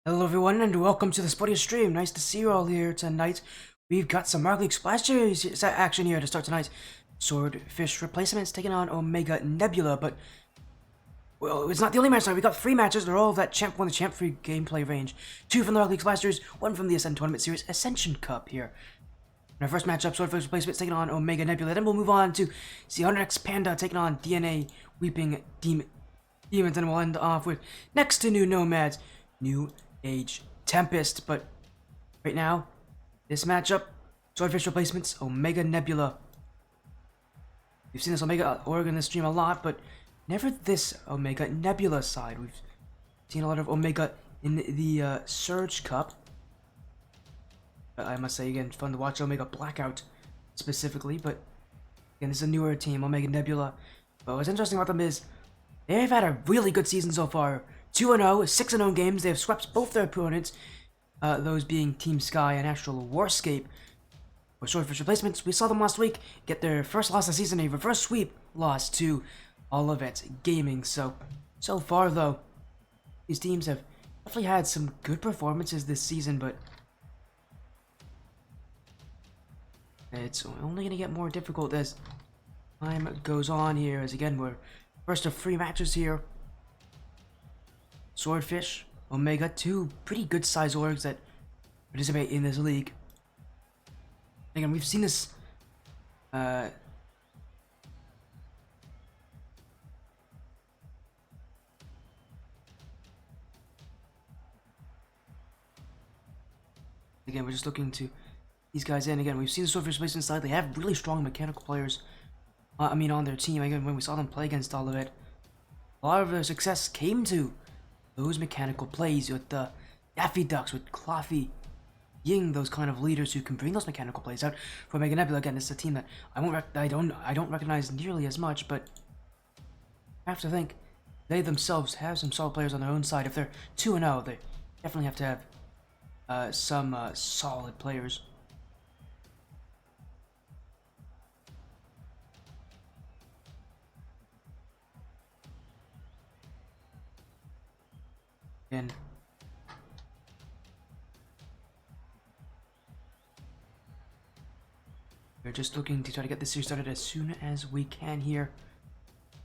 Hello everyone and welcome to the Spotty stream. Nice to see you all here tonight. We've got some Rocket League Splash Series action here to start tonight. Swordfish replacements taking on Omega Nebula, but well, it's not the only match tonight. We got 3 matches. They're all of that Champ 1 to Champ 3 gameplay range. 2 from the Rocket League Splash Series, 1 from the Ascent Tournament Series Ascension Cup here. In our first matchup, Swordfish replacements taking on Omega Nebula. Then we'll move on to C100X Panda taking on D.N.A. Weeping Demons, and we'll end off with next to new Nomads, New Age Tempest. But right now, this matchup, Swordfish replacements, Omega Nebula. We've seen this Omega org in this stream a lot, but never this Omega Nebula side. We've seen a lot of Omega in the Surge Cup. I must say again, fun to watch Omega Blackout specifically, but again, this is a newer team, Omega Nebula. But what's interesting about them is they've had a really good season so far. 2-0, 6-0 games. They have swept both their opponents, those being Team Sky and Astral Warscape. For Swordfish replacements, we saw them last week get their first loss of the season, a reverse sweep loss to Olivet Gaming. So far though, these teams have definitely had some good performances this season, but it's only going to get more difficult as time goes on here, as again, we're first of 3 matches here. Swordfish, Omega, 2 pretty good size orgs that participate in this league. Again, we've seen this again, we're just looking to these guys in. Again, we've seen the Swordfish replacement side. They have really strong mechanical players, on their team. Again, when we saw them play against all of it, a lot of their success came to those mechanical plays with the Daffy Ducks, with Cloffy, Ying, those kind of leaders who can bring those mechanical plays out. For Omega Nebula, again, this is a team that I don't recognize nearly as much, but I have to think they themselves have some solid players on their own side. If they're 2-0, they definitely have to have some solid players. And we're just looking to try to get this series started as soon as we can here.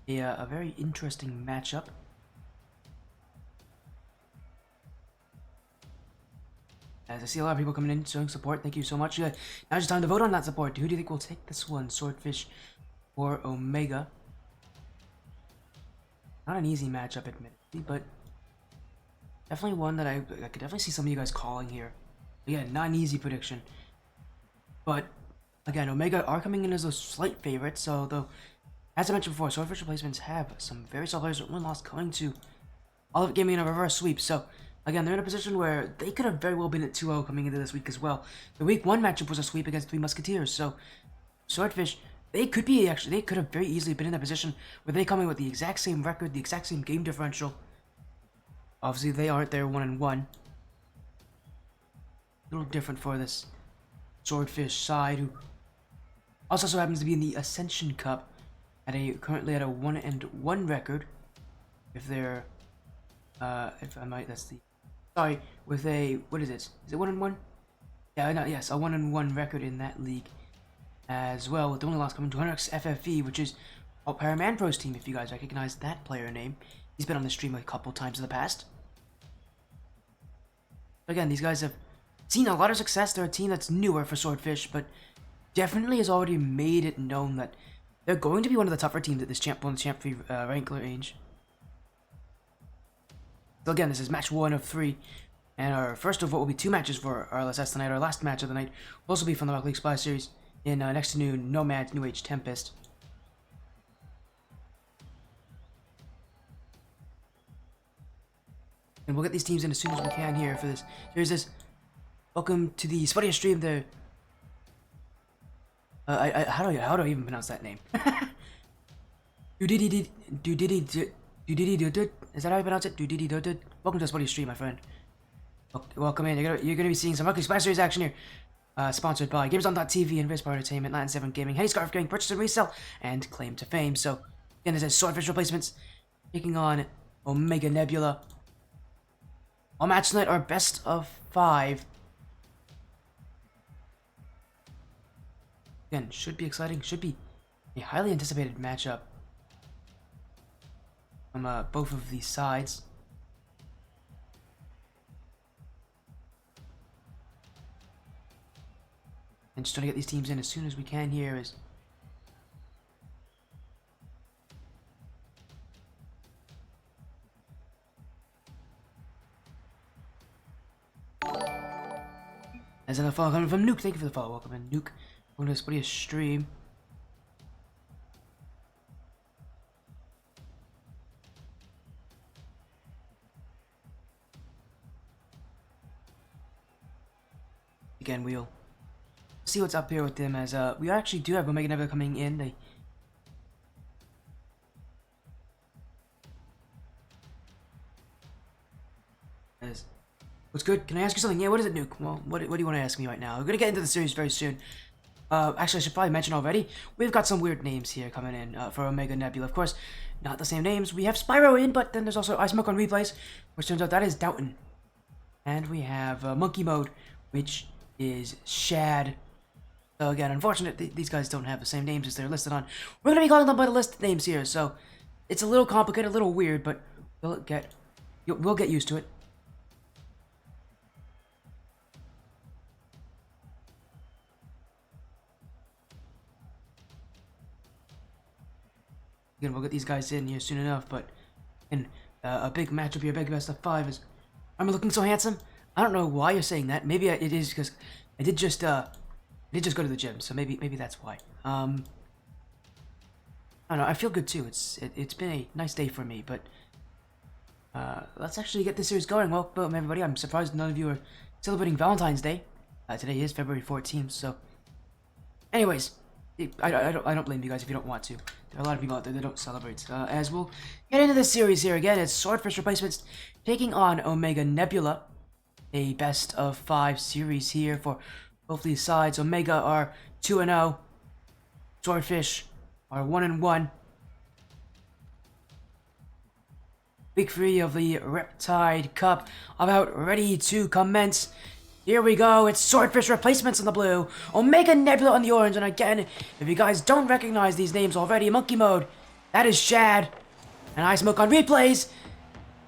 A very interesting matchup. As I see a lot of people coming in showing support, thank you so much. Now it's time to vote on that support. Who do you think will take this one, Swordfish or Omega? Not an easy matchup, admittedly, but definitely one that I could definitely see some of you guys calling here. Again, not an easy prediction. But, again, Omega are coming in as a slight favorite, so though, as I mentioned before, Swordfish replacements have some very solid players with one loss coming to Olivet Gaming in a reverse sweep. So, again, they're in a position where they could have very well been at 2-0 coming into this week as well. The week 1 matchup was a sweep against 3 Musketeers, so Swordfish, they could have very easily been in that position where they come in with the exact same record, the exact same game differential. Obviously, they aren't. They're 1-1. A little different for this Swordfish side, who also so happens to be in the Ascension Cup currently at a 1-1 record. If they're, if I might, that's the with a, what is it? Is it 1-1? Yeah, no, yes, a 1-1 record in that league as well. With the only loss coming to 100X FFE, which is Paramanpro's team. If you guys recognize that player name. He's been on the stream a couple times in the past. Again, these guys have seen a lot of success. They're a team that's newer for Swordfish, but definitely has already made it known that they're going to be one of the tougher teams at this Champ 1 Champ 3 rank range. So again, this is match 1 of 3, and our first of what will be 2 matches for our LSS tonight. Our last match of the night will also be from the Rocket League Splash Series in next to new Nomads, New Age Tempest. And we'll get these teams in as soon as we can here for this. Here's this. Welcome to the Spotty stream. The how do I even pronounce that name? Is that how you pronounce it? Welcome to the Spotty stream, my friend. Welcome in. You're gonna be seeing some Rocket League Splash Series action here. Sponsored by GamersOn.tv and Vispar Entertainment, Latin 7 Gaming, Henny Scarf Gang, purchase and resell, and claim to fame. So again, this is Swordfish replacements taking on Omega Nebula. All match tonight are best of 5. Again, should be exciting. Should be a highly anticipated matchup from both of these sides. And just trying to get these teams in as soon as we can here is... As another follow coming from Nuke. Thank you for the follow. Welcome in, Nuke. Welcome to this Spotty stream. Again, we'll see what's up here with them, as we actually do have Omega Nebula coming in. They what's good? Can I ask you something? Yeah, what is it, Nuke? Well, what do you want to ask me right now? We're gonna get into the series very soon. Actually, I should probably mention already, we've got some weird names here coming in for Omega Nebula. Of course, not the same names. We have Spyro in, but then there's also Ice Smoke on replays, which turns out that is Doubton. And we have Monkey Mode, which is Shad. So again, unfortunate these guys don't have the same names as they're listed on. We're gonna be calling them by the list names here, so it's a little complicated, a little weird, but we'll get used to it. Again, we'll get these guys in here soon enough, but a big matchup here, big best of 5 is... Am I looking so handsome? I don't know why you're saying that. Maybe it is because I did just go to the gym, so maybe that's why. I don't know. I feel good too. It's been a nice day for me, but let's actually get this series going. Welcome everybody. I'm surprised none of you are celebrating Valentine's Day. Today is February 14th, so. Anyways, I don't blame you guys if you don't want to. There are a lot of people out there that don't celebrate. As we'll get into this series here again, it's Swordfish replacements taking on Omega Nebula. A best of 5 series here for both these sides. Omega are 2-0. Swordfish are 1-1. Week 3 of the Riptide Cup about ready to commence. Here we go, it's Swordfish replacements in the blue, Omega Nebula on the orange, and again, if you guys don't recognize these names already, Monkey Mode, that is Shad, and Ice Smoke on replays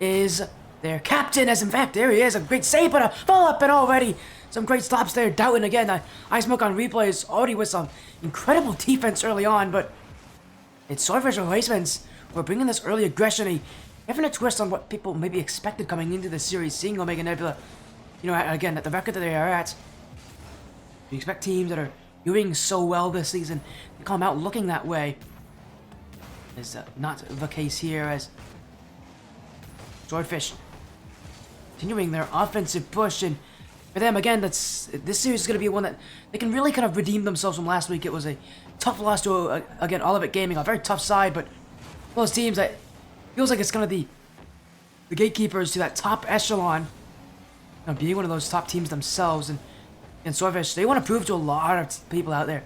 is their captain, as in fact, there he is, a great save, but a follow-up, and already some great stops there. Doubting again, Ice Smoke on replays, already with some incredible defense early on, but it's Swordfish replacements. We're bringing this early aggression, having a twist on what people maybe expected coming into this series, seeing Omega Nebula, you know, again, at the record that they are at. You expect teams that are doing so well this season to come out looking that way. Is not the case here, as Swordfish continuing their offensive push, and for them again, this series is going to be one that they can really kind of redeem themselves from last week. It was a tough loss to again Olivet Gaming, a very tough side, but those teams that feels like it's going to be the gatekeepers to that top echelon, you know, being one of those top teams themselves. And Swordfish, they want to prove to a lot of people out there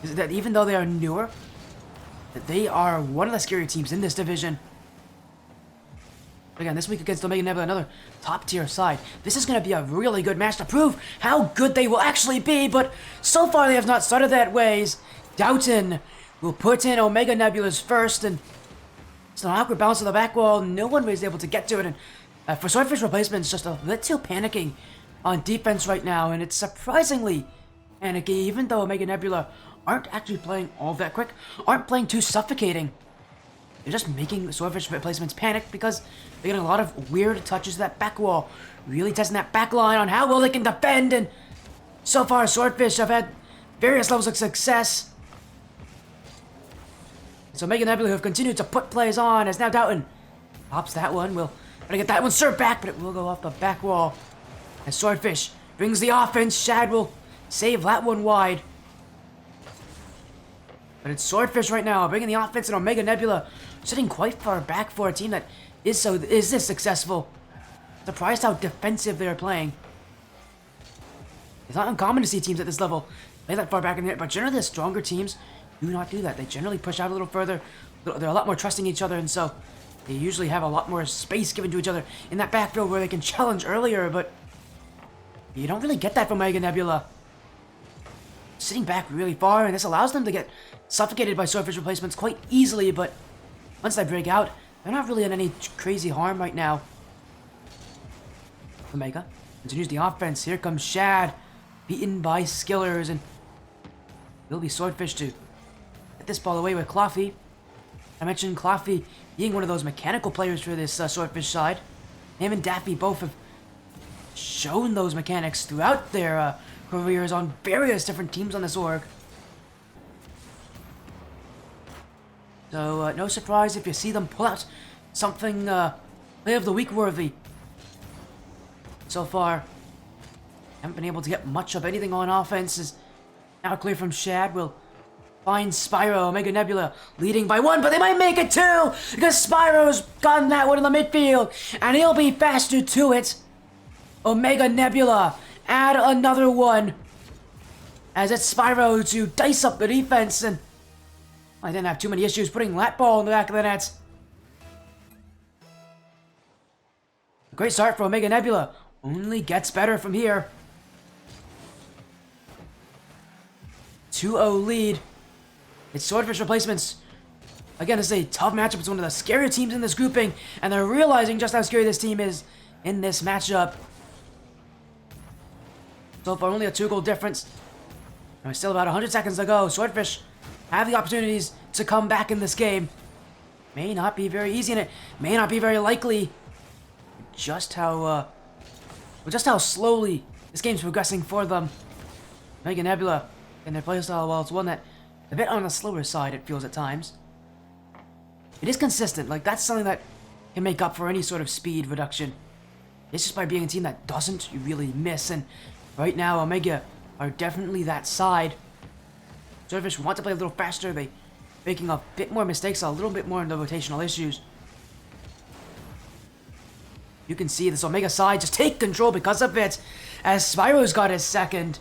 is that even though they are newer, that they are one of the scarier teams in this division. Again, this week against Omega Nebula, another top-tier side. This is going to be a really good match to prove how good they will actually be, but so far they have not started that ways. Doubton will put in Omega Nebula's first, and it's an awkward bounce to the back wall. No one was able to get to it, and for Swordfish replacements, just a little panicking on defense right now, and it's surprisingly panicky, even though Omega Nebula aren't actually playing all that quick, aren't playing too suffocating. They're just making the Swordfish replacements panic because they're getting a lot of weird touches to that back wall, really testing that back line on how well they can defend, and so far Swordfish have had various levels of success. So Omega Nebula have continued to put plays on, as now Doubton pops that one. We'll try to get that one served back, but it will go off the back wall. As Swordfish brings the offense, Shad will save that one wide. But it's Swordfish right now, bringing the offense, and Omega Nebula sitting quite far back for a team that is this successful. Surprised how defensive they are playing. It's not uncommon to see teams at this level play that far back in the net, but generally the stronger teams do not do that. They generally push out a little further. They're a lot more trusting each other, and so They usually have a lot more space given to each other in that backfield where they can challenge earlier, but you don't really get that from Omega Nebula. Sitting back really far, and this allows them to get suffocated by Swordfish replacements quite easily, but once they break out, they're not really in any crazy harm right now. Omega continues the offense. Here comes Shad, beaten by Skillers, and it'll be Swordfish to get this ball away with Cloffy. I mentioned Cloffy being one of those mechanical players for this Swordfish side. Him and Daffy both have shown those mechanics throughout their careers on various different teams on this org. So no surprise if you see them pull out something play of the week worthy. So far, haven't been able to get much of anything on offense. Is now clear from Shad. Will find Spyro, Omega Nebula leading by 1, but they might make it 2 because Spyro's gotten that one in the midfield, and he'll be faster to it. Omega Nebula add another one as it's Spyro to dice up the defense, and I didn't have too many issues putting that ball in the back of the net. A great start for Omega Nebula. Only gets better from here. 2-0 lead. It's Swordfish replacements. Again, it's a tough matchup. It's one of the scarier teams in this grouping, and they're realizing just how scary this team is in this matchup. So far, only a 2-goal difference. And still about 100 seconds to go. Swordfish have the opportunities to come back in this game. May not be very easy, and it may not be very likely. Just how slowly this game's progressing for them. Omega Nebula and their playstyle, well, it's one that a bit on the slower side, it feels at times. It is consistent. Like, that's something that can make up for any sort of speed reduction. It's just by being a team that doesn't really miss, and right now Omega are definitely that side. Swordfish want to play a little faster. They making a bit more mistakes, a little bit more in the rotational issues. You can see this Omega side just take control because of it, as Spyro's got his second.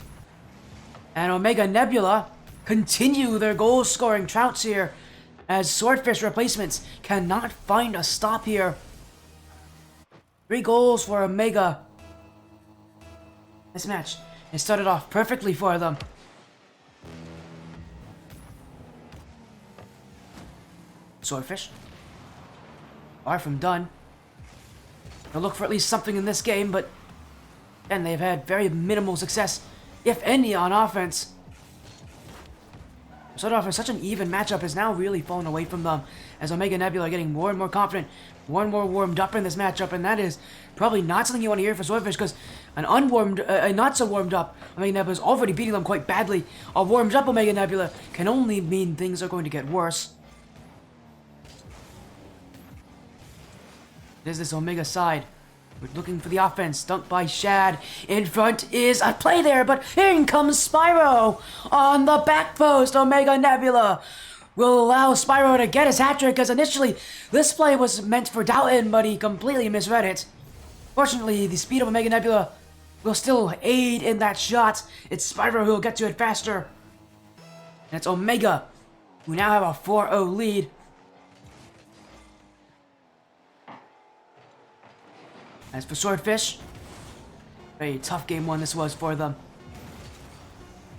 And Omega Nebula continue their goal-scoring trouts here, as Swordfish replacements cannot find a stop here. 3 goals for Omega. This match has started off perfectly for them. Swordfish, far from done. They'll look for at least something in this game, but and they've had very minimal success, if any, on offense. Started off with such an even matchup has now really fallen away from them, as Omega Nebula are getting more and more confident, more and more warmed up in this matchup, and that is probably not something you want to hear for Swordfish, because an not so warmed up Omega Nebula is already beating them quite badly. A warmed up Omega Nebula can only mean things are going to get worse. There's this Omega side. We're looking for the offense. Dunked by Shad. In front is a play there, but in comes Spyro on the back post. Omega Nebula will allow Spyro to get his hat trick, because initially this play was meant for Dalton, but he completely misread it. Fortunately, the speed of Omega Nebula will still aid in that shot. It's Spyro who will get to it faster. And it's Omega who now have a 4-0 lead. As for Swordfish, very tough game one this was for them.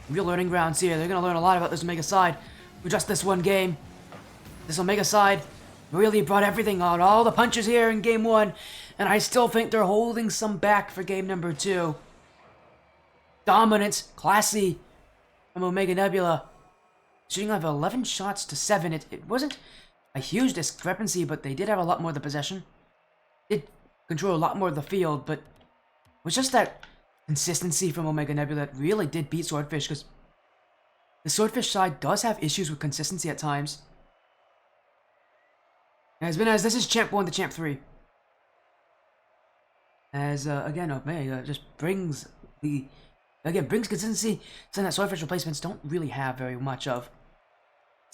Real learning grounds here. They're going to learn a lot about this Omega side for just this one game. This Omega side really brought everything on, all the punches here in game one, and I still think they're holding some back for game number 2. Dominant, classy from Omega Nebula. Shooting off 11 shots to 7. It wasn't a huge discrepancy, but they did have a lot more of the possession. Did control a lot more of the field, but it was just that consistency from Omega Nebula that really did beat Swordfish, because the Swordfish side does have issues with consistency at times. As this is Champ 1 to Champ 3. As, again, Omega just brings consistency, something that Swordfish replacements don't really have very much of.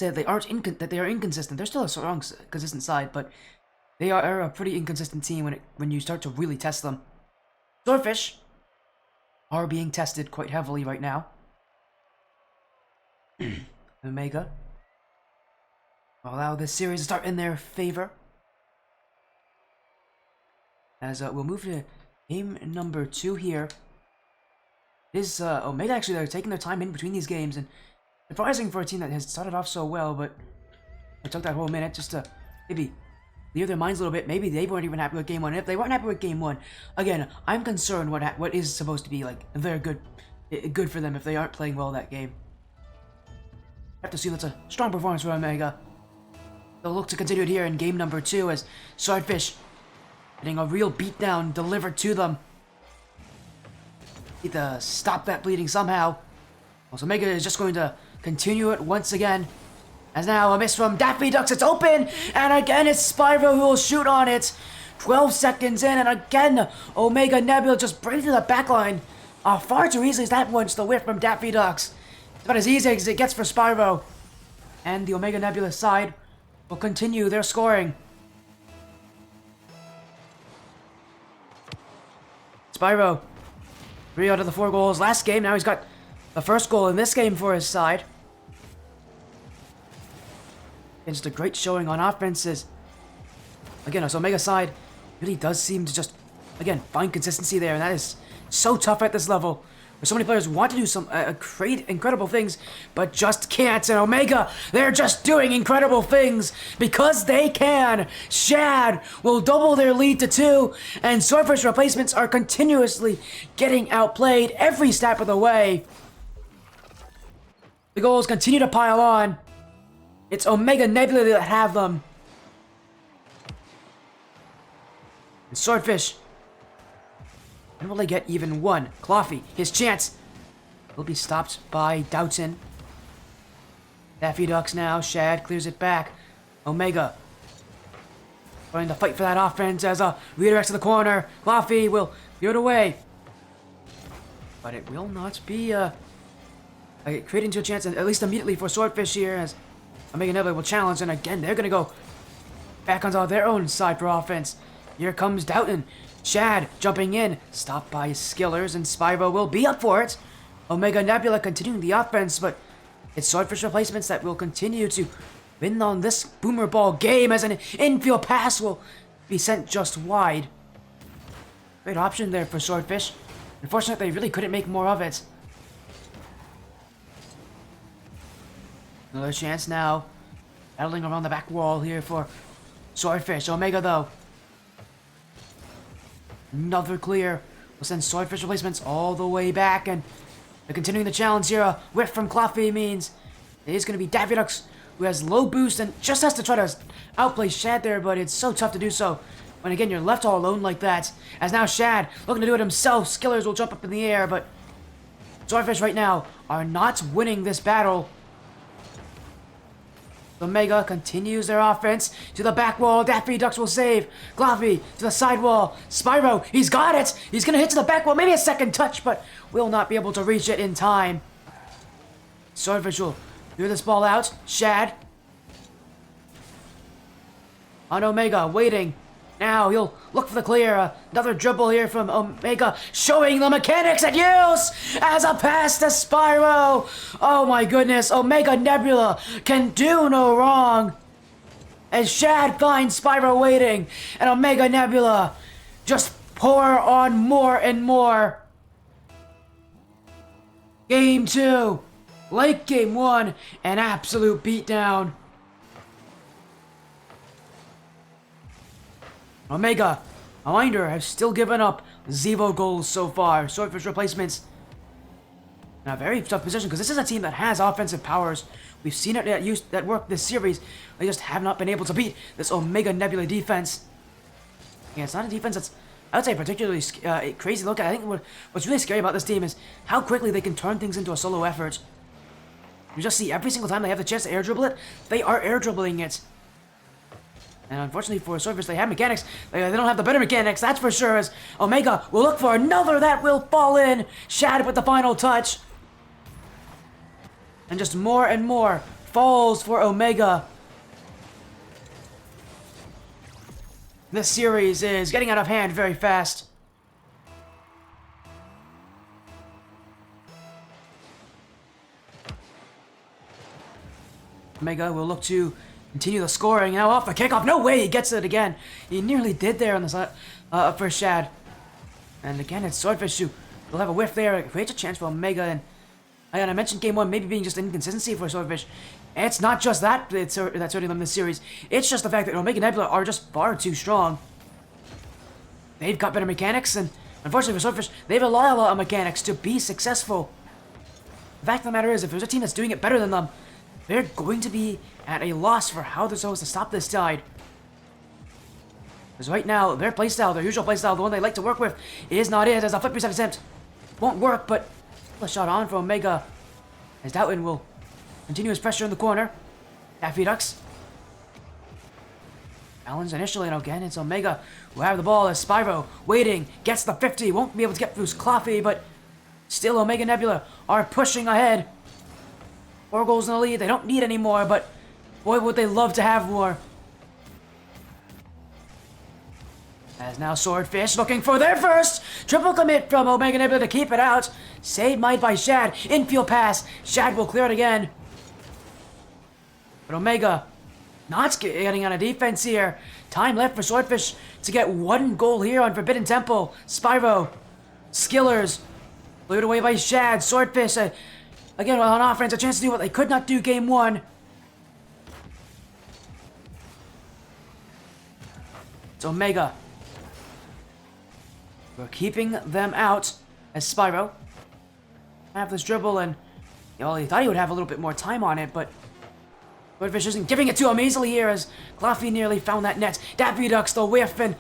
Say that they are inconsistent. They're still a strong, consistent side, but they are a pretty inconsistent team when you start to really test them. Swordfish are being tested quite heavily right now. Omega will allow this series to start in their favor. as we'll move to game number 2 here. Is Omega actually, they're taking their time in between these games, and surprising for a team that has started off so well, but it took that whole minute just to maybe clear their minds a little bit. Maybe they weren't even happy with game 1. And if they weren't happy with game 1, again, I'm concerned what is supposed to be like very good for them if they aren't playing well that game. I have to assume that's a strong performance for Omega. They'll look to continue it here in game number 2 as Swordfish getting a real beatdown delivered to them. Need to stop that bleeding somehow. So Omega is just going to continue it once again. As now a miss from Daffy Ducks, it's open! And again it's Spyro who will shoot on it. 12 seconds in, and again Omega Nebula just breaking the backline. Far too easily as that one's the whiff from Daffy Ducks. It's about as easy as it gets for Spyro. And the Omega Nebula side will continue their scoring. Spyro, 3 out of the 4 goals last game. Now he's got the first goal in this game for his side. And just a great showing on offenses. Again, this Omega side really does seem to just, again, find consistency there. And that is so tough at this level. Where so many players want to do some great, incredible things, but just can't. And Omega, they're just doing incredible things because they can. Shad will double their lead to 2, and Swordfish replacements are continuously getting outplayed every step of the way. The goals continue to pile on. It's Omega Nebula that have them. And Swordfish, and will they get even one? Cloffy, his chance will be stopped by Doughton. Daffy Ducks now. Shad clears it back. Omega trying to fight for that offense as redirects to the corner. Cloffy will clear it away. But it will not be creating to a chance, at least immediately, for Swordfish here, as Omega Nebula will challenge, and again, they're going to go back onto their own side for offense. Here comes Doughton. Shad jumping in, stopped by Skillers, and Spyro will be up for it. Omega Nebula continuing the offense, but it's Swordfish replacements that will continue to win on this boomer ball game as an infield pass will be sent just wide. Great option there for Swordfish. Unfortunately, they really couldn't make more of it. Another chance now. Battling around the back wall here for Swordfish. Omega, though. Another clear will send Swordfish replacements all the way back, and they're continuing the challenge here. A whiff from Cloffy means it is going to be Daffy Ducks, who has low boost and just has to try to outplay Shad there, but it's so tough to do so when, again, you're left all alone like that. As now Shad looking to do it himself. Skillers will jump up in the air, but Swordfish right now are not winning this battle. Omega continues their offense to the back wall. Daffy Ducks will save. Cloffy to the side wall. Spyro, he's got it. He's going to hit to the back wall. Maybe a second touch, but will not be able to reach it in time. Swordfish will clear this ball out. Shad on Omega, waiting. Now he'll look for the clear. Another dribble here from Omega, showing the mechanics at use as a pass to Spyro. Oh my goodness, Omega Nebula can do no wrong. As Shad finds Spyro waiting, and Omega Nebula just pour on more and more. Game 2, like game 1, an absolute beatdown. Omega, a reminder, have still given up 0 goals so far. Swordfish replacements in a very tough position because this is a team that has offensive powers. We've seen it at work this series. They just have not been able to beat this Omega Nebula defense. Yeah, it's not a defense that's, I would say, particularly crazy to look at. I think what's really scary about this team is how quickly they can turn things into a solo effort. You just see every single time they have the chance to air dribble it, they are air dribbling it. And unfortunately for Swordfish, they have mechanics. They don't have the better mechanics, that's for sure, as Omega will look for another that will fall in. Shad with the final touch. And just more and more falls for Omega. This series is getting out of hand very fast. Omega will look to continue the scoring. Now off the kickoff. No way he gets it again. He nearly did there on the side for Shad. And again, it's Swordfish who will have a whiff there. It creates a chance for Omega. And again, I mentioned game one maybe being just inconsistency for Swordfish. And it's not just that that's hurting them this series. It's just the fact that Omega and Nebula are just far too strong. They've got better mechanics, and unfortunately for Swordfish, they rely a lot on mechanics to be successful. The fact of the matter is, if there's a team that's doing it better than them, they're going to be at a loss for how they're supposed to stop this tide. Because right now, their playstyle, their usual playstyle, the one they like to work with, is not it. As a flip reset attempt won't work, but a shot on for Omega. As Doughton will continue his pressure in the corner. Daffy Ducks. Challenge initially, and again, it's Omega who have the ball as Spyro waiting, gets the 50, won't be able to get through Cloffy, but still Omega and Nebula are pushing ahead. 4 goals in the lead, they don't need any more, but boy would they love to have more. As now Swordfish looking for their first triple commit from Omega Nebula to keep it out. Saved might by Shad. Infield pass. Shad will clear it again. But Omega not getting on a defense here. Time left for Swordfish to get 1 goal here on Forbidden Temple. Spyro. Skillers. Cleared away by Shad. Swordfish again on offense. A chance to do what they could not do game 1. It's Omega. We're keeping them out as Spyro have this dribble, and he thought he would have a little bit more time on it, but Swordfish isn't giving it to him easily here as Cloffy nearly found that net. Daffy Ducks the whiff, and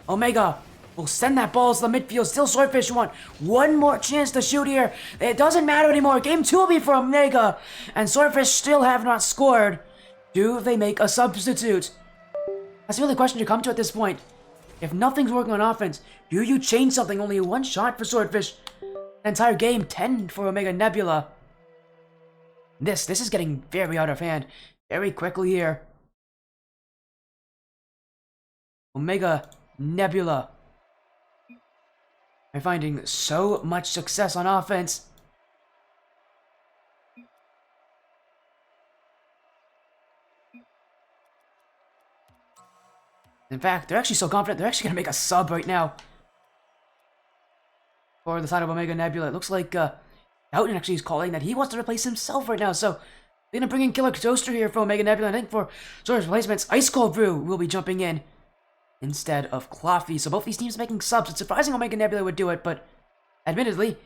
Omega will send that ball to the midfield. Still Swordfish want one more chance to shoot here. It doesn't matter anymore. Game 2 will be for Omega, and Swordfish still have not scored. Do they make a substitute? That's the only question to come to at this point. If nothing's working on offense, do you change something? Only 1 shot for Swordfish. The entire game, 10 for Omega Nebula. This is getting very out of hand. Very quickly here. Omega Nebula are finding so much success on offense. In fact, they're actually so confident, they're actually going to make a sub right now. For the side of Omega Nebula. It looks like Doughton actually is calling that he wants to replace himself right now. So, they're going to bring in Killer Toaster here for Omega Nebula. I think for sort of replacements, Ice Cold Brew will be jumping in instead of Cloffy. So both these teams making subs. It's surprising Omega Nebula would do it, but admittedly,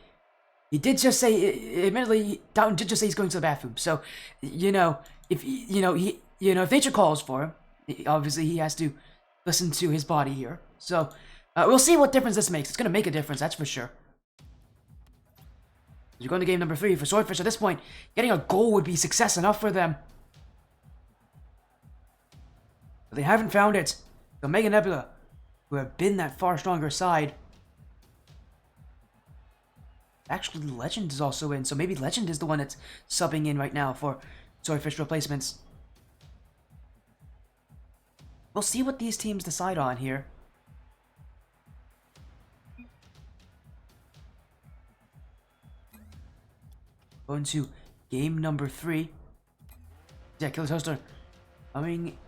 he did just say, Doughton did just say he's going to the bathroom. So, if nature calls for him, obviously he has to listen to his body here. So, we'll see what difference this makes. It's going to make a difference, that's for sure. As we go into game number 3 for Swordfish at this point, getting a goal would be success enough for them. But they haven't found it. The Omega Nebula, who have been that far stronger side. Actually, Legend is also in, so maybe Legend is the one that's subbing in right now for Swordfish replacements. We'll see what these teams decide on here. Going to game number 3. Yeah, Killer Toaster coming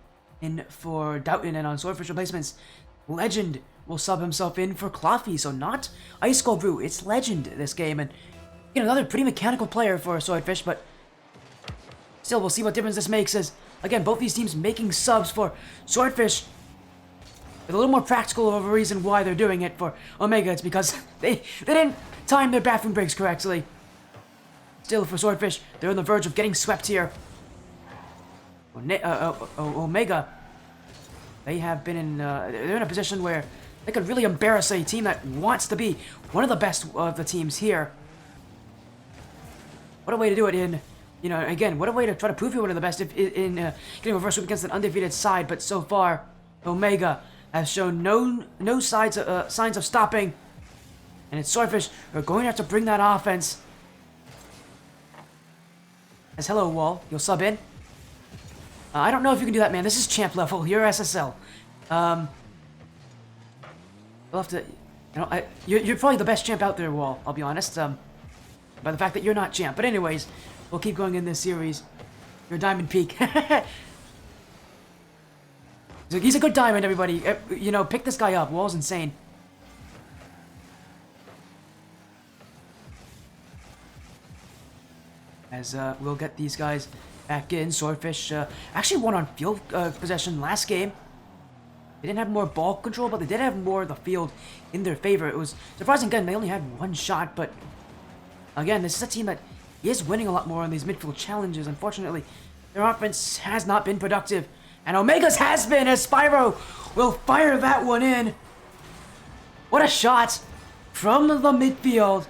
in for Doughton, and on Swordfish replacements, Legend will sub himself in for Cloffy. So not Ice Cold Brew, it's Legend this game, and another pretty mechanical player for Swordfish, but still we'll see what difference this makes as, again, both these teams making subs for Swordfish. With a little more practical of a reason why they're doing it. For Omega, it's because they didn't time their bathroom breaks correctly. Still, for Swordfish, they're on the verge of getting swept here. Omega, they have been in, they're in a position where they could really embarrass a team that wants to be one of the best of the teams here. What a way to do it again, what a way to try to prove you're one of the best in getting a reverse sweep against an undefeated side, but so far, Omega has shown no signs of stopping. And it's Swordfish who are going to have to bring that offense. As hello, Wall, you'll sub in? I don't know if you can do that, man. This is champ level. You're SSL. You'll have to... you're probably the best champ out there, Wall, I'll be honest. By the fact that you're not champ. But anyways, we'll keep going in this series. You're Diamond Peak. He's a good diamond, everybody. You know, pick this guy up. Wall's insane. As we'll get these guys back in. Swordfish actually won on field possession last game. They didn't have more ball control, but they did have more of the field in their favor. It was surprising, again, they only had one shot, but again, this is a team that is winning a lot more on these midfield challenges. Unfortunately, their offense has not been productive, and Omega's has been, as Spyro will fire that one in. What a shot from the midfield.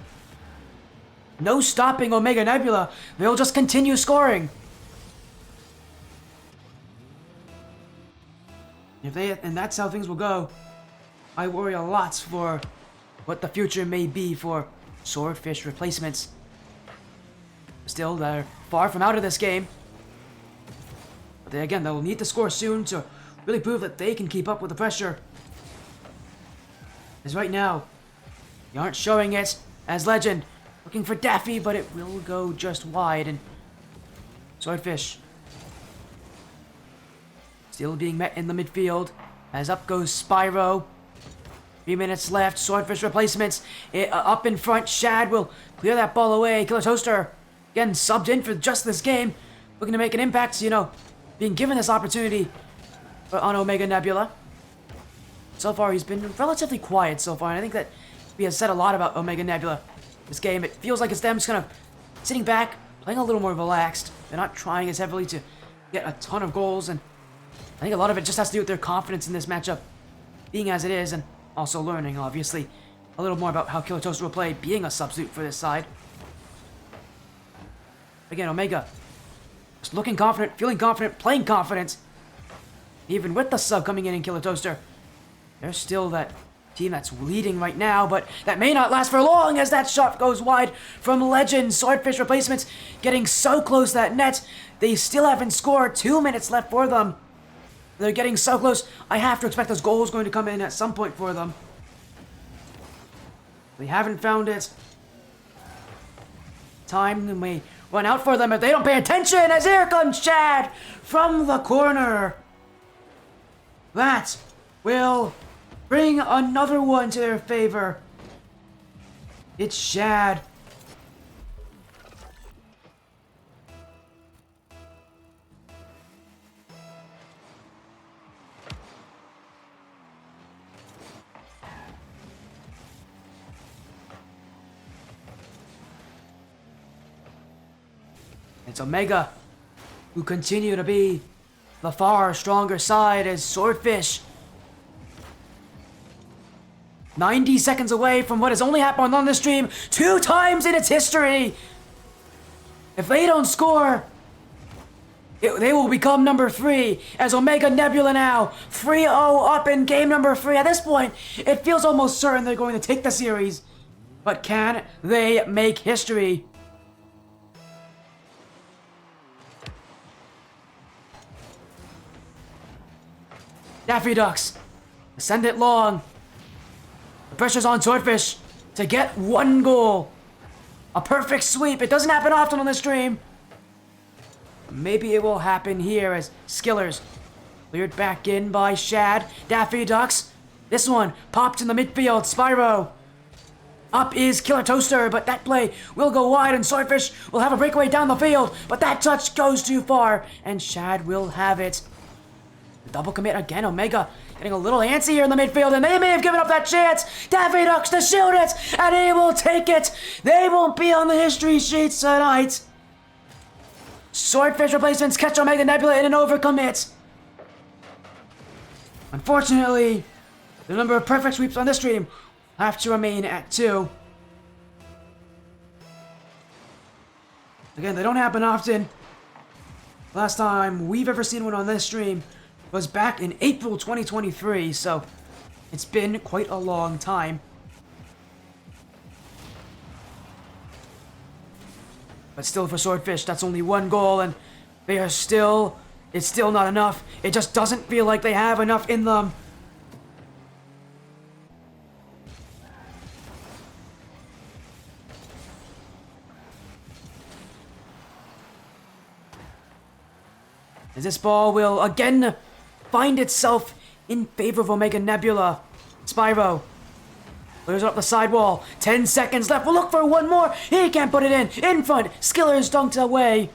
No stopping Omega Nebula. They'll just continue scoring. And that's how things will go. I worry a lot for what the future may be for Swordfish replacements. Still, they're far from out of this game. But again, they'll need to score soon to really prove that they can keep up with the pressure. As right now, they aren't showing it as Legend. Looking for Daffy, but it will go just wide, and Swordfish still being met in the midfield, as up goes Spyro. 3 minutes left, Swordfish replacements, up in front, Shad will clear that ball away, Killer Toaster, again subbed in for just this game, looking to make an impact, you know, being given this opportunity on Omega Nebula. So far, he's been relatively quiet so far, and I think that we have said a lot about Omega Nebula. This game, it feels like it's them just kind of sitting back, playing a little more relaxed. They're not trying as heavily to get a ton of goals, and I think a lot of it just has to do with their confidence in this matchup, being as it is, and also learning, obviously, a little more about how Killer Toaster will play, being a substitute for this side. Again, Omega, just looking confident, feeling confident, playing confident. Even with the sub coming in Killer Toaster, there's still that team that's leading right now, but that may not last for long as that shot goes wide from Legend. Swordfish replacements getting so close to that net. They still haven't scored. 2 minutes left for them. They're getting so close. I have to expect those goals going to come in at some point for them. They haven't found it. Time may run out for them if they don't pay attention, as here comes Chad from the corner. That will bring another one to their favor. It's Shad. It's Omega, who continue to be the far stronger side as Swordfish 90 seconds away from what has only happened on the stream 2 times in its history. If they don't score, they will become number 3 as Omega Nebula now 3-0 up in game number 3. At this point, it feels almost certain they're going to take the series. But can they make history? Daffy Ducks, send it long. The pressure's on Swordfish to get 1 goal. A perfect sweep. It doesn't happen often on this stream. Maybe it will happen here as Skillers cleared back in by Shad. Daffy Ducks. This one popped in the midfield. Spyro. Up is Killer Toaster, but that play will go wide and Swordfish will have a breakaway down the field. But that touch goes too far and Shad will have it. Double commit again. Omega getting a little antsy here in the midfield, and they may have given up that chance. Daffy Ducks to shoot it, and he will take it. They won't be on the history sheets tonight. Swordfish replacements catch Omega Nebula in an overcommit. Unfortunately, the number of perfect sweeps on this stream have to remain at 2. Again, they don't happen often. Last time we've ever seen one on this stream was back in April 2023, so it's been quite a long time. But still, for Swordfish, that's only 1 goal, and it's still not enough. It just doesn't feel like they have enough in them. As this ball will again find itself in favor of Omega Nebula. Spyro clears up the sidewall. 10 seconds left. We'll look for one more. He can't put it in. In front. Skiller's dunked away.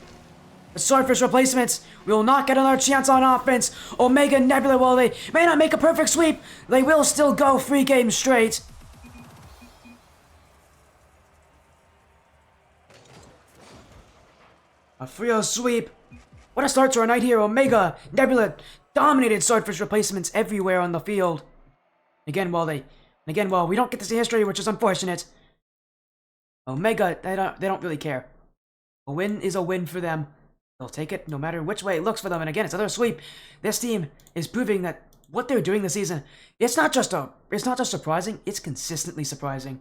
The Swordfish replacements will not get another chance on offense. Omega Nebula, while they may not make a perfect sweep, they will still go 3 games straight. A 3-0 sweep. What a start to our night here. Omega Nebula dominated Swordfish replacements everywhere on the field. Again, while we don't get to see history, which is unfortunate. Omega, they don't really care. A win is a win for them. They'll take it no matter which way it looks for them. And again, it's another sweep. This team is proving that what they're doing this season, it's not just surprising, it's consistently surprising.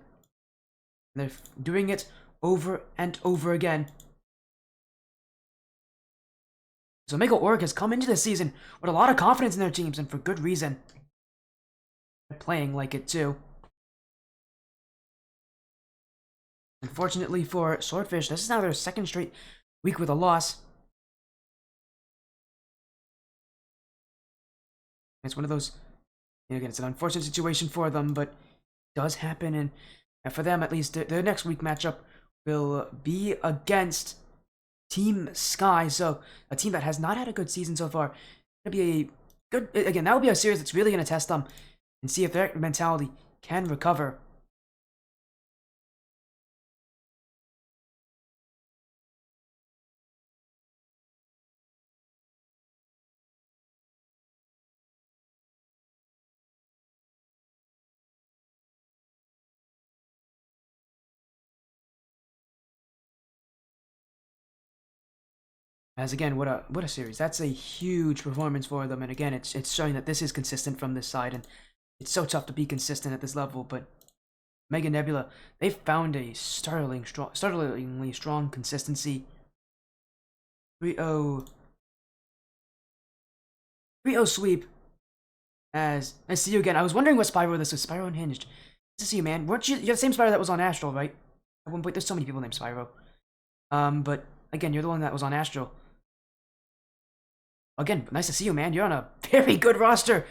They're doing it over and over again. So Omega Org has come into this season with a lot of confidence in their teams, and for good reason. They're playing like it too. Unfortunately for Swordfish, this is now their 2nd straight week with a loss. It's one of those, again, it's an unfortunate situation for them, but it does happen, and for them at least, their next week matchup will be against Team Sky, so a team that has not had a good season so far. It'll be a good, again, that will be a series that's really going to test them and see if their mentality can recover. As again, what a series. That's a huge performance for them, and again, it's showing that this is consistent from this side, and it's so tough to be consistent at this level, but Omega Nebula, they've found a startlingly strong consistency. 3-0 sweep. As I see you again. I was wondering what Spyro this is. Spyro Unhinged. Nice to see you, man. Weren't you? You're the same Spyro that was on Astral, right? At one point, there's so many people named Spyro. But again, you're the one that was on Astral. Again, nice to see you, man. You're on a very good roster.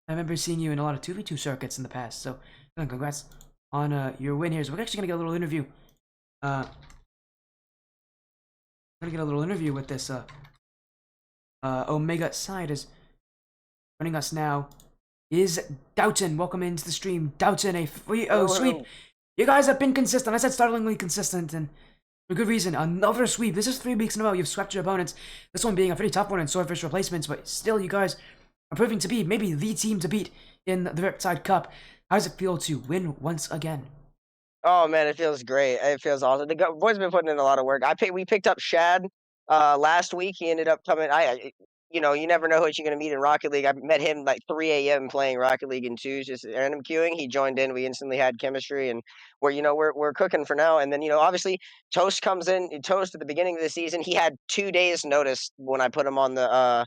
I remember seeing you in a lot of 2v2 circuits in the past, so congrats on your win here. So we're actually gonna get a little interview. We're gonna get a little interview with this Omega side. Is joining us now is Doughton. Welcome into the stream, Doughton. A 3-0 sweep. You guys have been consistent. I said startlingly consistent, and for good reason. Another sweep. This is 3 weeks in a row. You've swept your opponents. This one being a pretty tough one in Swordfish replacements, but still, you guys are proving to be maybe the team to beat in the Riptide Cup. How does it feel to win once again? Oh man, it feels great. It feels awesome. The boys been putting in a lot of work. We picked up Shad last week. He ended up coming. You never know who you're gonna meet in Rocket League. I met him like 3 a.m. playing Rocket League in twos, just random queuing. He joined in. We instantly had chemistry, and we're cooking for now. And then obviously Toast comes in. Toast at the beginning of the season, he had 2 days notice when I put him on the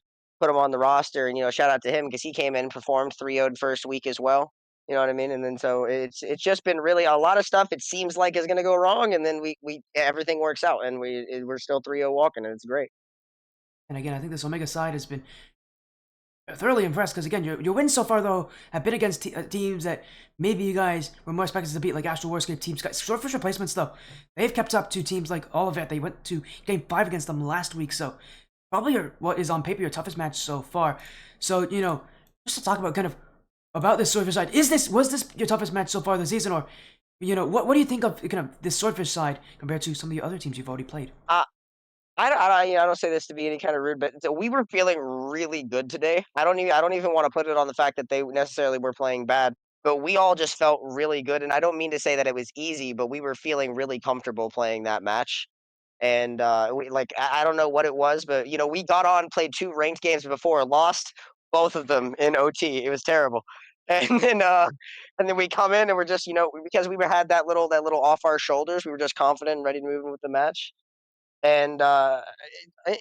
roster, and shout out to him because he came in and performed 3-0'd first week as well. You know what I mean? And then so it's just been really a lot of stuff. It seems like is going to go wrong, and then we everything works out, and we're still 3-0 walking, and it's great. And again, I think this Omega side has been thoroughly impressed because again, your wins so far though have been against teams that maybe you guys were more expected to beat, like Astral Warscape teams. Swordfish replacements though, they've kept up to teams like Olivet. They went to Game 5 against them last week, so probably what is on paper your toughest match so far. So just to talk about about this Swordfish side, was this your toughest match so far this season, or what do you think of this Swordfish side compared to some of the other teams you've already played? I don't say this to be any kind of rude, but we were feeling really good today. I don't even want to put it on the fact that they necessarily were playing bad, but we all just felt really good. And I don't mean to say that it was easy, but we were feeling really comfortable playing that match. And I don't know what it was, but we got on, played 2 ranked games before, lost both of them in OT. It was terrible. And then we come in and we're just because we had that little off our shoulders, we were just confident and ready to move in with the match. And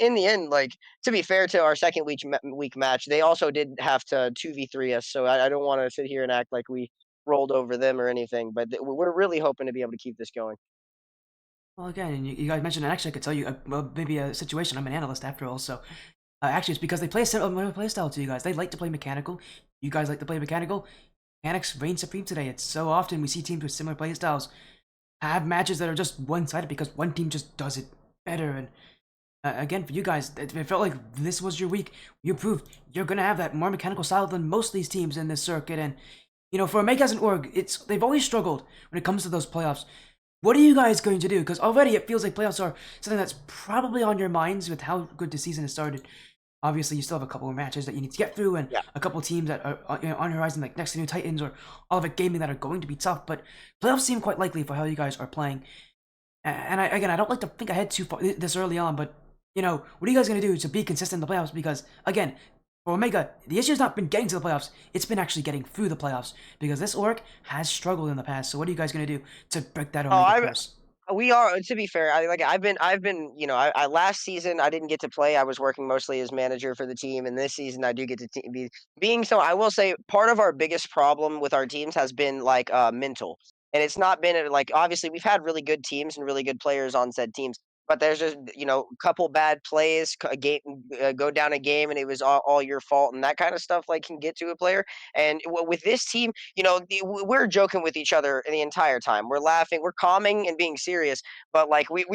in the end, like, to be fair to our second week match, they also did have to 2v3 us. So I don't want to sit here and act like we rolled over them or anything, but we're really hoping to be able to keep this going. Well, again, and you guys mentioned, and actually I could tell you maybe a situation. I'm an analyst after all, so Actually, it's because they play a similar playstyle to you guys. They like to play mechanical. You guys like to play mechanical. Mechanics reign supreme today. It's so often we see teams with similar playstyles have matches that are just one-sided because one team just does it better. And again, for you guys, it felt like this was your week. You proved you're gonna have that more mechanical style than most of these teams in this circuit. And you know, for Omega as an org, they've always struggled when it comes to those playoffs. What are you guys going to do? Because already it feels like playoffs are something that's probably on your minds with how good the season has started. Obviously, you still have a couple of matches that you need to get through, and Yeah. a couple of teams that are on your horizon, like next to New Titans or Olivet Gaming, that are going to be tough. But playoffs seem quite likely for how you guys are playing. And again, I don't like to think ahead too far this early on, but you know, what are you guys gonna do to be consistent in the playoffs? Because again, for Omega, the issue's not been getting to the playoffs; it's been actually getting through the playoffs because this org has struggled in the past. So, what are you guys gonna do to break that Oh, Omega I curse? We are, to be fair, I've been, I last season I didn't get to play. I was working mostly as manager for the team, and this season I do get to be being so. I will say part of our biggest problem with our teams has been like mental, and it's not been like obviously we've had really good teams and really good players on said teams, but there's just a couple bad plays, a game go down a game, and it was all your fault, and that kind of stuff like can get to a player. And with this team, we're joking with each other the entire time. We're laughing, we're calming and being serious, but like we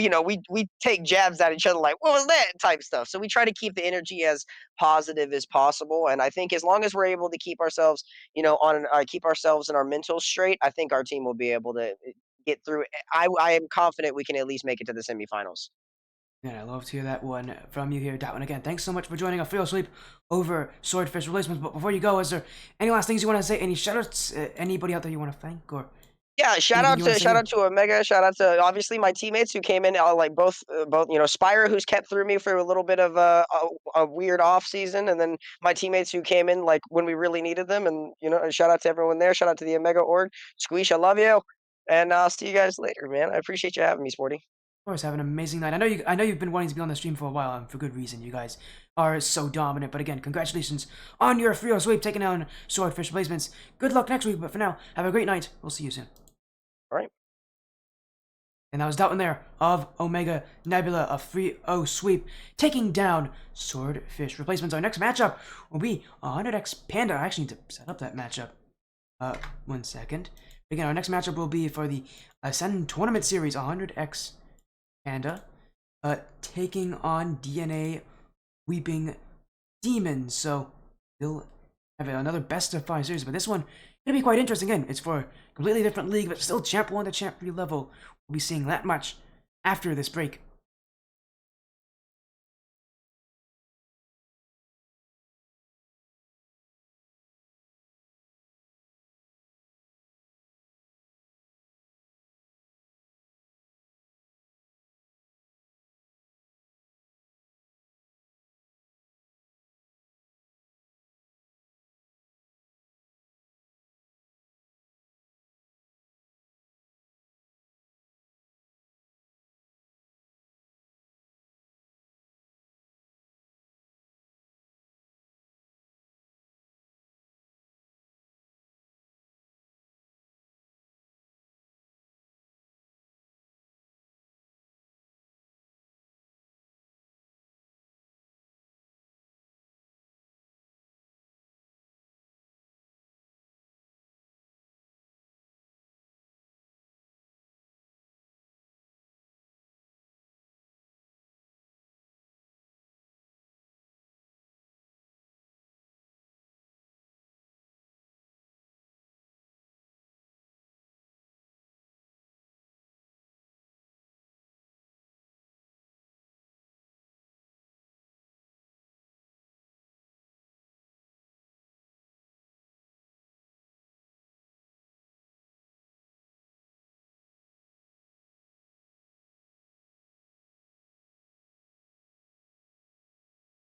take jabs at each other like what was that type stuff. So we try to keep the energy as positive as possible. And I think as long as we're able to keep ourselves, keep ourselves and our mental straight, I think our team will be able to get through. I am confident we can at least make it to the semifinals. Yeah, I love to hear that one from you here, Datwin. Again, thanks so much for joining a free sleep over Swordfish replacements. But before you go, is there any last things you want to say? Any shoutouts? Anybody out there you want to thank, or Yeah, anything you want to say shout here? out to Omega, shout out to obviously my teammates who came in, like both Spire, who's kept through me for a little bit of a weird off season, and then my teammates who came in like when we really needed them, and shout out to everyone there, shout out to the Omega org. Squeeze, I love you, and I'll see you guys later, man. I appreciate you having me, Sporty. Of course, have an amazing night. I know you've been wanting to be on the stream for a while, and for good reason. You guys are so dominant. But again, congratulations on your free sweep, taking down Swordfish replacements. Good luck next week. But for now, have a great night. We'll see you soon. All right. And that was Dalton there of Omega Nebula, a free sweep, taking down Swordfish replacements. Our next matchup will be 100x Panda. I actually need to set up that matchup. 1 second. Again, our next matchup will be for the Ascension Tournament Series, 100x Panda, taking on D.N.A. Weeping Demons. So we'll have another best of 5 series, but this one gonna be quite interesting. Again, it's for a completely different league, but still Champ 1 to Champ 3 level. We'll be seeing that much after this break.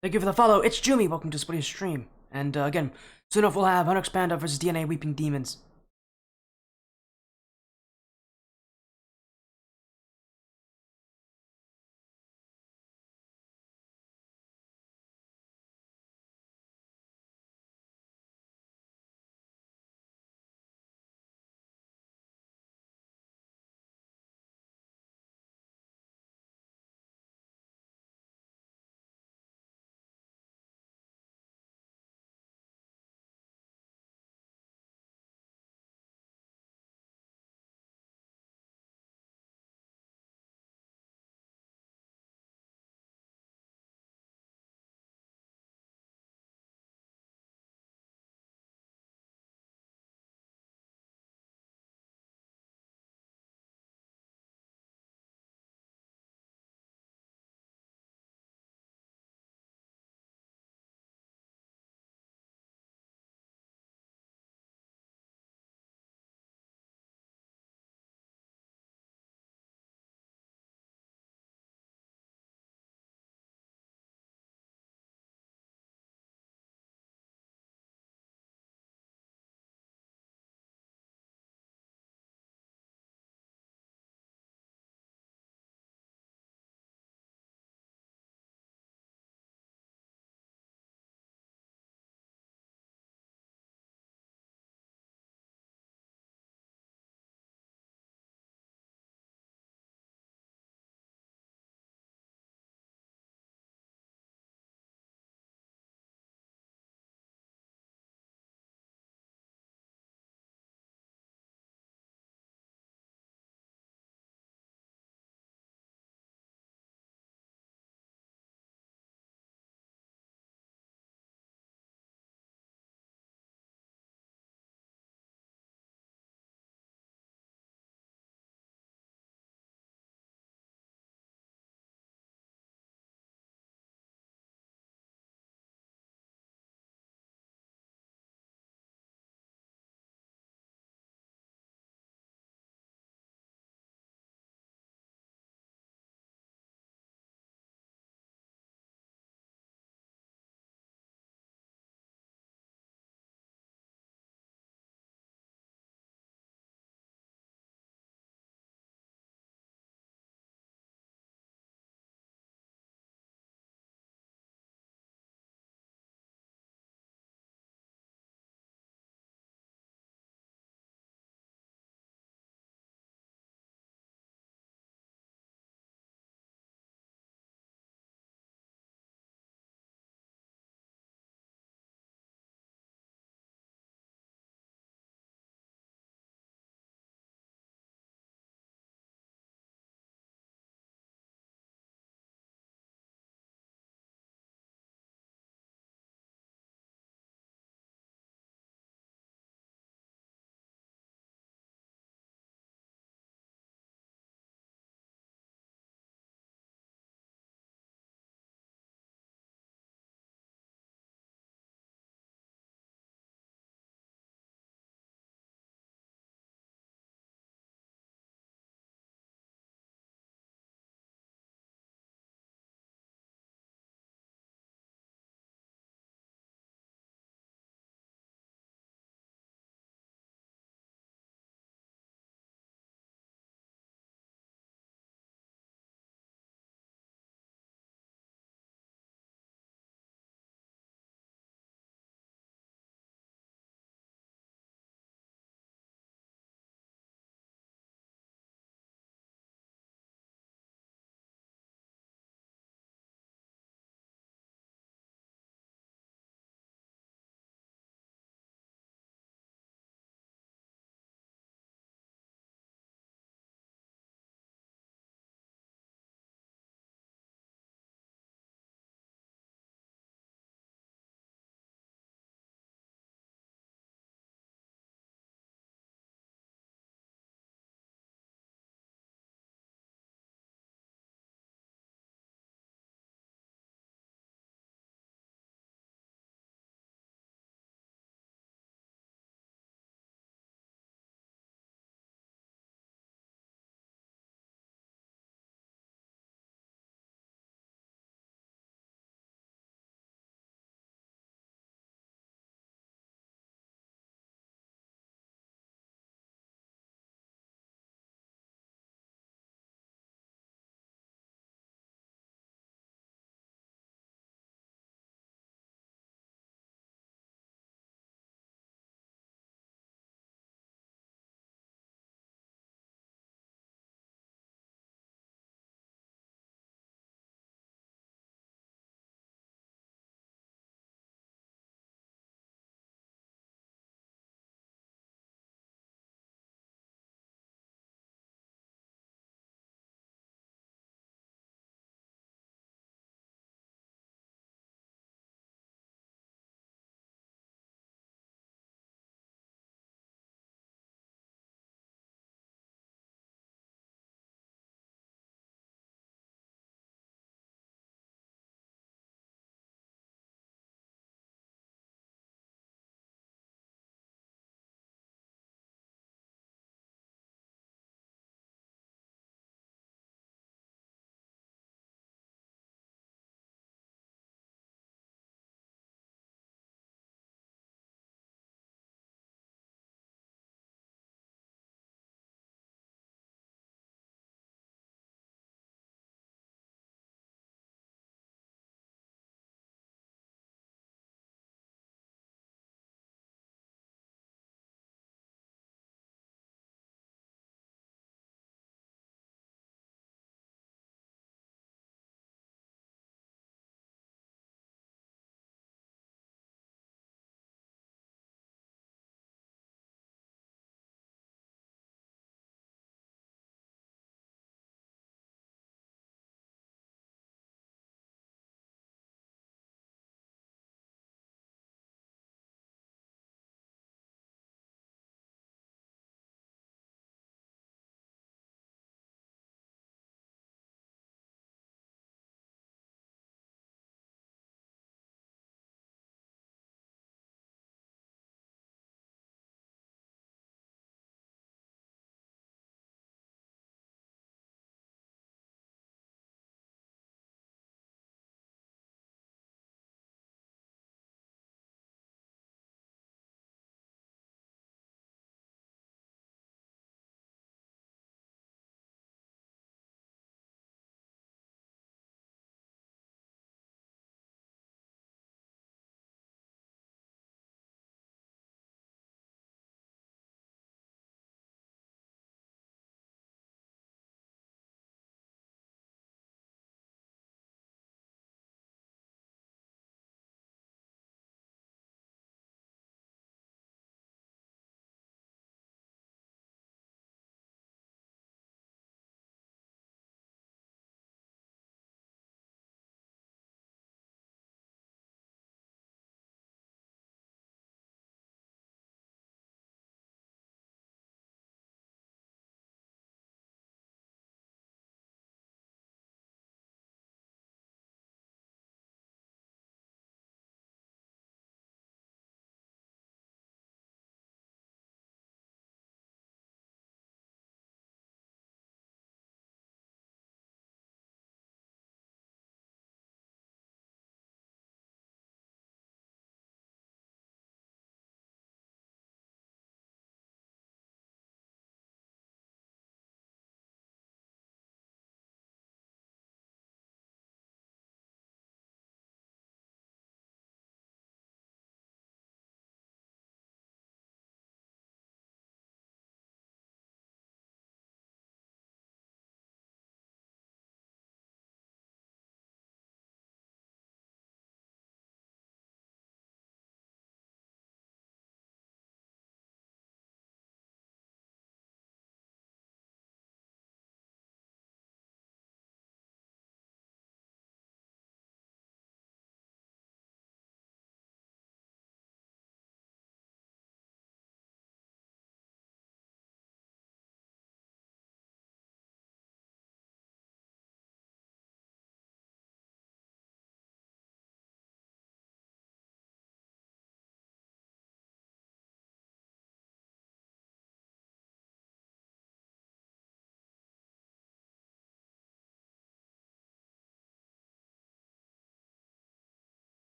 Thank you for the follow. It's Jumi. Welcome to Splitty's stream. And again, soon enough we'll have Hunter Panda versus D.N.A. Weeping Demons.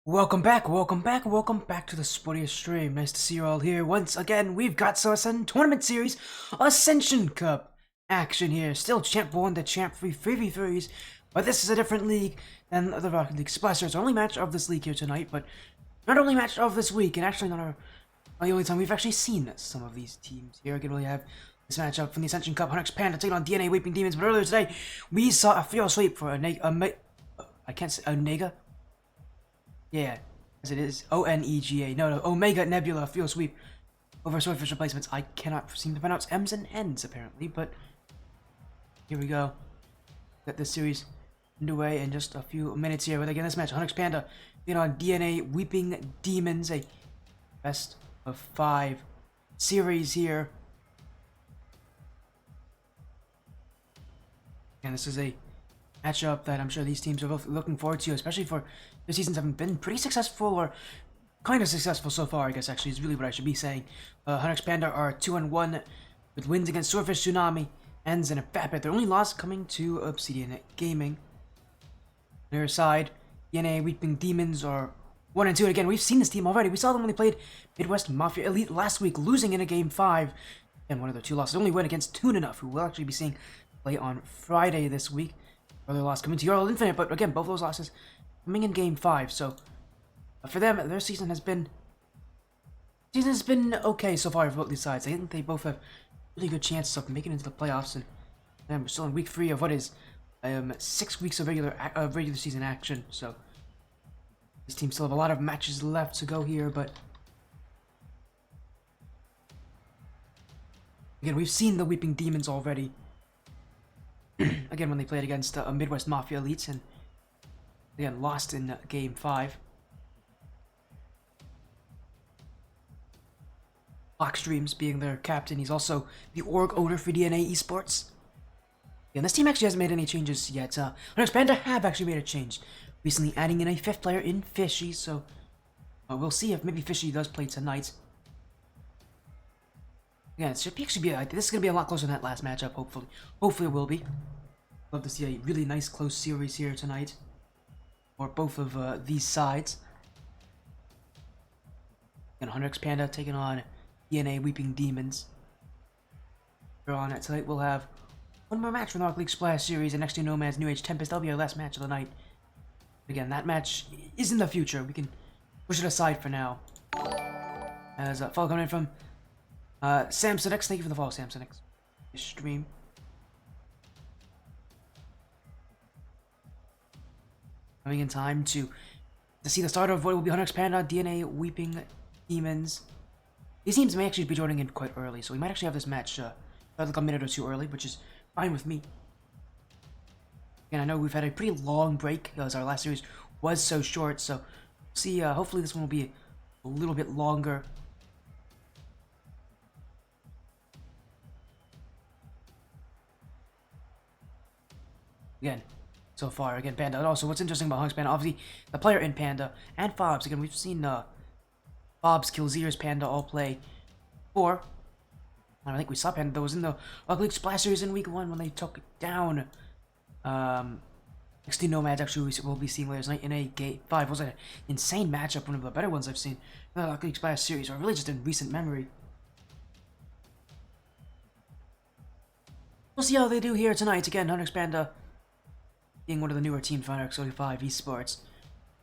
Welcome back to the Spoiler Stream. Nice to see you all here. Once again, we've got some Ascension Tournament Series Ascension Cup action here. Still Champ 1 to Champ 3 3v3s, but this is a different league than the Rocket League Splash. It's our only match of this league here tonight, but not only match of this week, and actually not the only time we've actually seen some of these teams here. Again, we have this matchup from the Ascension Cup, 100x Panda taking on D.N.A. Weeping Demons, but earlier today, we saw a field sweep for I can't say Onega? Yeah, as it is. O-N-E-G-A. No, Omega Nebula field sweep over Swordfish replacements. I cannot seem to pronounce M's and N's, apparently, but here we go. Get this series underway in just a few minutes here. But again, this match, 100x Panda taking on D.N.A. Weeping Demons, a best of 5 series here. And this is a matchup that I'm sure these teams are both looking forward to, especially for their seasons haven't been pretty successful, or kind of successful so far, I guess, actually, is really what I should be saying. 100x Panda are 2-1 with wins against Swordfish, Tsunami, Ends, and Vapid. Their only loss coming to Obsidian Gaming. On their side, D.N.A. Weeping Demons are 1-2, and again, we've seen this team already. We saw them when they played Midwest Mafia Elite last week, losing in a Game 5, and one of their 2 losses. Only win against Tune Enough, who we'll actually be seeing play on Friday this week. Other loss coming to Euro Infinite, but again, both those losses coming in Game 5, so for them, their season has been okay so far for both these sides. I think they both have really good chances of making it into the playoffs, and we're still in week 3 of what is 6 weeks of regular season action, so this team still have a lot of matches left to go here, but again, we've seen the Weeping Demons already. Again, when they played against Midwest Mafia Elites, and again, lost in Game 5. Streams being their captain. He's also the org owner for D.N.A. Esports. And this team actually hasn't made any changes yet. 100x Panda have actually made a change, recently adding in a 5th player in Fishy, so we'll see if maybe Fishy does play tonight. Yeah, it should actually be. This is gonna be a lot closer than that last matchup. Hopefully it will be. Love to see a really nice close series here tonight, or both of these sides. And 100x Panda taking on D.N.A. Weeping Demons. Here on it tonight, we'll have one more match from the Rocket League Splash series, and next to Nomads, New Age Tempest. That'll be our last match of the night. Again, that match is in the future. We can push it aside for now. As follow coming in from Samsonix, thank you for the follow, Samsonix. Stream. Coming in time to see the start of what will be 100x Panda, D.N.A. Weeping Demons. These teams may actually be joining in quite early, so we might actually have this match like a minute or 2 early, which is fine with me. And I know we've had a pretty long break, as our last series was so short, so see, hopefully this one will be a little bit longer. Again, so far, again, Panda. And also, what's interesting about 100x Panda, obviously, the player in Panda, and Fobs. Again, we've seen Fobs, Killzere's Panda all play before. I think we saw Panda that was in the Rocket League Splash Series in week 1 when they took down XD Nomads. Actually, we'll be seeing later tonight in a Game 5. It was an insane matchup, one of the better ones I've seen in the Rocket League Splash Series, or really just in recent memory. We'll see how they do here tonight. Again, 100x Panda being one of the newer teams for 100x45 Esports.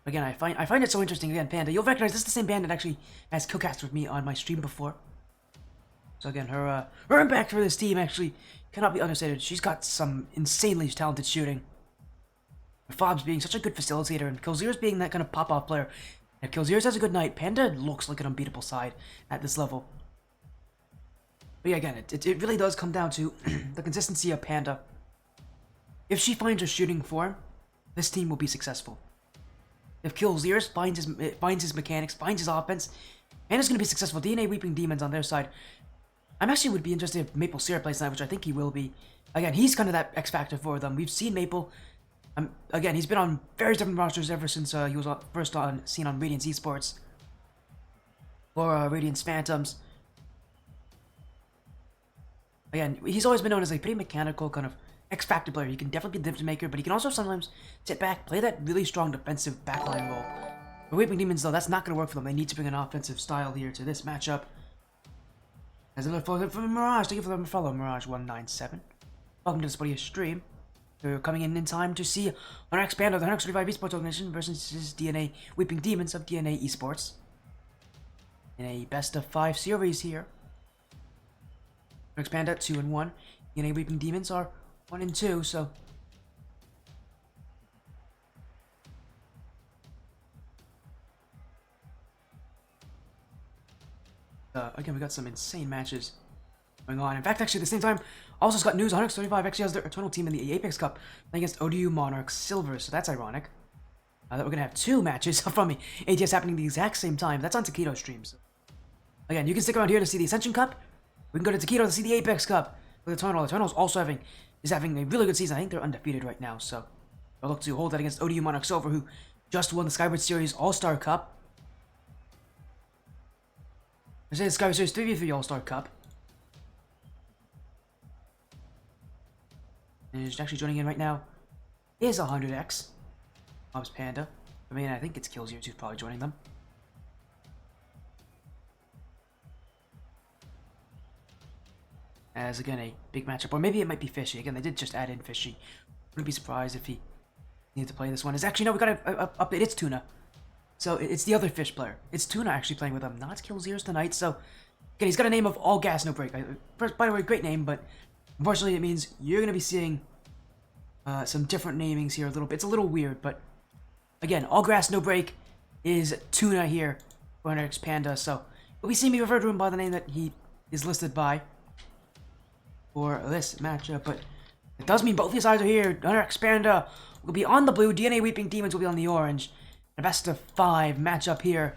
Again, I find it so interesting. Again, Panda, you'll recognize this is the same Panda that actually has co-cast with me on my stream before. So again, her impact for this team actually cannot be understated. She's got some insanely talented shooting. Fobs being such a good facilitator, and Killzere's being that kind of pop-off player. If Killzere's has a good night, Panda looks like an unbeatable side at this level. But yeah, again, it really does come down to the consistency of Panda. If she finds her shooting form, this team will be successful. If Killzere's finds his mechanics, finds his offense, Panda's going to be successful. D.N.A. Weeping Demons on their side. I actually would be interested if Maple Syrup plays tonight, which I think he will be. Again, he's kind of that X factor for them. We've seen Maple. Again, he's been on various different rosters ever since he was first seen on Radiance Esports. Or Radiance Phantoms. Again, he's always been known as a pretty mechanical kind of X factor player. He can definitely be the difference maker, but he can also sometimes sit back, play that really strong defensive backline role. The Weeping Demons, though, that's not going to work for them. They need to bring an offensive style here to this matchup. As another follow from Mirage. Thank you for the follow, Mirage197. Welcome to the Spotty stream. We're coming in time to see our next band of the 135 Esports Organization versus D.N.A. Weeping Demons of D.N.A. Esports. In a best of 5 series here. Next band at 2-1. D.N.A. Weeping Demons are 1-2, so... again, we got some insane matches going on. In fact, actually, at the same time, also got news 135 actually has their Eternal team in the Apex Cup against ODU Monarchs Silver, so that's ironic. That we're going to have 2 matches from the ATS happening at the exact same time. That's on Taquito streams. Again, you can stick around here to see the Ascension Cup. We can go to Taquito to see the Apex Cup with Eternal. Eternal's also having a really good season. I think they're undefeated right now, so they'll look to hold that against ODU Monarchs Silver, who just won the Skyward Series All-Star Cup. I say the Skyward Series 3v3 All-Star Cup. And he's actually joining in right now is 100X. Bob's Panda. I mean, I think it's Killzers who's probably joining them. As again, a big matchup. Or maybe it might be Fishy. Again, they did just add in Fishy. Wouldn't be surprised if he needed to play this one. It's actually, no, we got to update. It's Tuna. So it's the other Fish player. It's Tuna actually playing with them, not Killzers tonight. So again, he's got a name of All Gas No Break. By the way, great name, but unfortunately it means you're going to be seeing some different namings here a little bit. It's a little weird, but again, All Grass No Break is Tuna here for our next Panda. So we'll be seeing me referred to him by the name that he is listed by for this matchup. But it does mean both these sides are here. Our next Panda will be on the blue. D.N.A. Weeping Demons will be on the orange. A best of 5 matchup here.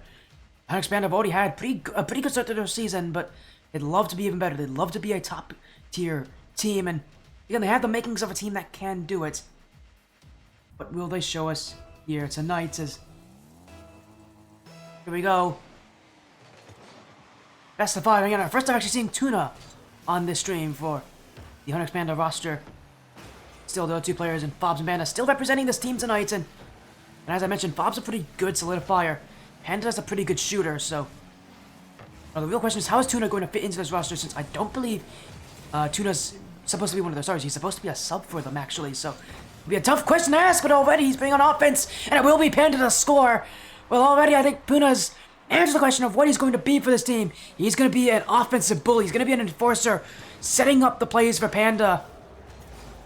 Our next Panda have already had a pretty good start to their season, but they'd love to be even better. They'd love to be a top tier team, and again, they have the makings of a team that can do it. But will they show us here tonight? As here we go. Best of 5. Again, our first time actually seeing Tuna on this stream for the Hunter Panda roster. Still, the other 2 players and Fobs and Panda still representing this team tonight, and as I mentioned, Fob's a pretty good solidifier. Panda's a pretty good shooter, so... Well, the real question is, how is Tuna going to fit into this roster, since I don't believe Tuna's supposed to be one of their stars. He's supposed to be a sub for them, actually, so... It'll be a tough question to ask, but already he's playing on offense, and it will be Panda to score. Well, already I think Puna's answered the question of what he's going to be for this team. He's going to be an offensive bully. He's going to be an enforcer, setting up the plays for Panda.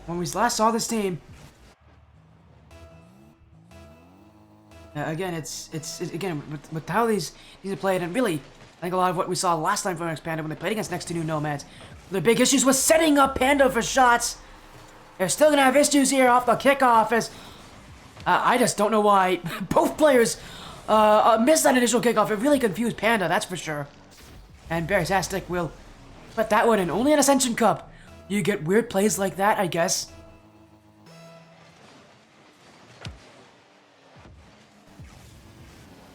When we last saw this team... again, it's again with how these are played, and really, I think a lot of what we saw last time for next Panda when they played against next to new Nomads, their big issues was setting up Panda for shots. They're still gonna have issues here off the kickoff, as I just don't know why both players missed that initial kickoff. It really confused Panda, that's for sure. And Beartastic will put that one in. Only an Ascension Cup you get weird plays like that, I guess.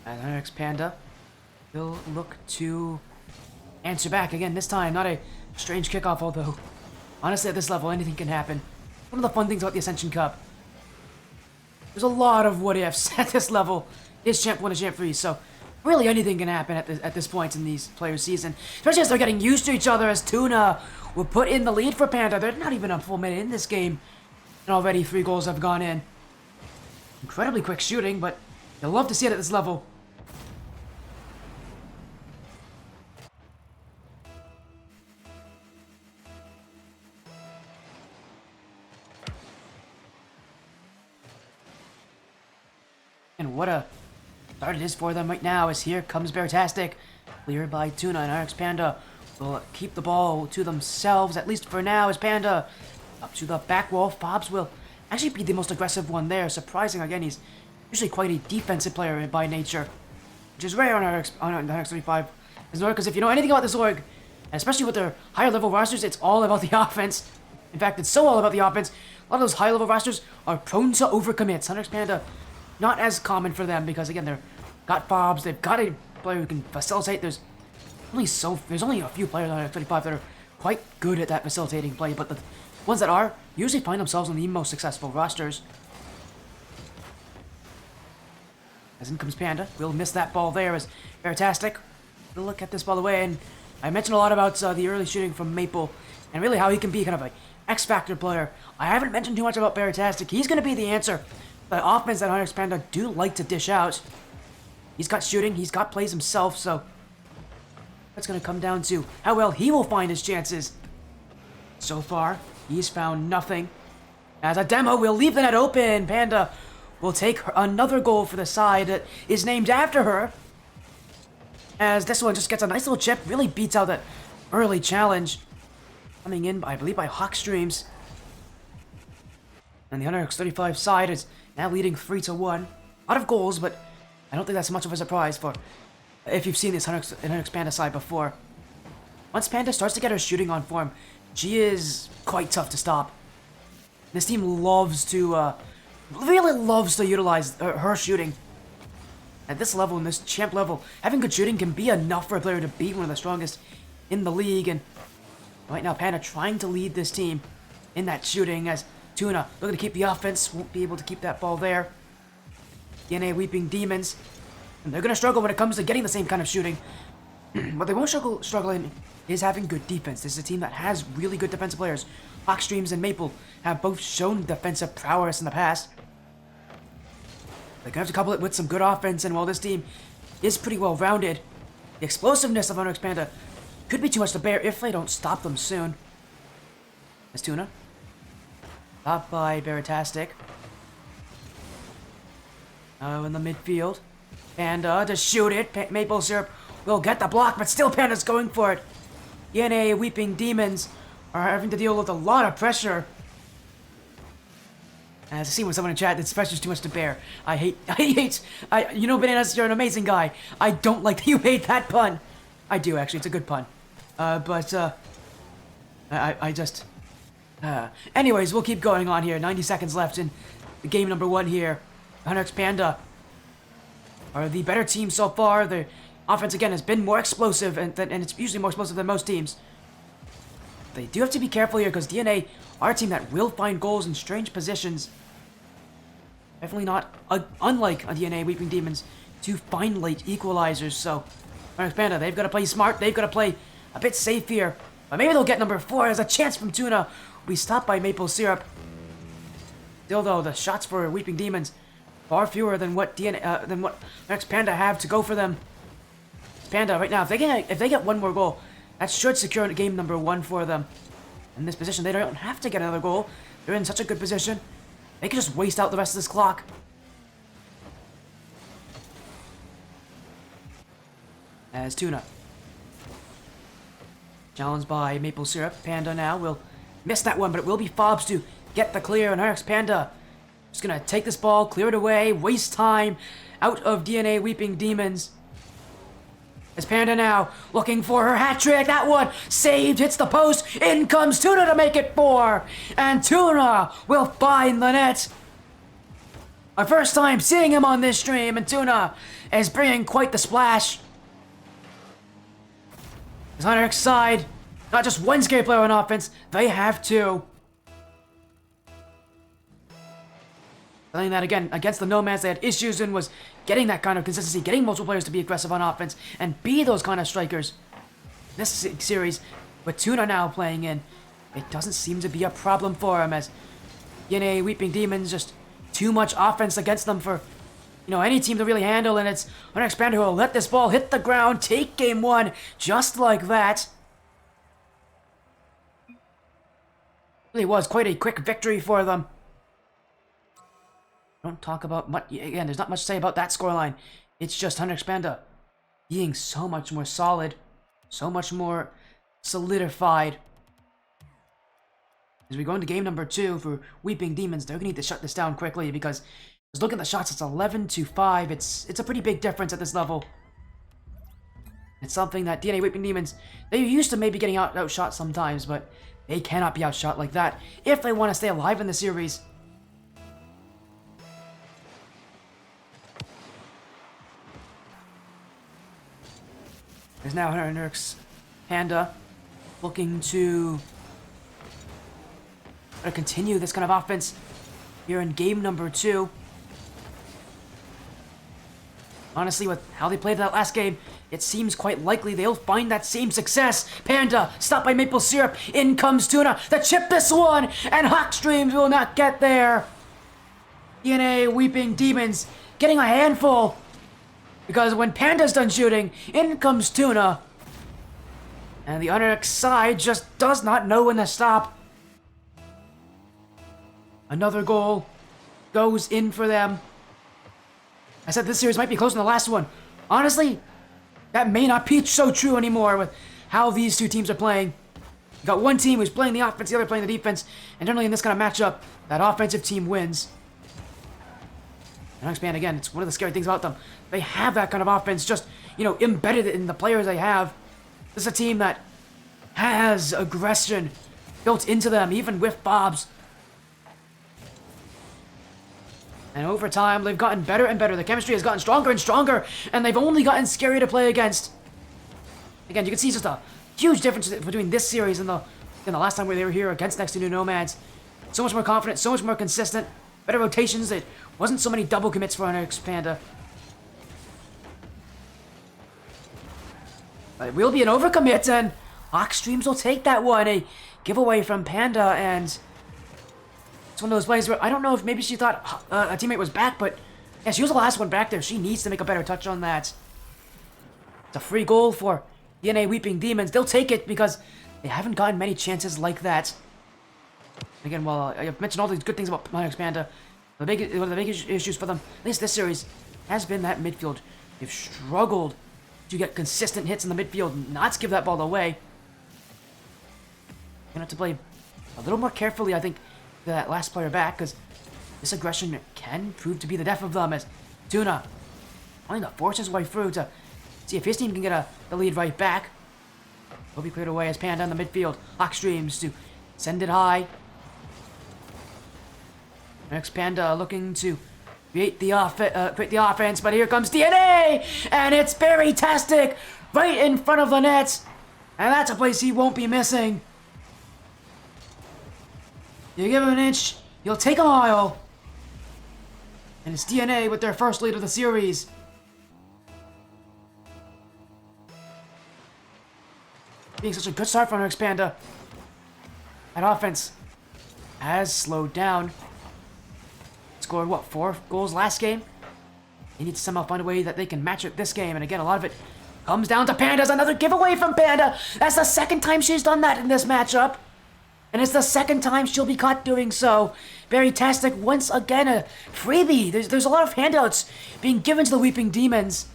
And our next Panda will look to answer back. Again, this time, not a strange kickoff, although, honestly, at this level, anything can happen. One of the fun things about the Ascension Cup, there's a lot of what-ifs at this level. Is Champ 1 and Champ 3, so really anything can happen at this point in these players' season. Especially as they're getting used to each other, as Tuna will put in the lead for Panda. They're not even a full minute in this game, and already 3 goals have gone in. Incredibly quick shooting, but you'll love to see it at this level. And what a start it is for them right now, as here comes Beartastic. Cleared by Tuna, and RX Panda will keep the ball to themselves, at least for now, as Panda up to the back wall. Fobs will actually be the most aggressive one there. Surprising, again, he's usually quite a defensive player by nature, which is rare on the RX 35 as an org, because if you know anything about this org, especially with their higher level rosters, it's all about the offense. In fact, it's so all about the offense. A lot of those high level rosters are prone to overcommits. RX Panda, not as common for them, because again, they've got Fobs, they've got a player who can facilitate. There's only a few players on X35 that are quite good at that facilitating play, but the ones that are usually find themselves on the most successful rosters. As in comes Panda. We'll miss that ball there as Fantastic. We'll look at this ball away, and I mentioned a lot about the early shooting from Maple, and really how he can be kind of an X-Factor player. I haven't mentioned too much about Fantastic. He's going to be the answer. The offense that Hunter Panda do like to dish out. He's got shooting, he's got plays himself, so it's going to come down to how well he will find his chances. So far, he's found nothing. As a demo, we'll leave the net open. Panda will take another goal for the side that is named after her. As this one just gets a nice little chip, really beats out that early challenge. Coming in, I believe, by Hawk Streams. And the Hunter 35 side is now leading 3-1. A lot of goals, but I don't think that's much of a surprise for if you've seen this Hunter Panda side before. Once Panda starts to get her shooting on form, she is quite tough to stop. This team loves to, really loves to utilize her shooting. At this level, in this champ level, having good shooting can be enough for a player to beat one of the strongest in the league. And right now, Panda trying to lead this team in that shooting as Tuna looking to keep the offense, won't be able to keep that ball there. D.N.A. Weeping Demons, and they're going to struggle when it comes to getting the same kind of shooting. What they won't struggle in is having good defense. This is a team that has really good defensive players. Hawk Streams and Maple have both shown defensive prowess in the past. They're going to have to couple it with some good offense, and while this team is pretty well rounded, the explosiveness of Hunter Panda could be too much to bear if they don't stop them soon. As Tuna, stopped by Veritastic. In the midfield. Panda to shoot it. Maple Syrup will get the block, but still Panda's going for it. D.N.A. Weeping Demons are having to deal with a lot of pressure. As I see when someone in chat, this pressure's too much to bear. You know, Bananas, you're an amazing guy. I don't like that you hate that pun. I do, actually, it's a good pun. Anyways, we'll keep going on here. 90 seconds left in the game number 1 here. Hunter Panda are the better team so far. The offense, again, has been more explosive, and it's usually more explosive than most teams. They do have to be careful here, because D.N.A. are a team that will find goals in strange positions. Definitely not, unlike a D.N.A. Weeping Demons, to find late equalizers, so Hunter Panda, they've got to play smart, they've got to play a bit safe here. But maybe they'll get number 4. There's a chance from Tuna. We stopped by Maple Syrup. Still, though, the shots for Weeping Demons far fewer than what Hunter Panda have to go for them. Panda, right now, if they get one more goal, that should secure game number 1 for them. In this position, they don't have to get another goal. They're in such a good position. They can just waste out the rest of this clock. As Tuna, challenged by Maple Syrup. Panda now will miss that one, but it will be Fobs to get the clear, and Hunter Panda just gonna take this ball, clear it away, waste time out of D.N.A. Weeping Demons. As Panda now looking for her hat trick. That one saved, hits the post. In comes Tuna to make it 4. And Tuna will find the net. Our first time seeing him on this stream, and Tuna is bringing quite the splash. As Hunter's side, not just one scary player on offense, they have 2. Something that, again, against the Nomads they had issues in was getting that kind of consistency, getting multiple players to be aggressive on offense and be those kind of strikers. This series, with Tuna now playing in, it doesn't seem to be a problem for him, as D.N.A. Weeping Demons, just too much offense against them for, any team to really handle, and it's Hunter Panda who will let this ball hit the ground, take game 1, just like that. Really was quite a quick victory for them. Don't talk about much. Again, there's not much to say about that scoreline. It's just Hunter Panda being so much more solid, so much more solidified. As we go into game number 2 for Weeping Demons, they're gonna need to shut this down quickly, because just look at the shots. It's 11-5. It's a pretty big difference at this level. It's something that D.N.A. Weeping Demons, they used to maybe getting outshot sometimes, but they cannot be outshot like that if they want to stay alive in the series. There's now Hunter Panda looking to continue this kind of offense here in game number 2. Honestly, with how they played that last game, it seems quite likely they'll find that same success. Panda, stopped by Maple Syrup. In comes Tuna to chip this one, and Hawkstreams will not get there. D.N.A. Weeping Demons getting a handful. Because when Panda's done shooting, in comes Tuna. And the Onyx side just does not know when to stop. Another goal goes in for them. I said this series might be closer than the last one. Honestly, that may not be so true anymore with how these two teams are playing. You got one team who's playing the offense, the other playing the defense, and generally in this kind of matchup, that offensive team wins. And expand again, it's one of the scary things about them. They have that kind of offense just, embedded in the players they have. This is a team that has aggression built into them, even with Bobs. And over time, they've gotten better and better. The chemistry has gotten stronger and stronger, and they've only gotten scarier to play against. Again, you can see just a huge difference between this series and the last time they were here against next to new Nomads. So much more confident, so much more consistent, better rotations. It wasn't so many double commits for Onyx Panda. But it will be an overcommit, and Hawkstreams will take that one. A giveaway from Panda, and it's one of those plays where I don't know if maybe she thought a teammate was back, but yeah, she was the last one back there. She needs to make a better touch on that. It's a free goal for D.N.A. Weeping Demons. They'll take it because they haven't gotten many chances like that. Again, while I've mentioned all these good things about Onyx Panda, one of the big issues for them, at least this series, has been that midfield. They've struggled to get consistent hits in the midfield, not to give that ball away. Gonna have to play a little more carefully, I think, that last player back, because this aggression can prove to be the death of them, as Tuna trying to force his way through to see if his team can get the lead right back. Will be cleared away as Panda in the midfield. Hawkstreams to send it high. Next Panda looking to create the offense, but here comes D.N.A. and it's very-tastic right in front of the net, and that's a place he won't be missing. You give him an inch, you'll take a mile. And it's D.N.A. with their first lead of the series. Being such a good start for Onyx Panda. That offense has slowed down. Scored, 4 goals last game? They need to somehow find a way that they can match it this game. And again, a lot of it comes down to Panda's. Another giveaway from Panda. That's the second time she's done that in this matchup. And it's the second time she'll be caught doing so. Very-tastic, once again, a freebie. There's a lot of handouts being given to the Weeping Demons.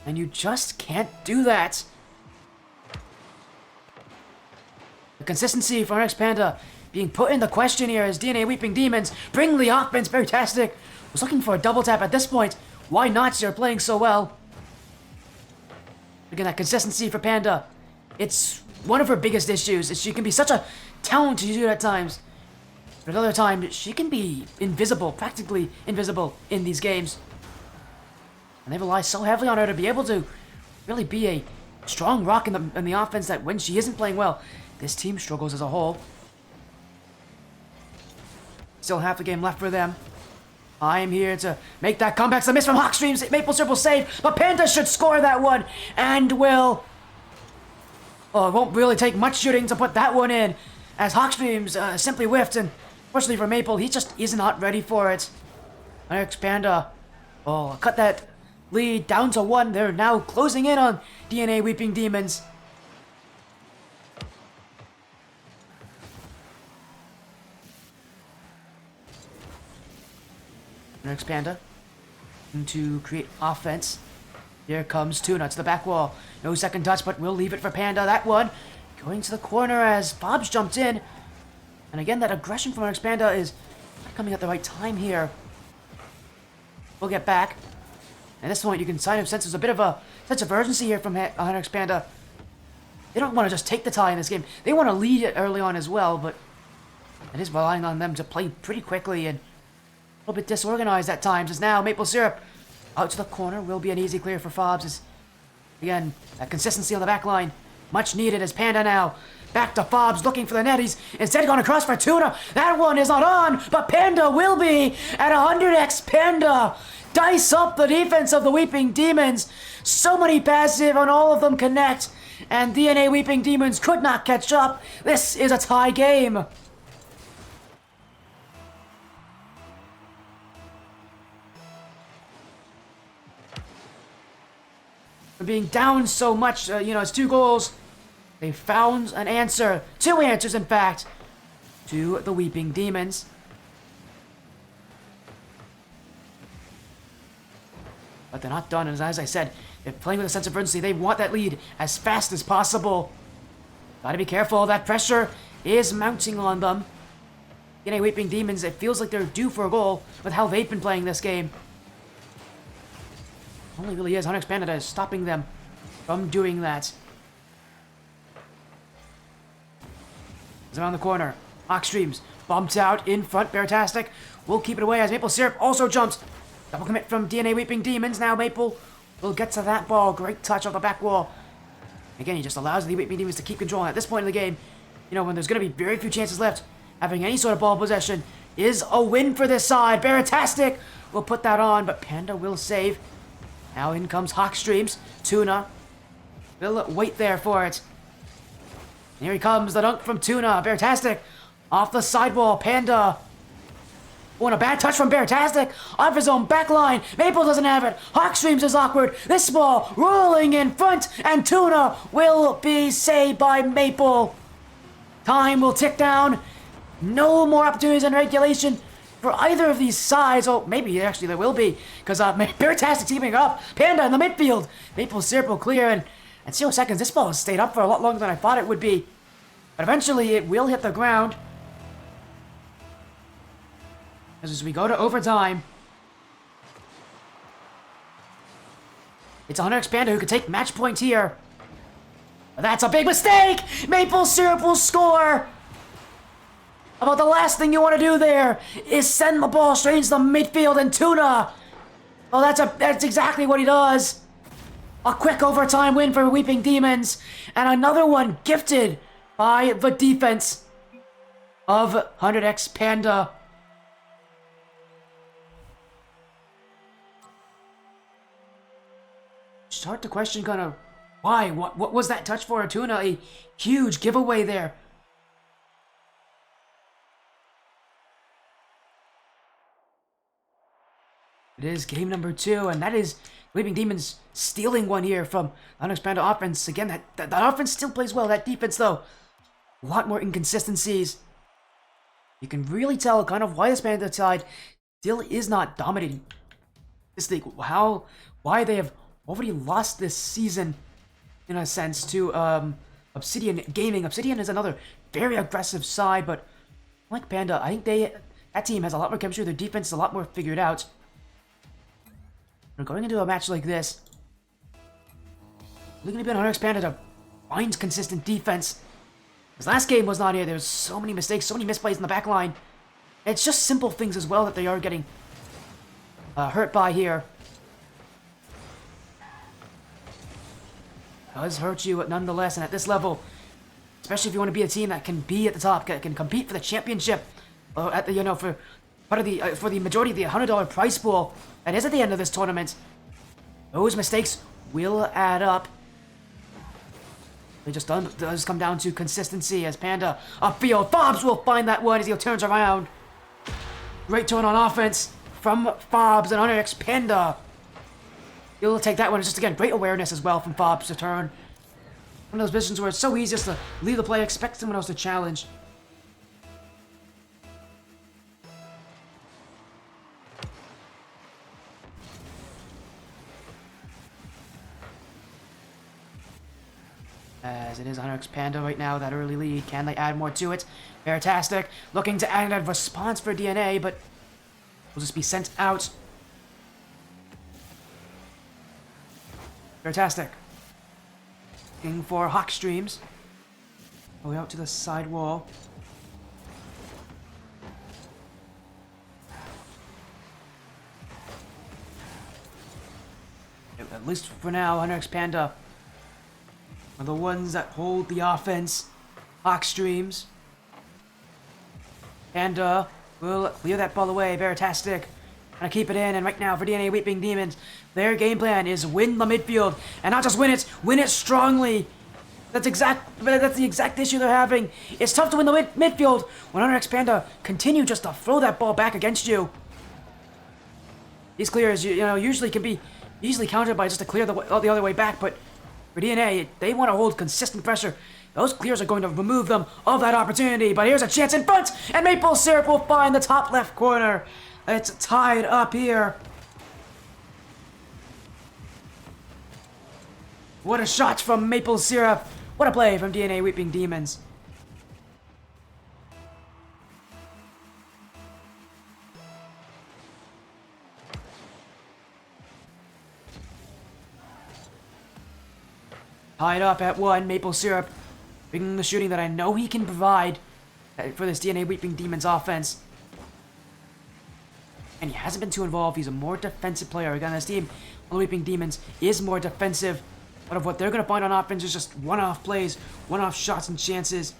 And you just can't do that. The consistency for Onyx Panda being put into question here as D.N.A. Weeping Demons bring the offense. Very-tastic. Was looking for a double tap at this point. Why not? They're playing so well. Again, that consistency for Panda. It's one of her biggest issues. Is she can be such a talented shooter at times. But at other times, she can be invisible, practically invisible in these games. And they rely so heavily on her to be able to really be a strong rock in the offense that when she isn't playing well, this team struggles as a whole. Still half the game left for them. I am here to make that comeback. It's a miss from Hawkstreams. Maple Syrup will save, but Panda should score that one, and will. Oh, it won't really take much shooting to put that one in, as Hawkstreams simply whiffed, and fortunately for Maple, he just is not ready for it. Onyx Panda, cut that lead down to 1. They're now closing in on D.N.A. Weeping Demons. Onyx Panda to create offense. Here comes Tuna to the back wall. No second touch, but we'll leave it for Panda. That one going to the corner as Bob's jumped in. And again, that aggression from Onyx Panda is not coming at the right time here. We'll get back. At this point, you can sense there's a bit of a sense of urgency here from Onyx Panda. They don't want to just take the tie in this game. They want to lead it early on as well, but it is relying on them to play pretty quickly and a little bit disorganized at times, as now Maple Syrup out to the corner will be an easy clear for Fobs. As again, that consistency on the back line much needed, as Panda now Back to Fobs looking for the netties. Instead going across for Tuna. That one is not on, but Panda will be at 100x. Panda dice up the defense of the Weeping Demons. So many passive and all of them connect. And D.N.A. Weeping Demons could not catch up. This is a tie game. For being down so much, it's 2 goals. They found an answer. 2 answers, in fact, to the Weeping Demons. But they're not done, and as I said, they're playing with a sense of urgency. They want that lead as fast as possible. Gotta be careful, that pressure is mounting on them. D.N.A. Weeping Demons, it feels like they're due for a goal with how they've been playing this game. Only really is 100x Panda is stopping them from doing that. He's around the corner. Hawkstreams bumped out in front. Beartastic will keep it away as Maple Syrup also jumps. Double commit from D.N.A. Weeping Demons. Now Maple will get to that ball. Great touch off the back wall. Again, he just allows the Weeping Demons to keep control. And at this point in the game, when there's going to be very few chances left, having any sort of ball possession is a win for this side. Beartastic will put that on, but Panda will save. Now in comes Hawkstreams. Tuna will wait there for it. Here he comes, the dunk from Tuna. Beartastic off the sidewall. Panda. Oh, and a bad touch from Beartastic off his own back line. Maple doesn't have it. Hawkstreams is awkward. This ball rolling in front, and Tuna will be saved by Maple. Time will tick down. No more opportunities in regulation for either of these sides. Oh, maybe actually there will be, because Beartastic teaming up. Panda in the midfield. Maple Syrup will clear, and 0 seconds. This ball has stayed up for a lot longer than I thought it would be. But eventually it will hit the ground. As we go to overtime, it's 100x Panda who could take match point here. But that's a big mistake! Maple Syrup will score! About the last thing you want to do there is send the ball straight into the midfield, and Tuna. Oh, that's exactly what he does. A quick overtime win for Weeping Demons, and another one gifted by the defense of 100x Panda. Start to question kind of why. What was that touch for? Tuna? A huge giveaway there. It is game number 2, and that is Weeping Demons stealing one here from Unexpanded offense. Again, that offense still plays well. That defense, though, a lot more inconsistencies. You can really tell kind of why this Panda side still is not dominating this league. Why they have already lost this season, in a sense, to Obsidian Gaming. Obsidian is another very aggressive side, but like Panda, I think that team has a lot more chemistry. Their defense is a lot more figured out. We're going into a match like this, we're going to be on 100x Panda to find consistent defense. This last game was not here. There's so many mistakes, so many misplays in the back line. It's just simple things as well that they are getting hurt by here. Does hurt you nonetheless, and at this level, especially if you want to be a team that can be at the top, can compete for the championship, at the for part of the for the majority of the $100 prize pool that is at the end of this tournament, those mistakes will add up. It just does come down to consistency as Panda upfield. Fobs will find that one as he turns around. Great turn on offense from Fobs and 100x Panda. He'll take that one. It's just, again, great awareness as well from Fobs to turn. One of those positions where it's so easy just to leave the play, expect someone else to challenge. As it is 100x Panda right now, that early lead. Can they add more to it? Fantastic. Looking to add a response for D.N.A, but will just be sent out. Fantastic. Looking for Hawkstreams. Way out to the side wall. At least for now, 100x Panda are the ones that hold the offense. Hawk streams. And we'll clear that ball away. Veritastic. Gonna keep it in, and right now for D.N.A. Weeping Demons, their game plan is win the midfield, and not just win it strongly. That's the exact issue they're having. It's tough to win the midfield when Underx Panda continue just to throw that ball back against you. These clears, usually can be easily countered by just to clear the other way back, but for D.N.A., they want to hold consistent pressure. Those clears are going to remove them of that opportunity, but here's a chance in front, and Maple Syrup will find the top left corner. It's tied up here. What a shot from Maple Syrup. What a play from D.N.A. Weeping Demons. Tied up at 1, Maple Syrup bringing the shooting that I know he can provide for this D.N.A. Weeping Demons offense. And he hasn't been too involved. He's a more defensive player. Again, this team, the Weeping Demons, is more defensive. But of what they're going to find on offense is just one-off plays, one-off shots and chances.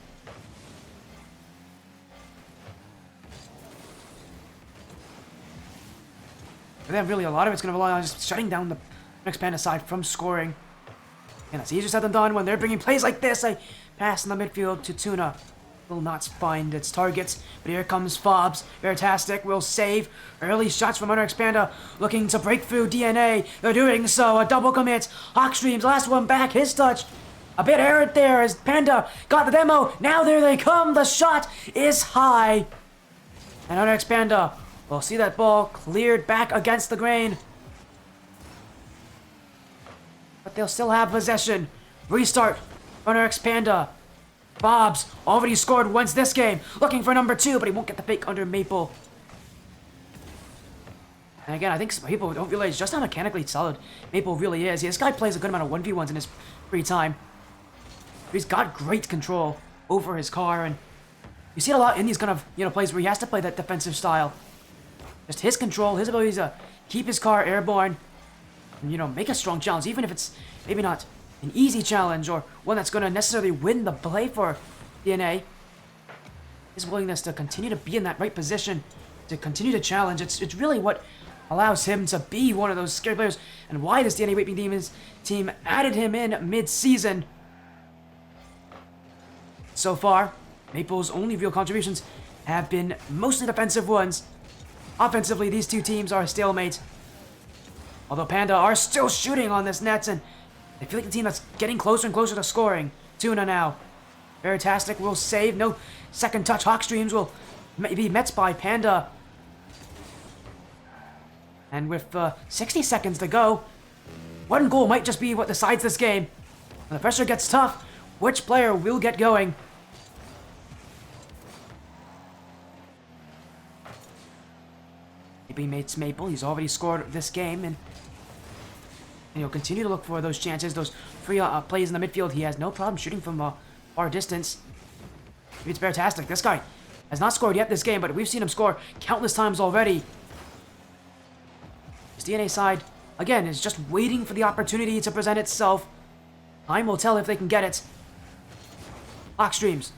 For them, really, a lot of it's going to rely on just shutting down the next Panda side from scoring. And it's easier said than done when they're bringing plays like this. A pass in the midfield to Tuna. Will not find its targets, but here comes Fobs. Veritastic will save. Early shots from Underx Panda, looking to break through D.N.A. They're doing so. A double commit. Hawkstream's last one back. His touch. A bit errant there as Panda got the demo. Now there they come. The shot is high. And Underx Panda will see that ball cleared back against the grain. But they'll still have possession. Restart. Underx Panda. Bob's already scored once this game. Looking for number 2, but he won't get the fake under Maple. And again, I think some people don't realize just how mechanically solid Maple really is. This guy plays a good amount of 1v1s in his free time. He's got great control over his car, and you see it a lot in these kind of plays where he has to play that defensive style. Just his control, his ability to keep his car airborne, and make a strong challenge, even if it's maybe not an easy challenge or one that's going to necessarily win the play for D.N.A. His willingness to continue to be in that right position, to continue to challenge, it's really what allows him to be one of those scary players, and why this D.N.A. Weeping Demons team added him in mid-season. So far, Maple's only real contributions have been mostly defensive ones. Offensively, these two teams are a stalemate. Although Panda are still shooting on this net, and I feel like the team that's getting closer and closer to scoring. Tuna now. Veritastic will save. No second touch. Hawkstreams will be met by Panda. And with 60 seconds to go, one goal might just be what decides this game. When the pressure gets tough, which player will get going? Maybe mates Maple. He's already scored this game, and he'll continue to look for those chances, those free plays in the midfield. He has no problem shooting from far distance. It's fantastic. This guy has not scored yet this game, but we've seen him score countless times already. His D.N.A. side, again, is just waiting for the opportunity to present itself. Time will tell if they can get it. Hawkstreams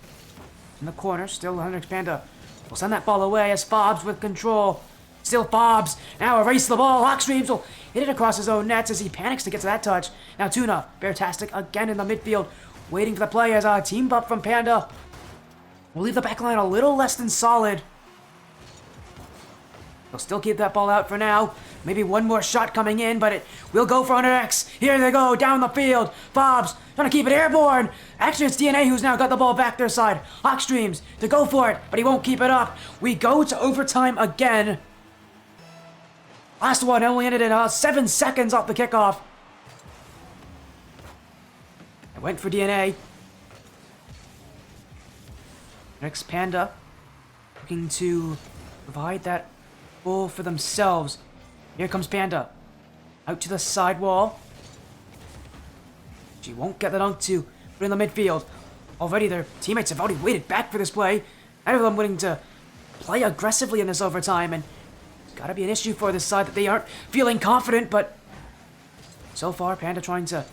in the corner, still Underx Panda will send that ball away as Fobs with control. Still Fobs, now erase the ball. Hawkstreams will hit it across his own nets as he panics to get to that touch. Now Tuna, Veritastic again in the midfield, waiting for the play as a team bump from Panda will leave the backline a little less than solid. They'll still keep that ball out for now. Maybe one more shot coming in, but it will go for Underx. Here they go, down the field. Fobs trying to keep it airborne. Actually, it's D.N.A. who's now got the ball back their side. Hawkstreams to go for it, but he won't keep it up. We go to overtime again. Last one only ended in 7 seconds off the kickoff. I went for D.N.A. Next Panda looking to provide that goal for themselves. Here comes Panda. Out to the side wall. She won't get the dunk to put in the midfield. Already their teammates have already waited back for this play. None of them willing to play aggressively in this overtime, and gotta be an issue for this side that they aren't feeling confident, but so far Panda trying to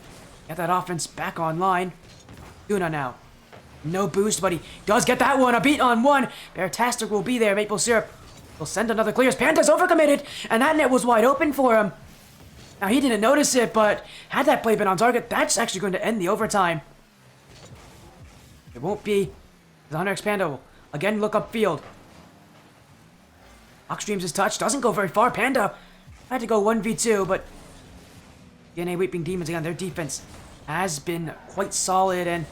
get that offense back online. Tuna now. No boost, but he does get that one. A beat on one. Beartastic will be there. Maple Syrup will send another clears. Panda's overcommitted, and that net was wide open for him. Now, he didn't notice it, but had that play been on target, that's actually going to end the overtime. It won't be. The Hunter X Panda will again look upfield. Oxstreams' touch doesn't go very far. Panda had to go 1v2, but D.N.A. Weeping Demons, again, their defense has been quite solid, and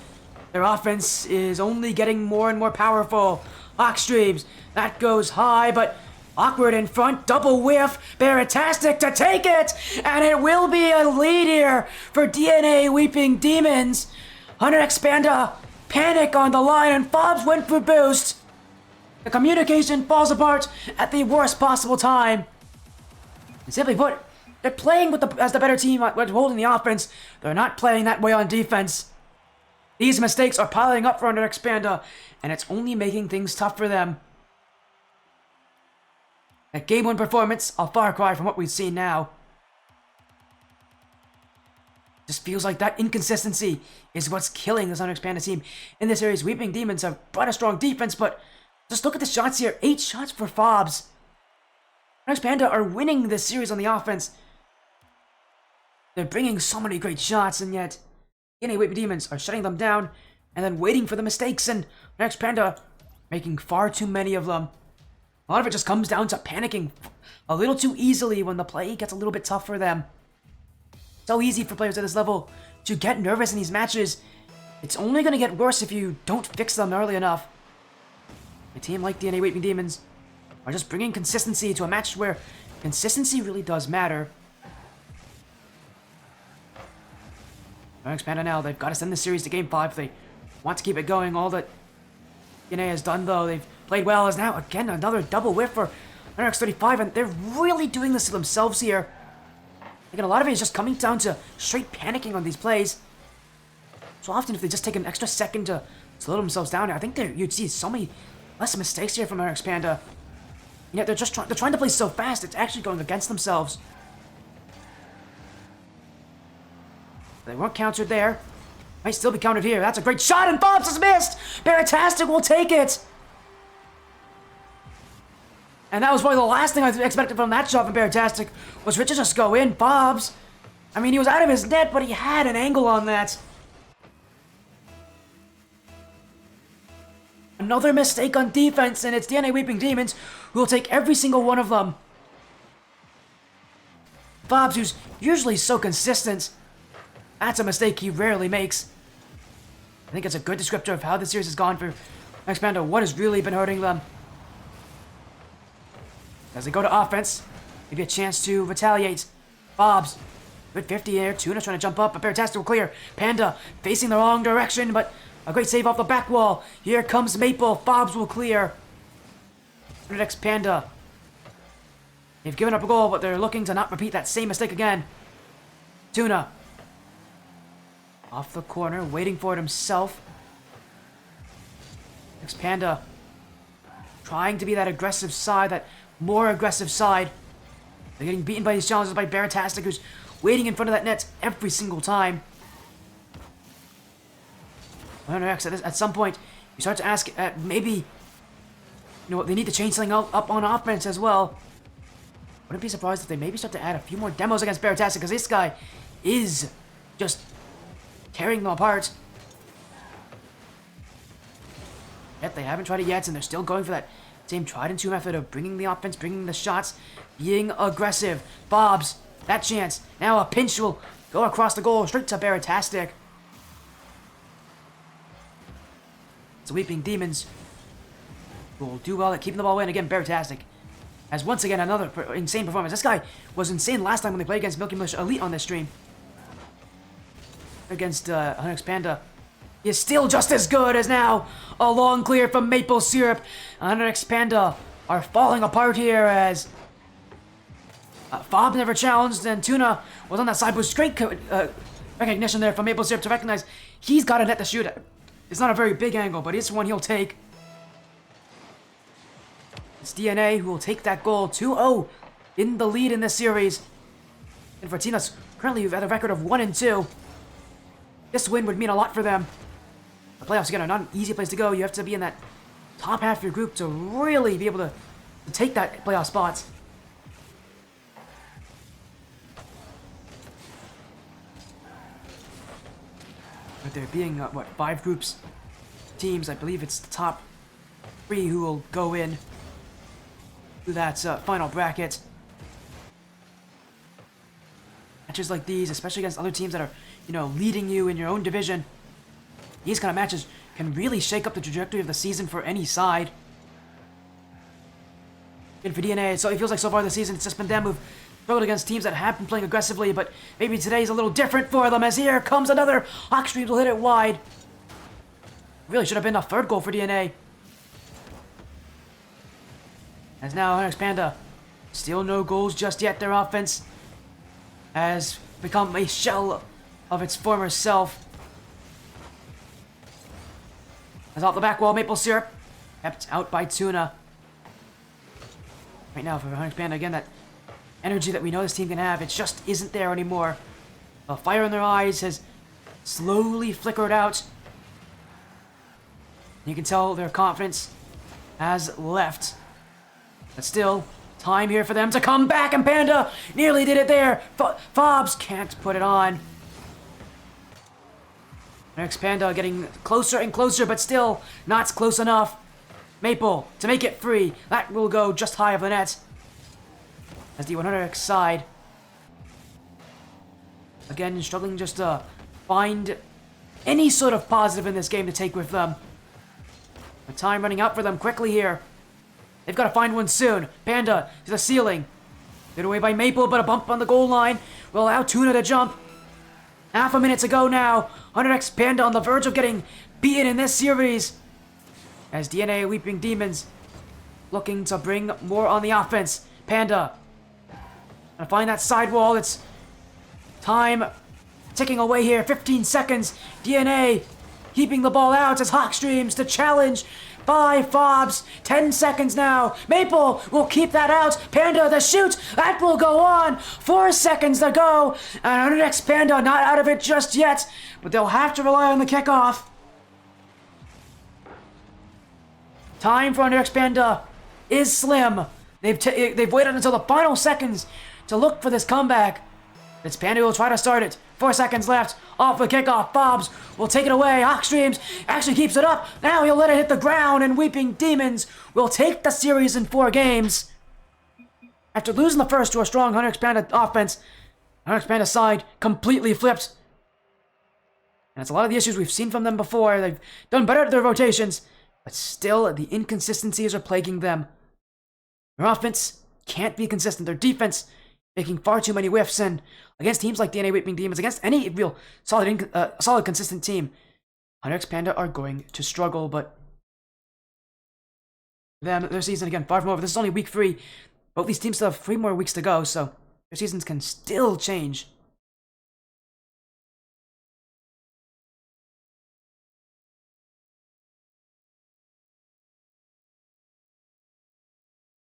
their offense is only getting more and more powerful. Oxstreams, that goes high, but awkward in front, double whiff, Beartastic to take it, and it will be a lead here for D.N.A. Weeping Demons. Hunter X Panda, panic on the line, and Fobs went for boost. The communication falls apart at the worst possible time. And simply put, they're playing with as the better team when holding the offense. They're not playing that way on defense. These mistakes are piling up for Hunter X Panda, and it's only making things tough for them. A Game 1 performance, a far cry from what we've seen now. Just feels like that inconsistency is what's killing this Hunter X Panda team. In this series, Weeping Demons have brought a strong defense, but just look at the shots here. 8 shots for Fobs. Hunter X Panda are winning this series on the offense. They're bringing so many great shots, and yet D.N.A. Weeping Demons are shutting them down and then waiting for the mistakes, and Hunter X Panda making far too many of them. A lot of it just comes down to panicking a little too easily when the play gets a little bit tough for them. So easy for players at this level to get nervous in these matches. It's only going to get worse if you don't fix them early enough. A team like D.N.A. Weeping Demons are just bringing consistency to a match where consistency really does matter. Hunter X Panda now, they've got to send this series to Game 5. They want to keep it going. All that D.N.A. has done, though, they've played well, is now, again, another double whiff for Hunter X 35, and they're really doing this to themselves here. Again, a lot of it is just coming down to straight panicking on these plays. So often, if they just take an extra second to slow themselves down, I think you'd see so many less mistakes here from Hunter X Panda. And yet they're trying to play so fast, it's actually going against themselves. They weren't countered there. Might still be countered here. That's a great shot, and Fobs has missed! Beartastic will take it! And that was probably the last thing I expected from that shot from Beartastic, was for it to just go in. Fobs, I mean, he was out of his net, but he had an angle on that. Another mistake on defense, and it's D.N.A. Weeping Demons who will take every single one of them. Fobs, who's usually so consistent, that's a mistake he rarely makes. I think it's a good descriptor of how the series has gone for X Panda, what has really been hurting them. As they go to offense, maybe a chance to retaliate. Fobs, good 50 here. Tuna trying to jump up, but Beartastic will clear. Panda facing the wrong direction, but a great save off the back wall. Here comes Maple. Fobs will clear. Hunter X Panda. They've given up a goal, but they're looking to not repeat that same mistake again. Tuna. Off the corner, waiting for it himself. X Panda. Trying to be that aggressive side, that more aggressive side. They're getting beaten by these challenges by Beartastic, who's waiting in front of that net every single time. Hunter X, at some point, you start to ask, maybe, you know what, they need to change something up on offense as well. Wouldn't be surprised if they maybe start to add a few more demos against Beartastic, because this guy is just tearing them apart. Yet they haven't tried it yet, and they're still going for that same tried and true method of bringing the offense, bringing the shots, being aggressive. Fobs, that chance. Now a pinch will go across the goal, straight to Beartastic. It's the Weeping Demons who will do well at keeping the ball in. Again, Beartastic has once again another insane performance. This guy was insane last time when they played against Milky Militia Elite on this stream. Against Hunter X Panda. He is still just as good as now. A long clear from Maple Syrup. Hunter X Panda are falling apart here as Fob never challenged, and Tuna was on that side boost. Great recognition there from Maple Syrup to recognize he's got a net to shoot at. It's not a very big angle, but it's one he'll take. It's D.N.A. who will take that goal. 2-0 in the lead in this series. And for Tinas, currently at a record of 1-2. This win would mean a lot for them. the playoffs again are not an easy place to go. You have to be in that top half of your group to really be able to take that playoff spot. With there being, what, 5 groups, teams, I believe it's the top 3 who will go in to that final bracket. Matches like these, especially against other teams that are, leading you in your own division, these kind of matches can really shake up the trajectory of the season for any side. And for D.N.A, so it feels like so far this season, it's just been them who've struggled against teams that have been playing aggressively, but maybe today's a little different for them, as here comes another. Hawkstreams will hit it wide. Really should have been a 3rd goal for D.N.A. As now Hunter X Panda, still no goals just yet. Their offense has become a shell of its former self. As off the back wall, Maple Syrup kept out by Tuna. Right now for Hunter X Panda, again, that energy that we know this team can have, it just isn't there anymore. The fire in their eyes has slowly flickered out. You can tell their confidence has left. But still, time here for them to come back, and Panda nearly did it there. Fobs can't put it on. Next Panda getting closer and closer, but still not close enough. Maple to make it free. That will go just high of the net. As the 100X side, again, struggling just to find any sort of positive in this game to take with them. The time running out for them quickly here. They've got to find one soon. Panda to the ceiling. Get away by Maple, but a bump on the goal line will allow Tuna to jump. Half a minute to go now. 100X Panda on the verge of getting beaten in this series. As D.N.A Weeping Demons looking to bring more on the offense. Panda gonna find that sidewall. It's time ticking away here. 15 seconds. D.N.A keeping the ball out as Hawkstreams to challenge by Fobs. 10 seconds now. Maple will keep that out. Panda the shoot. That will go on. 4 seconds to go. And 100X Panda not out of it just yet, but they'll have to rely on the kickoff. Time for 100X Panda is slim. They've waited until the final seconds to look for this comeback. It's Panda who will try to start it. 4 seconds left. Off the kickoff. Fobs will take it away. Hawkstreams actually keeps it up. Now he'll let it hit the ground, and Weeping Demons will take the series in 4 games. After losing the first to a strong 100X Panda offense, 100X Panda side completely flipped. And it's a lot of the issues we've seen from them before. They've done better at their rotations, but still the inconsistencies are plaguing them. Their offense can't be consistent. Their defense making far too many whiffs, and against teams like D.N.A Weeping Demons, against any real solid, consistent team, 100X Panda are going to struggle. But their season, again, far from over. This is only week 3. Both these teams still have 3 more weeks to go, so their seasons can still change.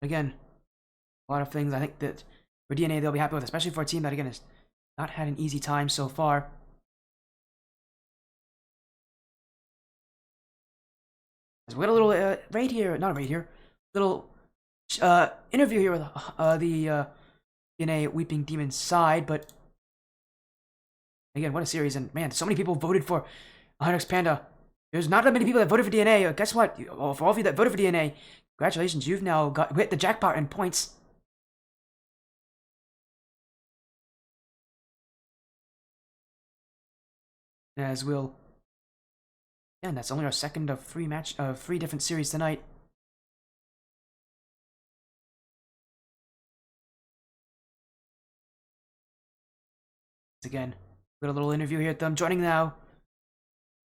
Again, a lot of things I think that for D.N.A they'll be happy with, especially for a team that, again, has not had an easy time so far. So we got a little little interview here with the D.N.A Weeping Demons side, but again, what a series, and man, so many people voted for 100X Panda. There's not that many people that voted for D.N.A. Guess what? For all of you that voted for D.N.A, congratulations, you've now hit the jackpot in points. As we'll, and that's only our second of 3 different series tonight. Again, we got a little interview here with them. Joining now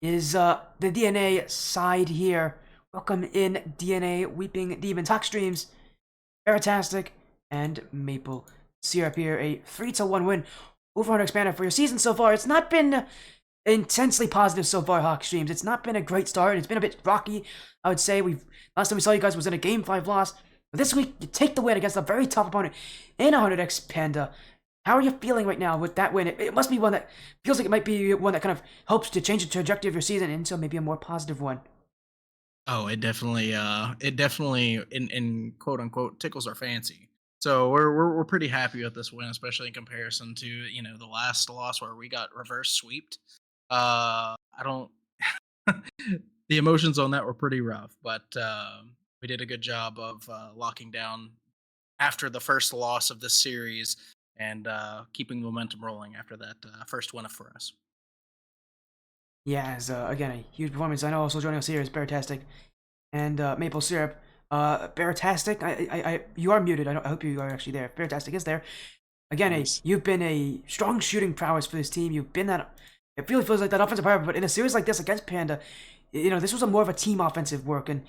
is the D.N.A side here. Welcome in D.N.A Weeping Demons, Hawkstreams, Veritastic, and Maple Syrup here. A 3-1 win over 100X Panda for your season so far. It's not been intensely positive so far, Hawkstreams. It's not been a great start. It's been a bit rocky, I would say. Last time we saw you guys was in a Game 5 loss. But this week, you take the win against a very tough opponent in 100X Panda. How are you feeling right now with that win? It must be one that feels like it might be one that kind of helps to change the trajectory of your season into maybe a more positive one. Oh, it definitely in quote unquote tickles our fancy. So we're pretty happy with this win, especially in comparison to the last loss where we got reverse sweeped. I don't. The emotions on that were pretty rough, but we did a good job of locking down after the first loss of this series and keeping momentum rolling after that first win for us. Yeah, as again a huge performance. I know also joining us here is Beartastic and Maple Syrup. Beartastic, you are muted. I hope you are actually there. Beartastic is there. Again, Yes. you've been a strong shooting prowess for this team. You've been that. It really feels like that offensive power. But in a series like this against Panda, this was a more of a team offensive work. And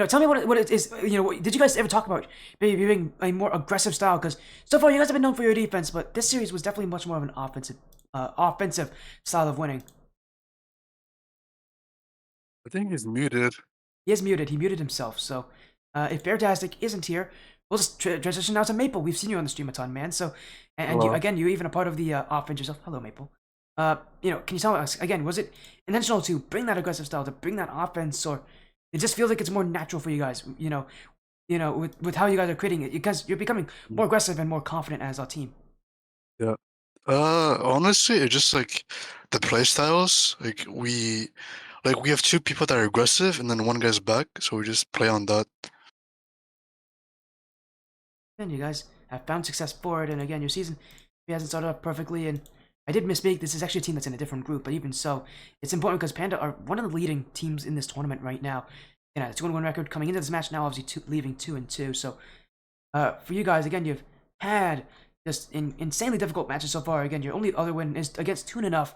tell me what it is. Did you guys ever talk about maybe being a more aggressive style? Because so far you guys have been known for your defense, but this series was definitely much more of an offensive style of winning. I think he's muted. He is muted. He muted himself. So if Beartastic isn't here, we'll just transition now to Maple. We've seen you on the stream a ton, man. So, and you Hello. again, you even a part of the offense yourself. Hello, Maple. Can you tell us again? Was it intentional to bring that aggressive style, to bring that offense, or it just feels like it's more natural for you guys? With how you guys are creating it, because you're becoming more aggressive and more confident as a team. Yeah. Honestly, it's just like the play styles. We have two people that are aggressive, and then one guy's back, so we just play on that. And you guys have found success for it. And again, your season hasn't started off perfectly. And I did misspeak. This is actually a team that's in a different group. But even so, it's important because Panda are one of the leading teams in this tournament right now. A 2-1 record coming into this match now, obviously leaving 2-2. So for you guys, again, you've had just insanely difficult matches so far. Again, your only other win is against Toon Enough.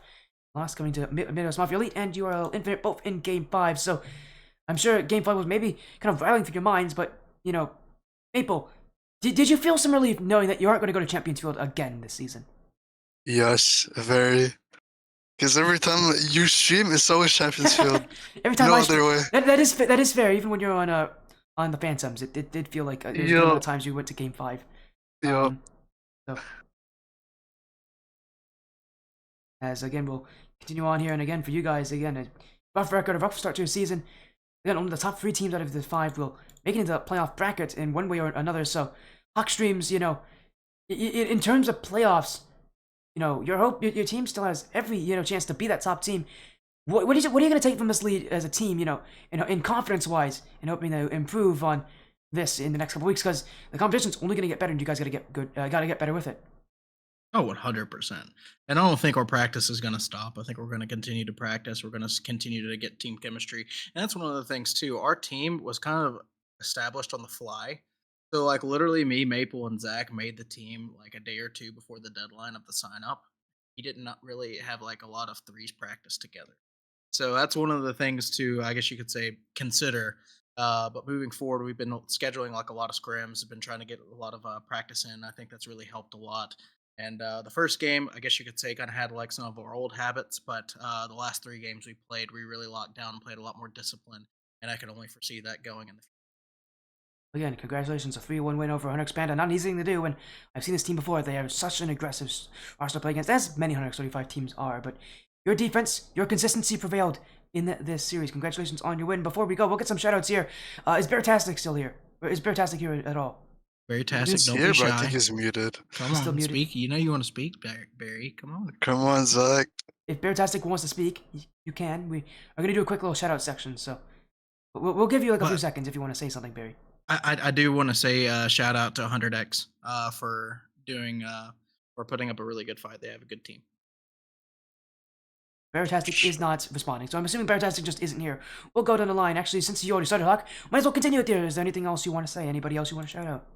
Last coming to Midwest Mafia Elite and URL Infinite, both in Game 5. So I'm sure Game 5 was maybe kind of rattling through your minds. But, Maple, did you feel some relief knowing that you aren't going to go to Champions Field again this season? Yes, very. Because every time you stream, it's always Champions Field. Every time No I other way. that is fair. Even when you're on the Phantoms, it did feel like there was a good amount of times you went to Game 5. Yeah. So as again we'll continue on here, and again for you guys, again a rough record, a rough start to your season. Again, only the top 3 teams out of the 5 will make it into the playoff bracket in one way or another. So Hawk Streams, in terms of playoffs, your team still has every chance to be that top team. What are you going to take from this lead as a team? In confidence wise, and hoping to improve on this in the next couple weeks, because the competition's only going to get better, and you guys got to get good, got to get better with it. Oh, 100%. And I don't think our practice is going to stop. I think we're going to continue to practice. We're going to continue to get team chemistry. And that's one of the things, too. Our team was kind of established on the fly. So, like, literally, me, Maple, and Zach made the team like a day or two before the deadline of the sign up. He did not really have like a lot of threes practice together. So, that's one of the things to, I guess you could say, consider. But moving forward, we've been scheduling like a lot of scrims, been trying to get a lot of practice in. I think that's really helped a lot. And the first game, I guess you could say, kind of had like some of our old habits, but the last 3 games we played, we really locked down and played a lot more discipline. And I can only foresee that going in the future. Again, congratulations, a 3-1 win over Hunter Expanda. Not an easy thing to do, and I've seen this team before. They have such an aggressive roster to play against, as many 135 teams are. But your defense, your consistency prevailed in this series. Congratulations on your win. Before we go, we'll get some shoutouts here. Is Beartastic still here? Or is Beartastic here at all? Very He's tastic. Don't here, be but I shy. think he's muted. Come Still on, muted. speak. You know you want to speak, Barry. Come on. Come on, Zach. If Beartastic wants to speak, you can. We are going to do a quick little shoutout section, so we'll give you like a few seconds if you want to say something, Barry. I do want to say shout out to 100X for doing for putting up a really good fight. They have a good team. Beartastic is not responding, so I'm assuming Beartastic just isn't here. We'll go down the line. Actually, since you already started, Hawk, might as well continue with there. Is there anything else you want to say? Anybody else you want to shout out?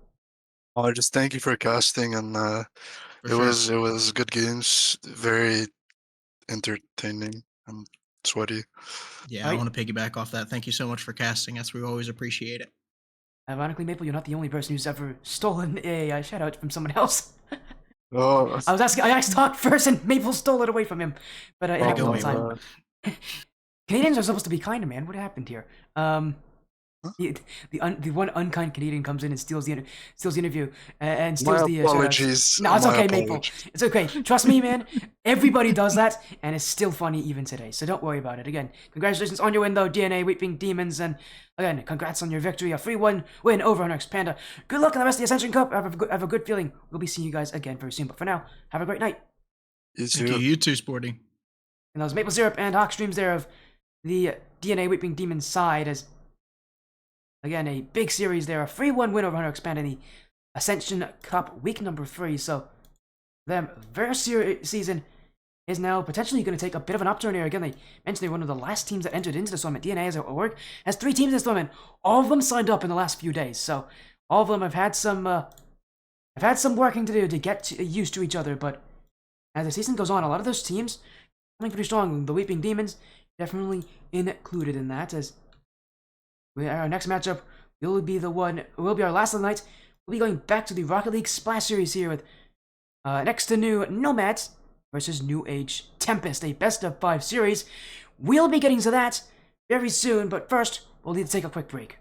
Oh, just thank you for casting, and it was good games, very entertaining and sweaty. Yeah, I want to piggyback off that. Thank you so much for casting us. We always appreciate it. Ironically, Maple, you're not the only person who's ever stolen a shout out from someone else. Oh, I asked Hawk first, and Maple stole it away from him. But it happens all the time. Canadians are supposed to be kind, man. What happened here? The one unkind Canadian comes in and steals the interview and My steals the shoutouts. apologies. No, it's My okay, Maple. apologies. It's okay. Trust me, man. Everybody does that, and it's still funny even today. So don't worry about it. Again, congratulations on your win, though, D.N.A. Weeping Demons, and again, congrats on your victory, a 3-1 win over Onyx Panda. Good luck in the rest of the Ascension Cup. Have a good feeling. We'll be seeing you guys again very soon. But for now, have a great night. You Thank you. too. You too, Sporty. And that was Maple Syrup and Hawk streams there of the D.N.A. Weeping Demons side as. Again, a big series there, a 3-1 win over Hunter Expand in the Ascension Cup week number 3. So, their season is now potentially going to take a bit of an upturn here. Again, they mentioned they're one of the last teams that entered into the tournament. D.N.A. has 3 teams in this tournament. All of them signed up in the last few days. So, all of them have had some working to do to get used to each other. But as the season goes on, a lot of those teams coming pretty strong. The Weeping Demons definitely included in that, as our next matchup will be our last of the night. We'll be going back to the Rocket League Splash Series here with next to new Nomads versus New Age Tempest, a best of 5 series. We'll be getting to that very soon, but first, we'll need to take a quick break.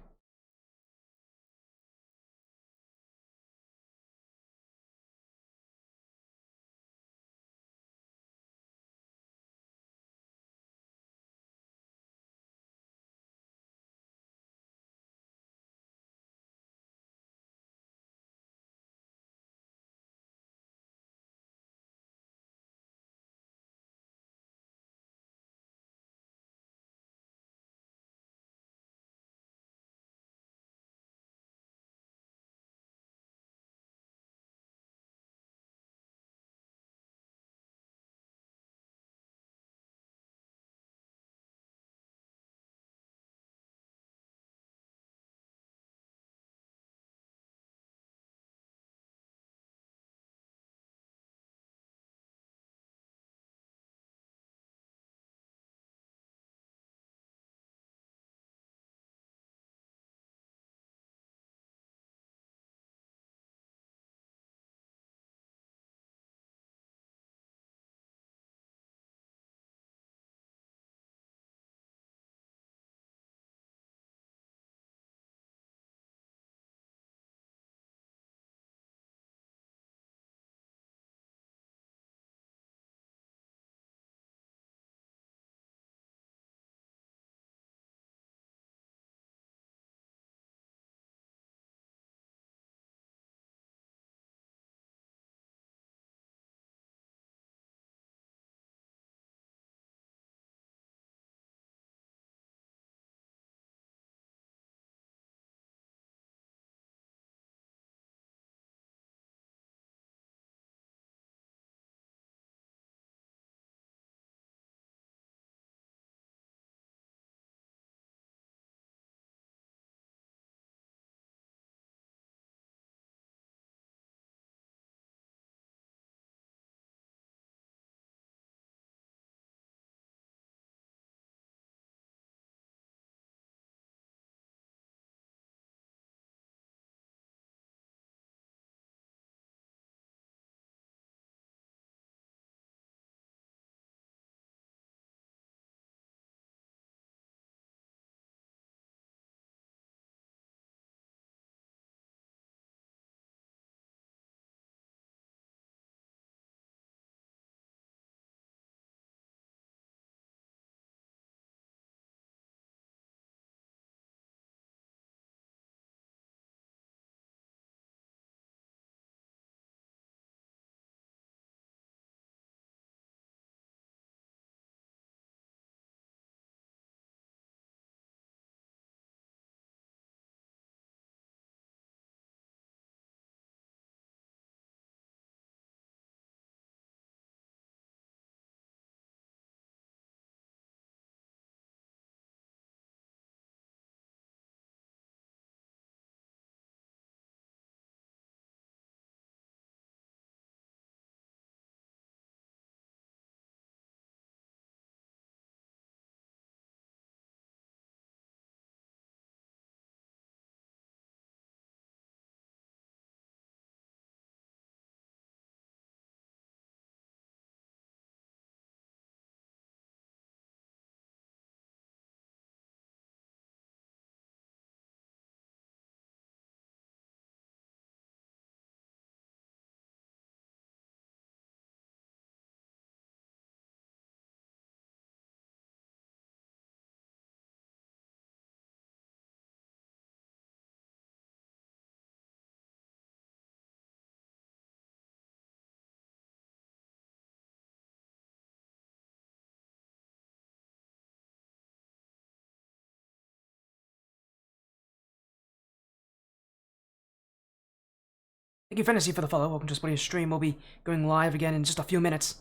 Thank you, Fantasy, for the follow. Welcome to Spotty Stream. We'll be going live again in just a few minutes.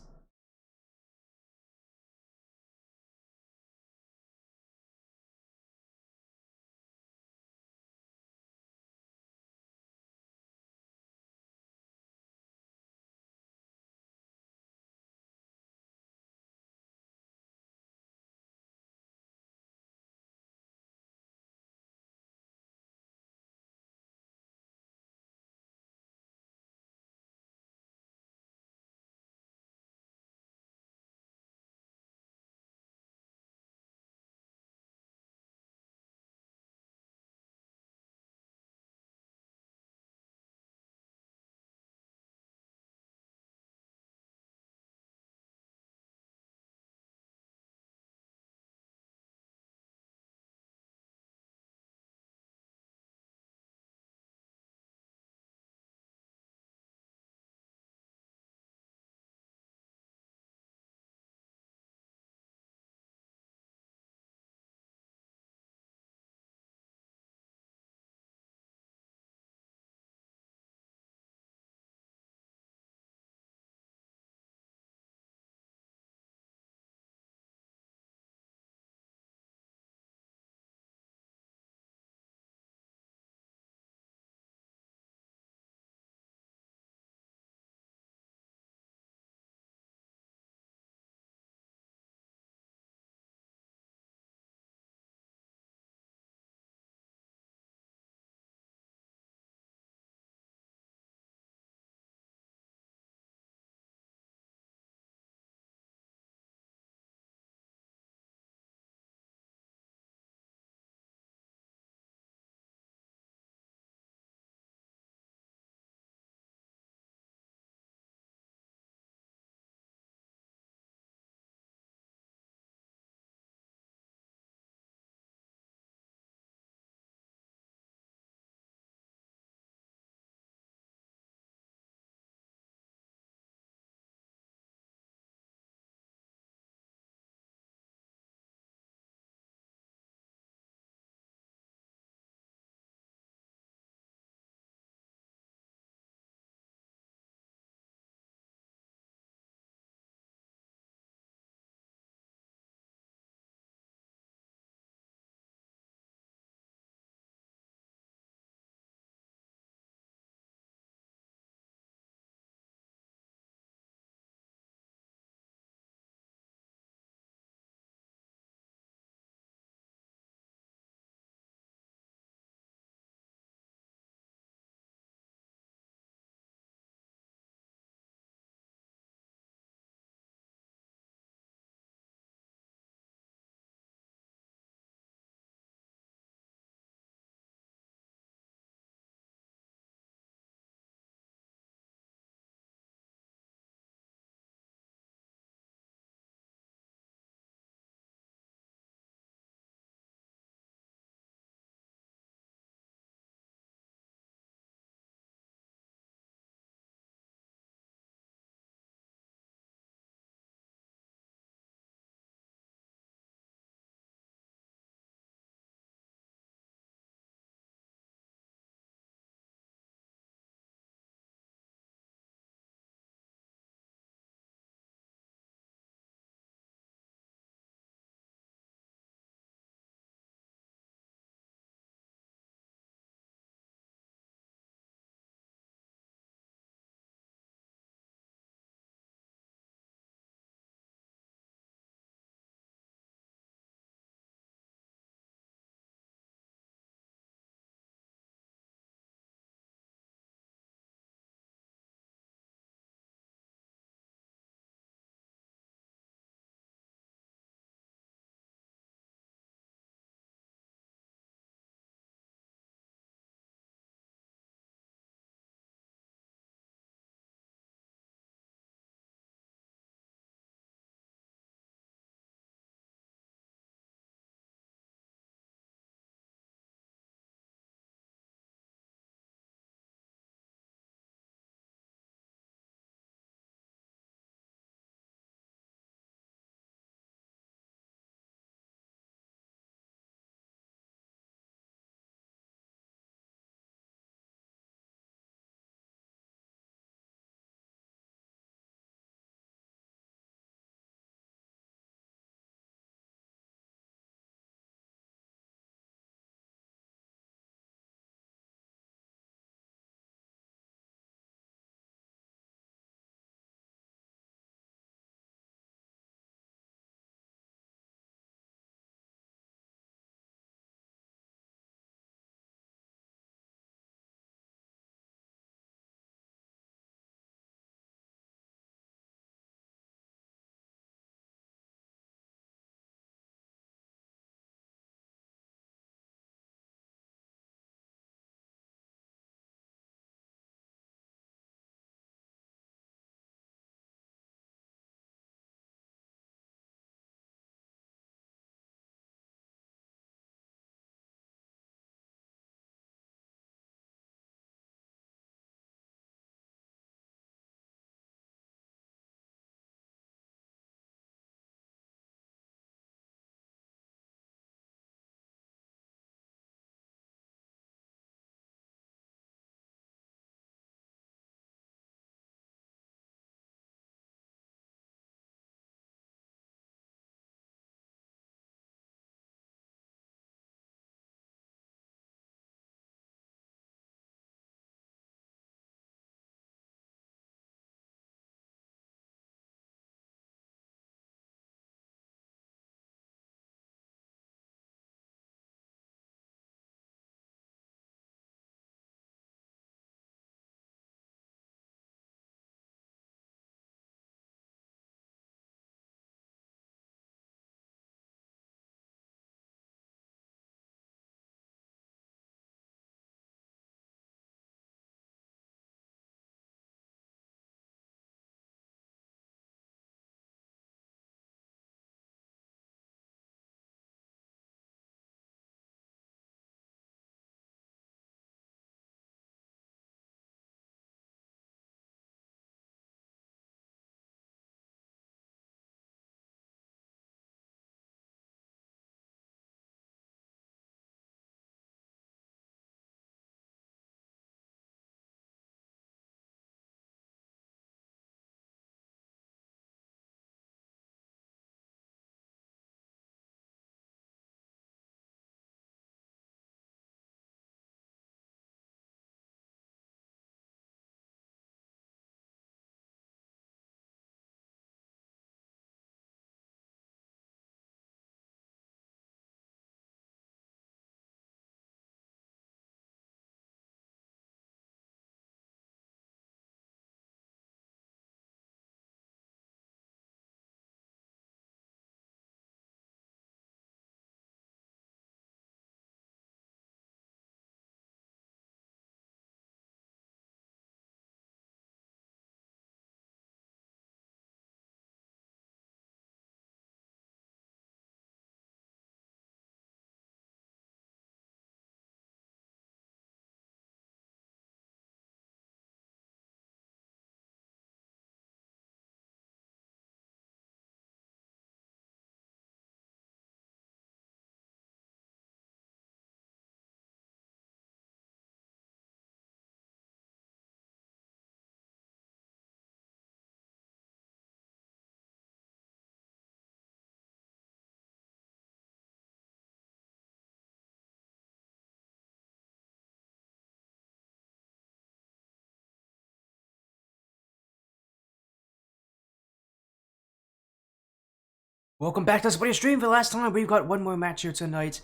Welcome back to the Spotty Stream. For the last time, we've got one more match here tonight.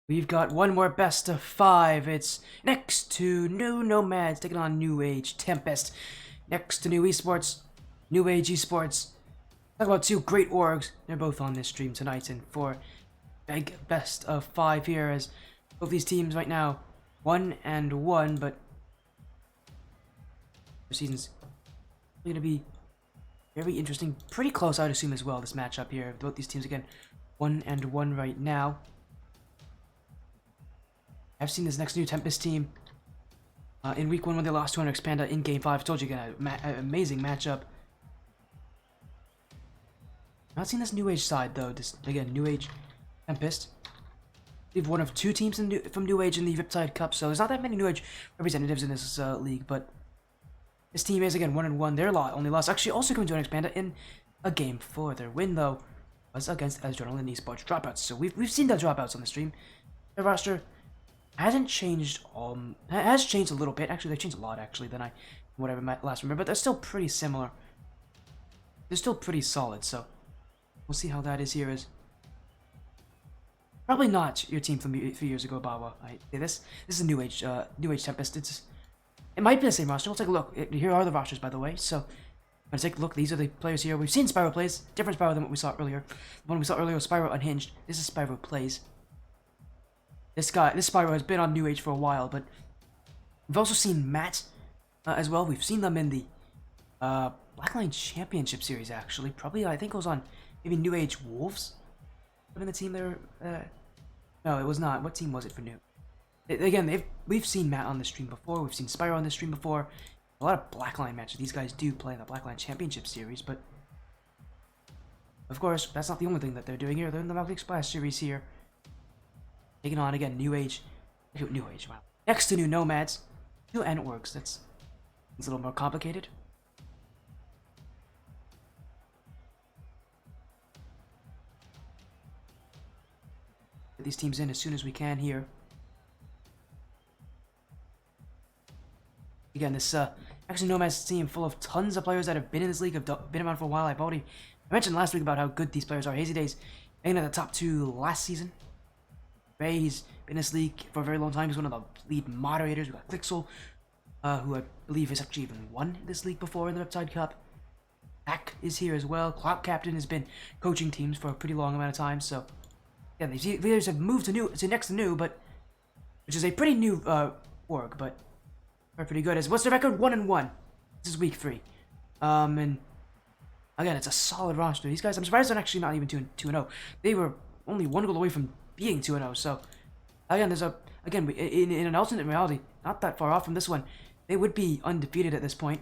We've got one more best of 5. It's next to new Nomads taking on New Age Tempest. Next to new esports, New Age esports. Talk about two great orgs. They're both on this stream tonight, and for big best of 5 here, as both these teams right now 1-1, but the season's going to be very interesting. Pretty close, I would assume, as well, this matchup here. Both these teams, again, 1-1 right now. I've seen this next new Tempest team in week 1 when they lost to an Expanda in game 5. I told you again, an amazing matchup. Not seen this New Age side, though. This, again, New Age Tempest. We have one of 2 teams from New Age in the Riptide Cup, so there's not that many New Age representatives in this league, but this team is, again, 1-1. Their only loss actually also coming to an Expanda in a game 4. Their win, though, was against Adrenaline Esports Dropouts. So we've seen the Dropouts on the stream. Their roster hasn't changed. Has changed a little bit. Actually, they changed a lot, actually, than I last remember. But they're still pretty similar. They're still pretty solid. So we'll see how that is here. Is probably not your team from a few years ago, Bawa. This is a New Age Tempest. It might be the same roster. We'll take a look. Here are the rosters, by the way. So let's take a look. These are the players here. We've seen Spyro plays. Different Spyro than what we saw earlier. The one we saw earlier was Spyro Unhinged. This is Spyro plays. This Spyro has been on New Age for a while, but we've also seen Matt as well. We've seen them in the Blackline Championship Series, actually. Probably, I think it was on maybe New Age Wolves. In the team there. No, it was not. What team was it for New? Again, we've seen Matt on the stream before. We've seen Spyro on the stream before. A lot of Blackline matches. These guys do play in the Blackline Championship Series, but of course, that's not the only thing that they're doing here. They're in the Rocket League Splash Series here. Taking on, again, New Age, wow. Next to new Nomads. New N orgs. It's a little more complicated. Get these teams in as soon as we can here. Again, this actually Nomads team full of tons of players that have been in this league, have been around for a while. I mentioned last week about how good these players are. Hazy Days, making it the top 2 last season. Ray, he's been in this league for a very long time. He's one of the lead moderators. We got Clixel, who I believe has actually even won this league before in the Riptide Cup. Ack is here as well. Cloud Captain has been coaching teams for a pretty long amount of time. So, yeah, these players have moved to next to new, but which is a pretty new org, but they're pretty good. What's the record? 1-1. This is week 3. And again, it's a solid roster. These guys, I'm surprised they're actually not even 2-0. They were only 1 goal away from being 2-0. So again, in an alternate reality, not that far off from this one, they would be undefeated at this point.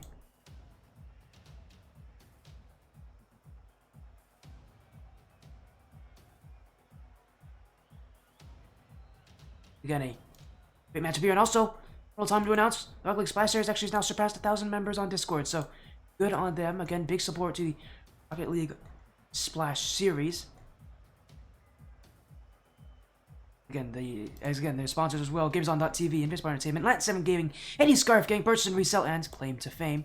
Again, a great matchup here, and also, time to announce, the Rocket League Splash Series actually has now surpassed 1,000 members on Discord, so good on them. Again, big support to the Rocket League Splash Series. Again, their sponsors as well, GamesOn.tv, Invincible Entertainment, Lat 7 Gaming, Eddie Scarf Gang, purchase and resell, and Claim to Fame.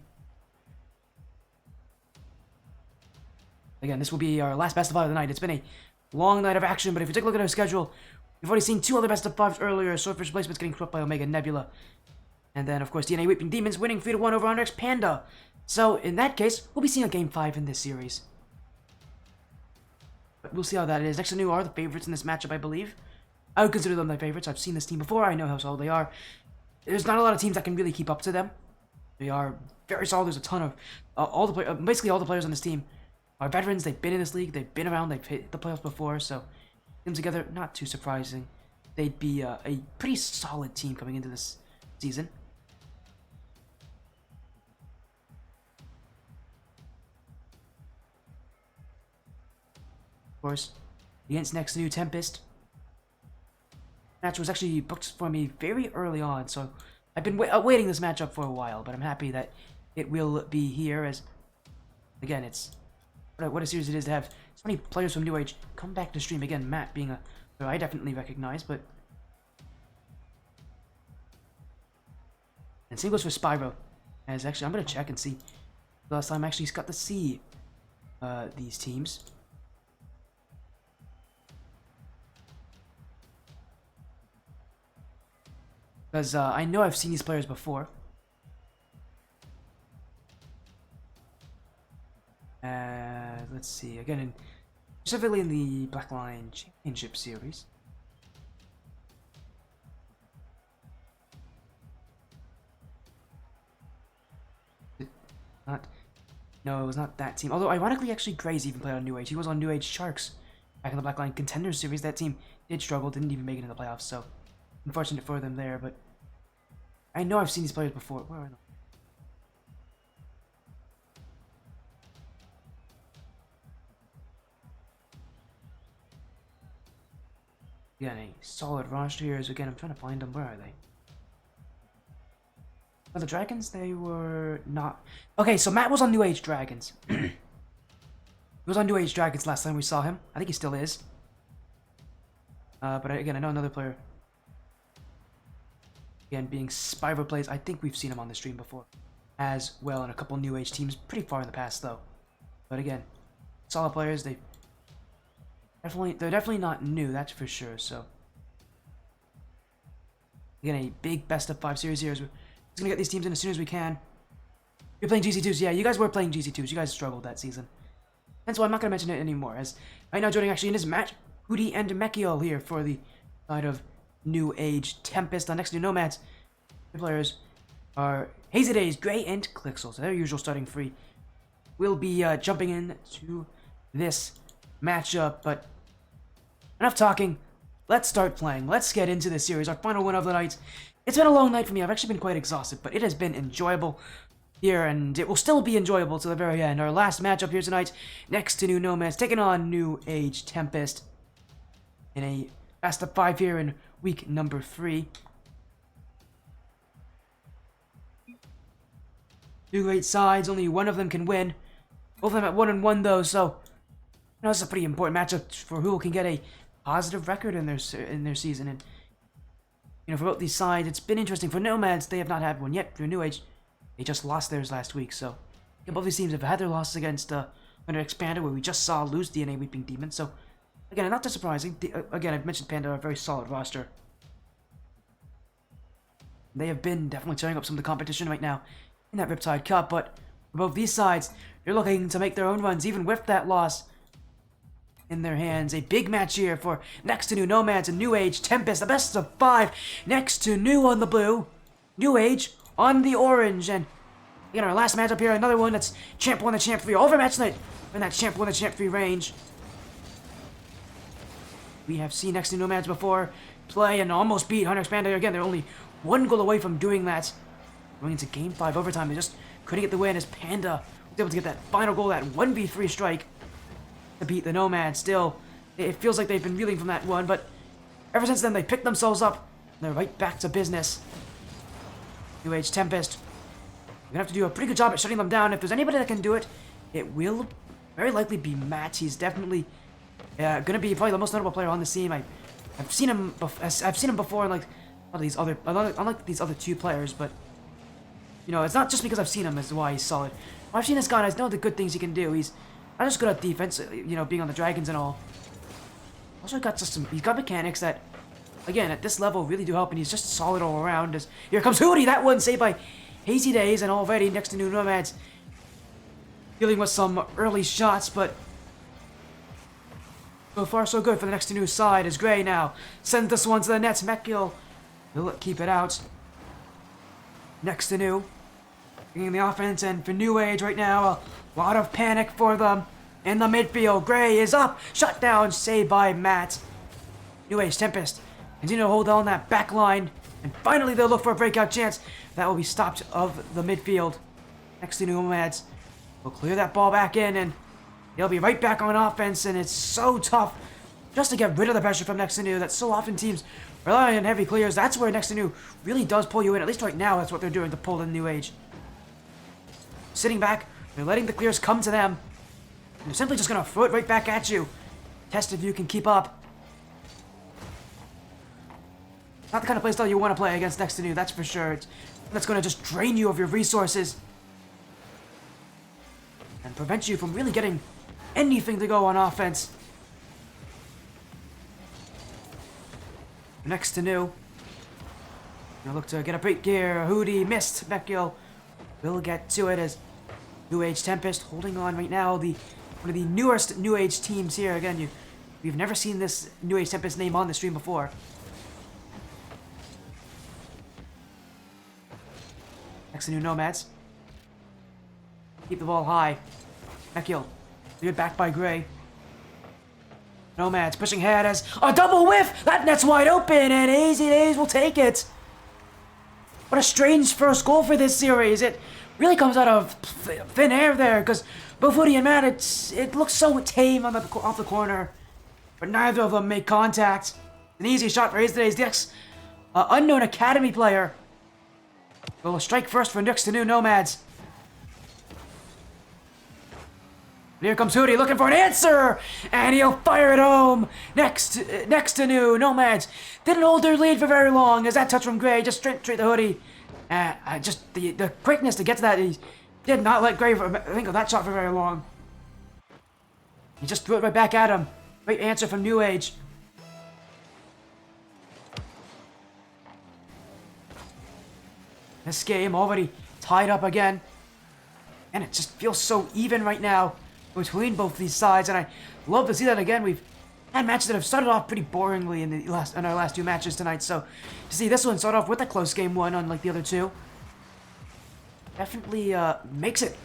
Again, this will be our last best of 5 of the night. It's been a long night of action, but if you take a look at our schedule, we've already seen 2 other best of 5s earlier. Swordfish replacements getting swept by Omega Nebula. And then, of course, D.N.A. Weeping Demons winning 3-1 over Onyx Panda. So, in that case, we'll be seeing a Game 5 in this series. But we'll see how that is. Next to new are the favorites in this matchup, I believe. I would consider them my favorites. I've seen this team before. I know how solid they are. There's not a lot of teams that can really keep up to them. They are very solid. There's a ton of... basically all the players on this team are veterans. They've been in this league. They've been around. They've hit the playoffs before. So, them together, not too surprising. They'd be a pretty solid team coming into this season. Of course, against next new Tempest. Match was actually booked for me very early on, so I've been awaiting this matchup for a while, but I'm happy that it will be here, as again, it's what a series it is to have so many players from New Age come back to stream. Again, Matt being a who I definitely recognize, but and same goes for Spyro. As actually, I'm gonna check and see. The last time actually he's got to see these teams. Because I know I've seen these players before. Let's see, again, specifically in the Blackline Championship Series. No, it was not that team. Although, ironically, actually, Gray's even played on New Age. He was on New Age Sharks back in the Blackline Contenders Series. That team did struggle, didn't even make it in the playoffs, so unfortunate for them there, but I know I've seen these players before. Where are they? Again, a solid roster here. Again, I'm trying to find them. Where are they? Oh, the Dragons? They were not... Okay, so Matt was on New Age Dragons. He was on New Age Dragons last time we saw him. I think he still is. But again, I know another player. Again, being Spyro Plays. I think we've seen him on the stream before. As well in a couple New Age teams. Pretty far in the past, though. But again, solid players. They're definitely not new, that's for sure, so... Again, a big best-of-5 series here. We're just gonna get these teams in as soon as we can. You're playing GC2s. Yeah, you guys were playing GC2s. You guys struggled that season. And so I'm not gonna mention it anymore, as right now joining actually in this match, Hootie and Mekiel here for the side of New Age Tempest. On next to Nomads, the players are Hazy Days, Gray, and Clixel. So their usual starting three. We'll be jumping in to this matchup, but enough talking. Let's start playing. Let's get into this series. Our final one of the night. It's been a long night for me. I've actually been quite exhausted, but it has been enjoyable here, and it will still be enjoyable to the very end. Our last matchup here tonight, next to New Nomads, taking on New Age Tempest in a best-of-5 here in week number 3. Two great sides, only one of them can win. Both of them at 1-1 though, so you know, this is a pretty important matchup for who can get a positive record in their season. And you know, for both these sides, it's been interesting. For Nomads, they have not had one yet. For New Age, they just lost theirs last week. So yeah, both these teams have had their losses against Under Expanded, where we just saw lose D.N.A. Weeping Demon. So again, not too surprising. Again, I've mentioned Panda, a very solid roster. They have been definitely tearing up some of the competition right now in that Riptide Cup. But for both these sides, they're looking to make their own runs, even with that loss in their hands. A big match here for next to New Nomads and New Age Tempest, the best of 5 next to New on the blue, New Age on the orange. And again, our last matchup here, another one that's Champ 1 and Champ 3 overmatch night in that Champ 1 and Champ 3 range. We have seen next to Nomads before play and almost beat Hunter Expander. Again, they're only one goal away from doing that. Going into Game 5 overtime, they just couldn't get the win as Panda was able to get that final goal, that 1v3 strike to beat the Nomads. Still, it feels like they've been reeling from that one, but ever since then, they picked themselves up, and they're right back to business. New Age Tempest, we're gonna have to do a pretty good job at shutting them down. If there's anybody that can do it, it will very likely be Matt. He's definitely gonna be probably the most notable player on the team. I've seen him before, like unlike these other two players, but you know, it's not just because I've seen him as why he's solid. I've seen this guy, and I know the good things he can do. He's not just good at defense, you know, being on the Dragons and all. Also got he's got mechanics that, again, at this level really do help, and he's just solid all around. As here comes Hootie, that one saved by Hazy Days, and already next to New Nomads, dealing with some early shots, but so far so good for the next to New side. As Gray now sends this one to the nets. Mekiel will keep it out. Next to New, bringing the offense, and for New Age right now, a lot of panic for them in the midfield. Gray is up, shut down, saved by Matt. New Age Tempest continue to hold on that back line, and finally they'll look for a breakout chance. That will be stopped of the midfield. Next to Nomads will clear that ball back in, and they'll be right back on offense, and it's so tough just to get rid of the pressure from next to New. That so often teams rely on heavy clears. That's where next to New really does pull you in. At least right now, that's what they're doing to pull in New Age. Sitting back, they're letting the clears come to them. They're simply just gonna throw it right back at you. Test if you can keep up. Not the kind of playstyle you want to play against next to New, that's for sure. That's gonna just drain you of your resources and prevent you from really getting anything to go on offense. Next to New. Gonna look to get a break here. Hootie missed. Mekio will get to it as New Age Tempest holding on right now. One of the newest New Age teams here. Again, we've never seen this New Age Tempest name on the stream before. Next to new Nomads. Keep the ball high. Mekio. Cleared back by Gray. Nomads pushing ahead as a double whiff! That net's wide open and Easy Days will take it. What a strange first goal for this series. It really comes out of thin air there because both Woody and Matt, it looks so tame on off the corner. But neither of them make contact. An easy shot for Easy Days. The unknown academy player will strike first for next to new Nomads. Here comes Hootie looking for an answer, and he'll fire it home. Next to new Nomads didn't hold their lead for very long as that touch from Gray just straight to Hootie. Just the quickness to get to that, he did not let Gray think of that shot for very long. He just threw it right back at him. Great answer from New Age. This game already tied up again, and it just feels so even right now between both these sides, and I love to see that again. We've had matches that have started off pretty boringly in our last two matches tonight, so to see this one start off with a close game one unlike the other two definitely makes it,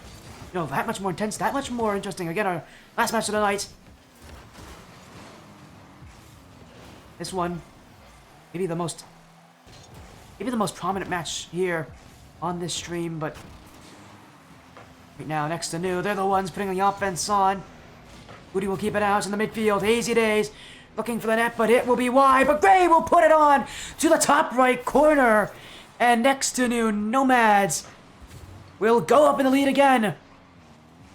that much more intense, that much more interesting. Again, our last match of the night. This one, maybe the most prominent match here on this stream, but right now, next to new, they're the ones putting the offense on. Woody will keep it out in the midfield. Easy Days looking for the net, but it will be wide. But Gray will put it on to the top right corner. And next to new, Nomads will go up in the lead again.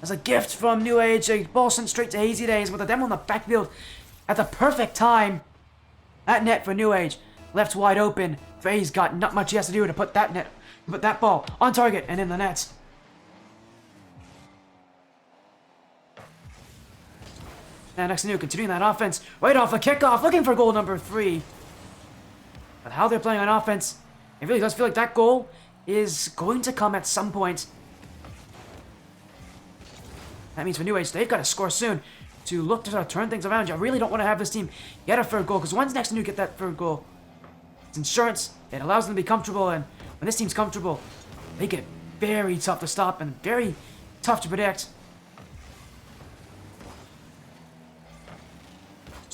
As a gift from New Age, a ball sent straight to Easy Days with a demo on the backfield at the perfect time. That net for New Age left wide open. Gray's got not much he has to do to put that ball on target and in the net. Now next to new, continuing that offense right off the kickoff, looking for goal number 3. But how they're playing on offense, it really does feel like that goal is going to come at some point. That means for New Age, they've got to score soon to look to sort of turn things around. You really don't want to have this team get a third goal, because once next to new get that third goal, it's insurance. It allows them to be comfortable, and when this team's comfortable, they get very tough to stop and very tough to predict.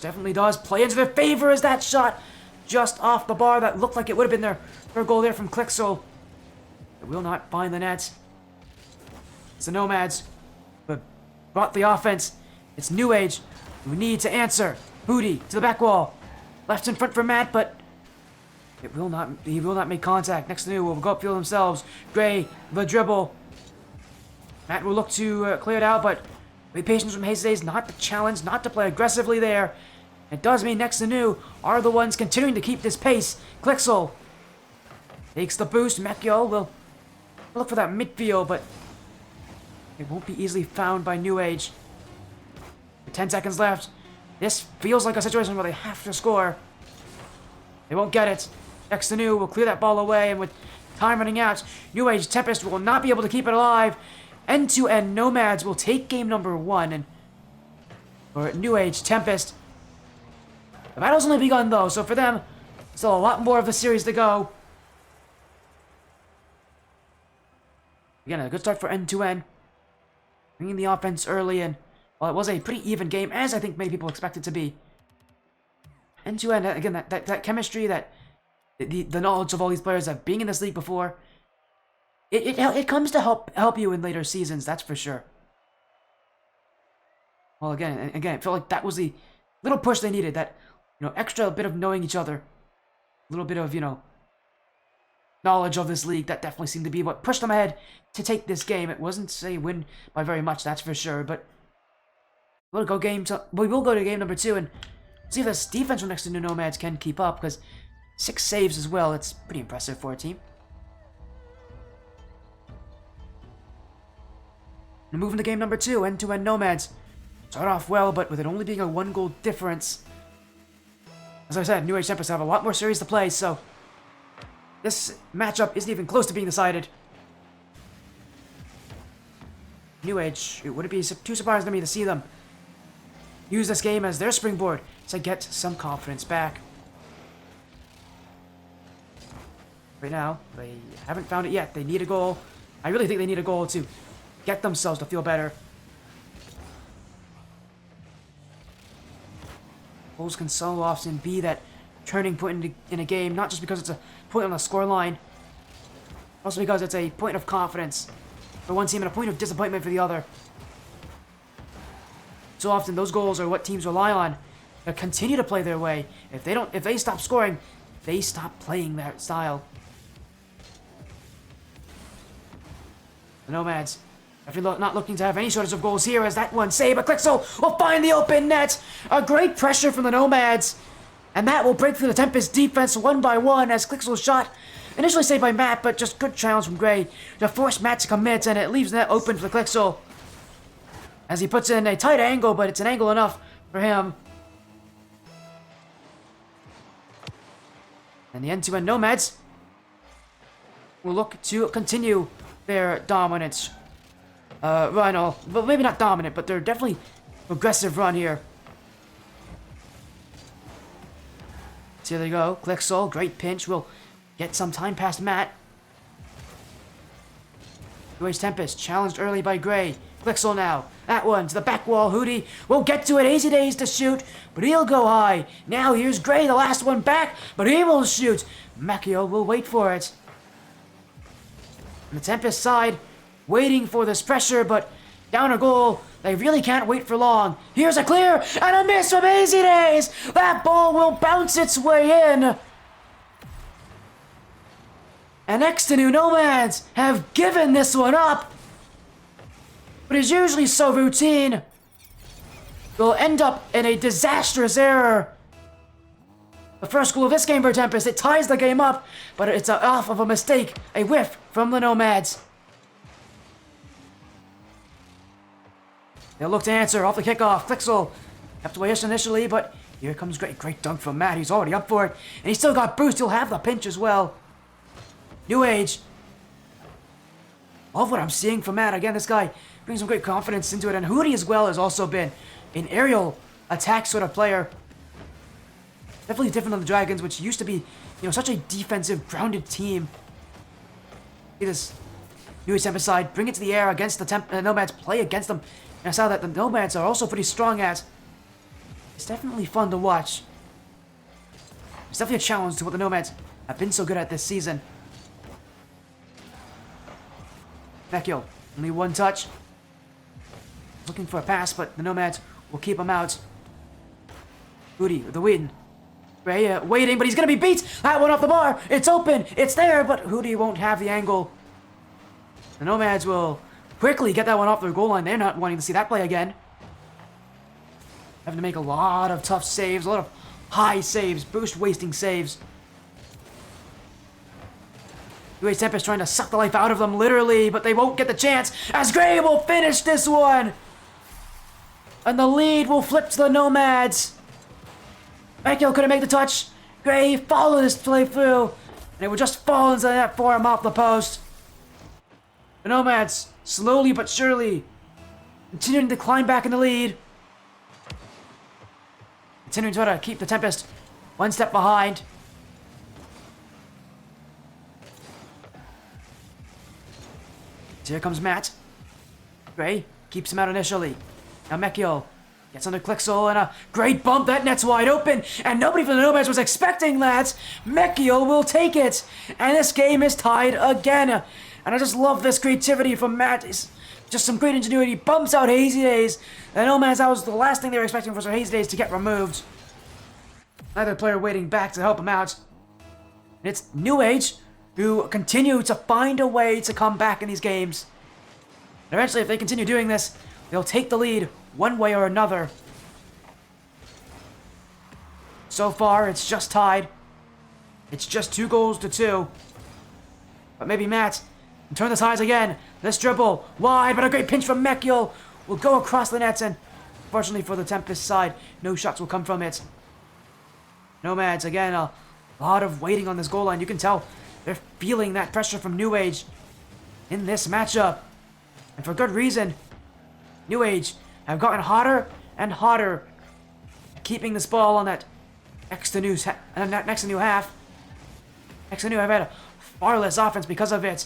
Definitely does play into their favor as that shot just off the bar that looked like it would have been their goal there from Clixel. It will not find the net. It's the Nomads, but brought the offense. It's New Age who need to answer. Booty to the back wall, left in front for Matt, but he will not make contact. Next to New will go upfield themselves. Gray the dribble. Matt will look to clear it out, but with patience from Hayes, not to challenge, not to play aggressively there. It does mean next to new are the ones continuing to keep this pace. Clixel takes the boost. Mekio will look for that midfield, but it won't be easily found by New Age. With 10 seconds left, this feels like a situation where they have to score. They won't get it. Next to new will clear that ball away, and with time running out, New Age Tempest will not be able to keep it alive. End-to-end Nomads will take game number 1, and for New Age Tempest, the battle's only begun though, so for them, still a lot more of the series to go. Again, a good start for end-to-end, bringing the offense early, and while it was a pretty even game, as I think many people expect it to be, end-to-end, again, that chemistry, that the knowledge of all these players of being in this league before, it comes to help you in later seasons, that's for sure. Well, again, it felt like that was the little push they needed, that, extra bit of knowing each other, a little bit of, knowledge of this league. That definitely seemed to be what pushed them ahead to take this game. It wasn't a win by very much, that's for sure, but we will go to game number 2 and see if this defense from next to new Nomads can keep up, because 6 saves as well. It's pretty impressive for a team. And moving to game number 2, end-to-end Nomads. Start off well, but with it only being a 1-goal difference. As I said, New Age Tempest have a lot more series to play, so This matchup isn't even close to being decided. New Age, it wouldn't be too surprising to me to see them use this game as their springboard to get some confidence back. Right now, they haven't found it yet. They need a goal. I really think they need a goal to get themselves to feel better. Goals can so often be that turning point in a game, not just because it's a point on the scoreline, also because it's a point of confidence for one team and a point of disappointment for the other. So often those goals are what teams rely on to continue to play their way. If they stop scoring, they stop playing that style. The Nomads, if you're not looking to have any shortage of goals here, as that one saved, but Clixel will find the open net. A great pressure from the Nomads, and that will break through the Tempest defense one by one as Clixel's shot initially saved by Matt, but just good challenge from Gray to force Matt to commit, and it leaves the net open for the Clixel as he puts in a tight angle, but it's an angle enough for him. And the end-to-end Nomads will look to continue their dominance run, well, maybe not dominant, but they're definitely aggressive run here. So here they go, Clixel, great pinch, will get some time past Matt. UH Tempest, challenged early by Gray. Clixel now, that one to the back wall, Hootie will get to it, Hazy Days to shoot, but he'll go high. Now here's Gray, the last one back, but he will shoot. Macchio will wait for it. On the Tempest side, waiting for this pressure, but down a goal, they really can't wait for long. Here's a clear, and a miss from Hazy Days! That ball will bounce its way in! And next to New Nomads have given this one up, but is usually so routine, they'll end up in a disastrous error. The first goal of this game for Tempest, it ties the game up, but it's off of a mistake, a whiff from the Nomads. They'll look to answer off the kickoff. Clixel kept away initially, but here comes great dunk from Matt. He's already up for it, and he's still got boost. He'll have the pinch as well. New Age. Love what I'm seeing from Matt. Again, this guy brings some great confidence into it, and Hootie as well has also been an aerial attack sort of player. Definitely different than the Dragons, which used to be, such a defensive, grounded team. See this New Age Tempest side, bring it to the air against the Nomads, play against them. And I saw that the Nomads are also pretty strong at. It's definitely fun to watch. It's definitely a challenge to what the Nomads have been so good at this season. Vecchio, only one touch. Looking for a pass, but the Nomads will keep him out. Hootie with the win. Ray waiting, but he's gonna be beat! That one off the bar! It's open! It's there, but Hootie won't have the angle. The Nomads will quickly get that one off their goal line. They're not wanting to see that play again. Having to make a lot of tough saves, a lot of high saves, boost wasting saves. UH Tempest trying to suck the life out of them, literally, but they won't get the chance as Gray will finish this one! And the lead will flip to the Nomads. Macchio couldn't make the touch. Gray followed his play through, and it would just fall into that for him off the post. The Nomads, slowly but surely, continuing to climb back in the lead. Continuing to try to keep the Tempest one step behind. So here comes Matt. Gray keeps him out initially. Now Macchio gets under Clixel, and a great bump. That net's wide open, and nobody from the Nomads was expecting that. Macchio will take it, and this game is tied again. And I just love this creativity from Matt. It's just some great ingenuity. Bumps out Hazy Days. The Nomads, that was the last thing they were expecting for Hazy Days to get removed. Another player waiting back to help him out. And it's New Age who continue to find a way to come back in these games. And eventually, if they continue doing this, they'll take the lead one way or another. So far, it's just tied. It's just 2-2. But maybe Matt can turn the ties again. This dribble, wide, but a great pinch from Macchio will go across the nets, and fortunately for the Tempest side, no shots will come from it. Nomads, again, a lot of waiting on this goal line. You can tell They're feeling that pressure from New Age in this matchup. And for good reason. New Age have gotten hotter and hotter, keeping this ball on that next to new half. Next to new have had a far less offense because of it.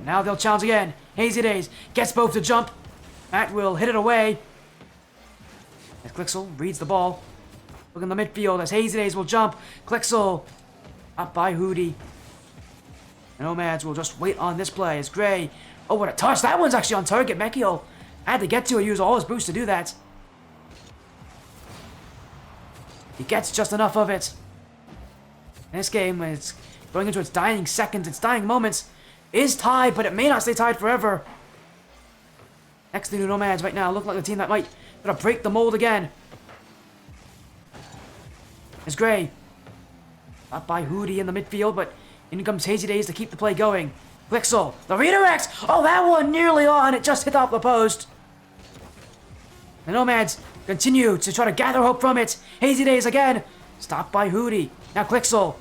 Now they'll challenge again. Hazy Days gets both to jump. Matt will hit it away. As Clixel reads the ball. Look in the midfield as Hazy Days will jump. Clixel up by Hootie. Nomads will just wait on this play as Gray. Oh, what a touch. That one's actually on target. Mekio had to get to it. Use all his boost to do that. He gets just enough of it. And this game is going into its dying seconds, its dying moments. Is tied, but it may not stay tied forever. Next to the Nomads right now look like the team that might gonna break the mold again. It's Gray. Up by Hootie in the midfield, but in comes Hazy Days to keep the play going. Clixel, the redirect! Oh, that one nearly on. It just hit off the post. The Nomads continue to try to gather hope from it. Hazy Days again. Stopped by Hootie. Now Clixel.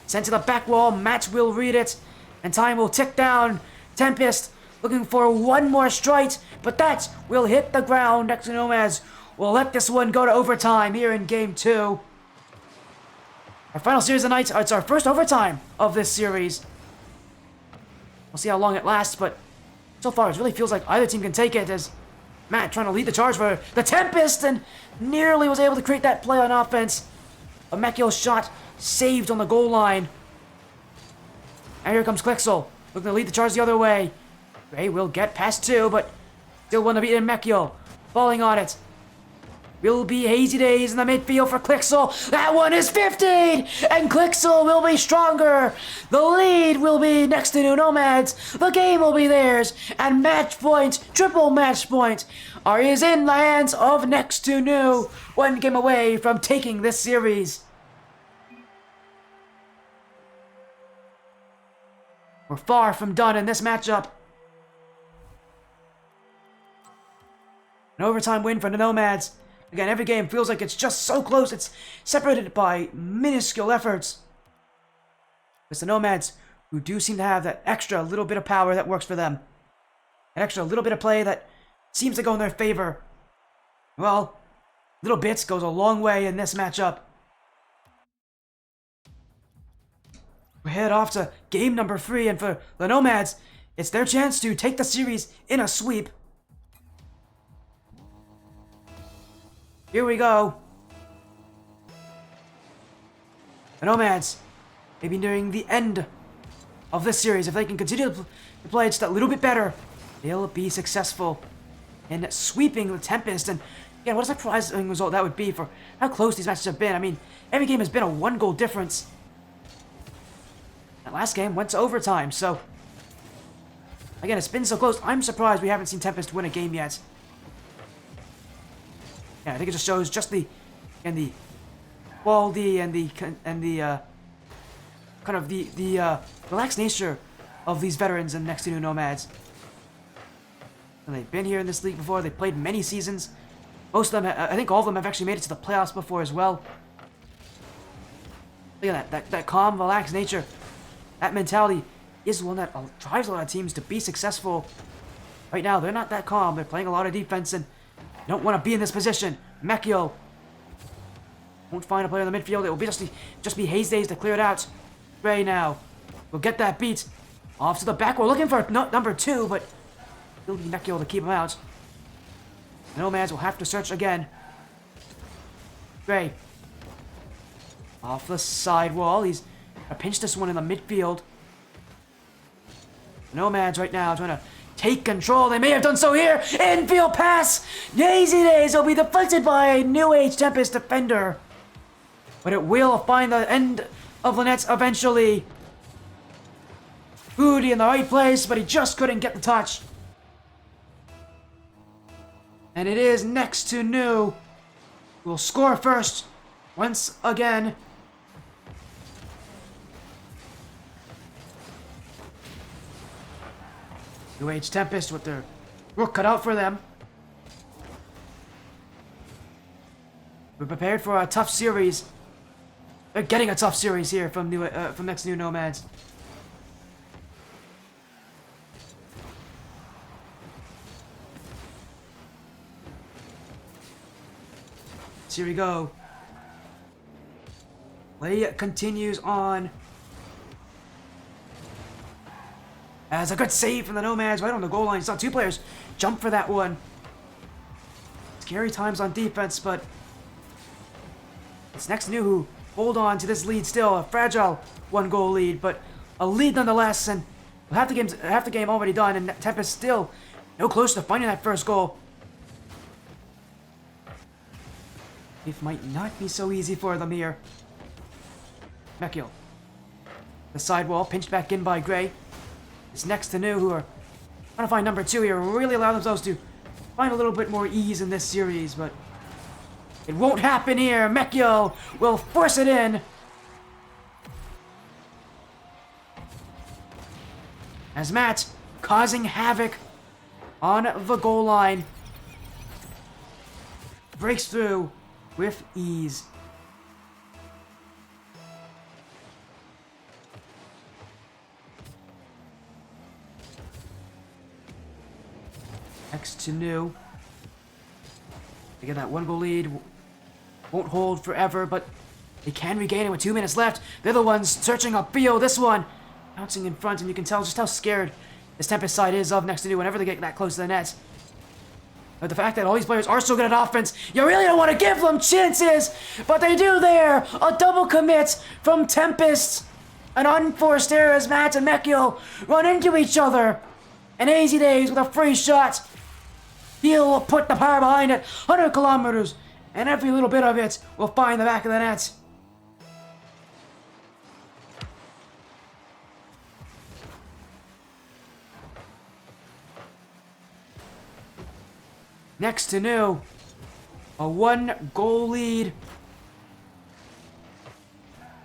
Sent to the back wall. Matt will read it. And time will tick down. Tempest looking for one more strike. But that will hit the ground. Next to Nomads will let this one go to overtime here in Game 2. Our final series of the night. It's our first overtime of this series. We'll see how long it lasts, but so far it really feels like either team can take it as Matt trying to lead the charge for the Tempest and nearly was able to create that play on offense. A Mekio shot saved on the goal line. And here comes Clixel, looking to lead the charge the other way. Gray will get past two, but still want to beat in Mekio. Falling on it. Will be Hazy Days in the midfield for Clixel. That one is 15! And Clixel will be stronger. The lead will be next to New Nomads. The game will be theirs. And match point, triple match point, is in the hands of next to New. One game away from taking this series. We're far from done in this matchup. An overtime win for the Nomads. Again, every game feels like it's just so close. It's separated by minuscule efforts. It's the Nomads who do seem to have that extra little bit of power that works for them. An extra little bit of play that seems to go in their favor. Well, little bits goes a long way in this matchup. We head off to game number 3, and for the Nomads, it's their chance to take the series in a sweep. Here we go. The Nomads, maybe nearing the end of this series. If they can continue to play just a little bit better, they'll be successful in sweeping the Tempest. And again, what a surprising result that would be for how close these matches have been. I mean, every game has been a 1-goal difference. That last game went to overtime, so again, it's been so close. I'm surprised we haven't seen Tempest win a game yet. Yeah, I think it just shows just the quality and the kind of the relaxed nature of these veterans and next to New Nomads. And they've been here in this league before. They've played many seasons. Most of them, I think all of them have actually made it to the playoffs before as well. Look at that calm, relaxed nature. That mentality is one that drives a lot of teams to be successful. Right now, they're not that calm. They're playing a lot of defense and don't want to be in this position. Mekio won't find a player in the midfield. It will be just be Haze Days to clear it out. Gray now will get that beat. Off to the back. We're looking for number 2, but it'll be Mekio to keep him out. The Nomads will have to search again. Gray off the side wall. He's gonna pinch this one in the midfield. The Nomads right now trying to take control. They may have done so here. Infield pass. Hazy Days will be deflected by a New Age Tempest defender. But it will find the end of the nets eventually. Hootie in the right place, but he just couldn't get the touch. And it is next to New who will score first once again. New Age Tempest with their work cut out for them. We're prepared for a tough series. They're getting a tough series here from next to New Nomads. So here we go. Play continues on. As a good save from the Nomads right on the goal line. Saw two players jump for that one. Scary times on defense, but it's next to New who hold on to this lead still. A fragile 1-goal lead, but a lead nonetheless. And half the game already done, and Tempest still no closer to finding that first goal. It might not be so easy for them here. Mekil. The sidewall, pinched back in by Gray. Is next to New, who are trying to find number 2 here. Really allow themselves to find a little bit more ease in this series, but it won't happen here. Mekil will force it in. As Matt causing havoc on the goal line. Breaks through with ease. Next to New. They get that 1-goal lead. Won't hold forever, but they can regain it with 2 minutes left. They're the ones searching upfield. This one bouncing in front, and you can tell just how scared this Tempest side is of next to New whenever they get that close to the net. But the fact that all these players are so good at offense, you really don't want to give them chances, but they do there. A double commit from Tempest. An unforced error as Matt and Mekil run into each other. And Hazy Days with a free shot. He'll put the power behind it. 100 kilometers, and every little bit of it will find the back of the net. Next to New, a 1-goal lead.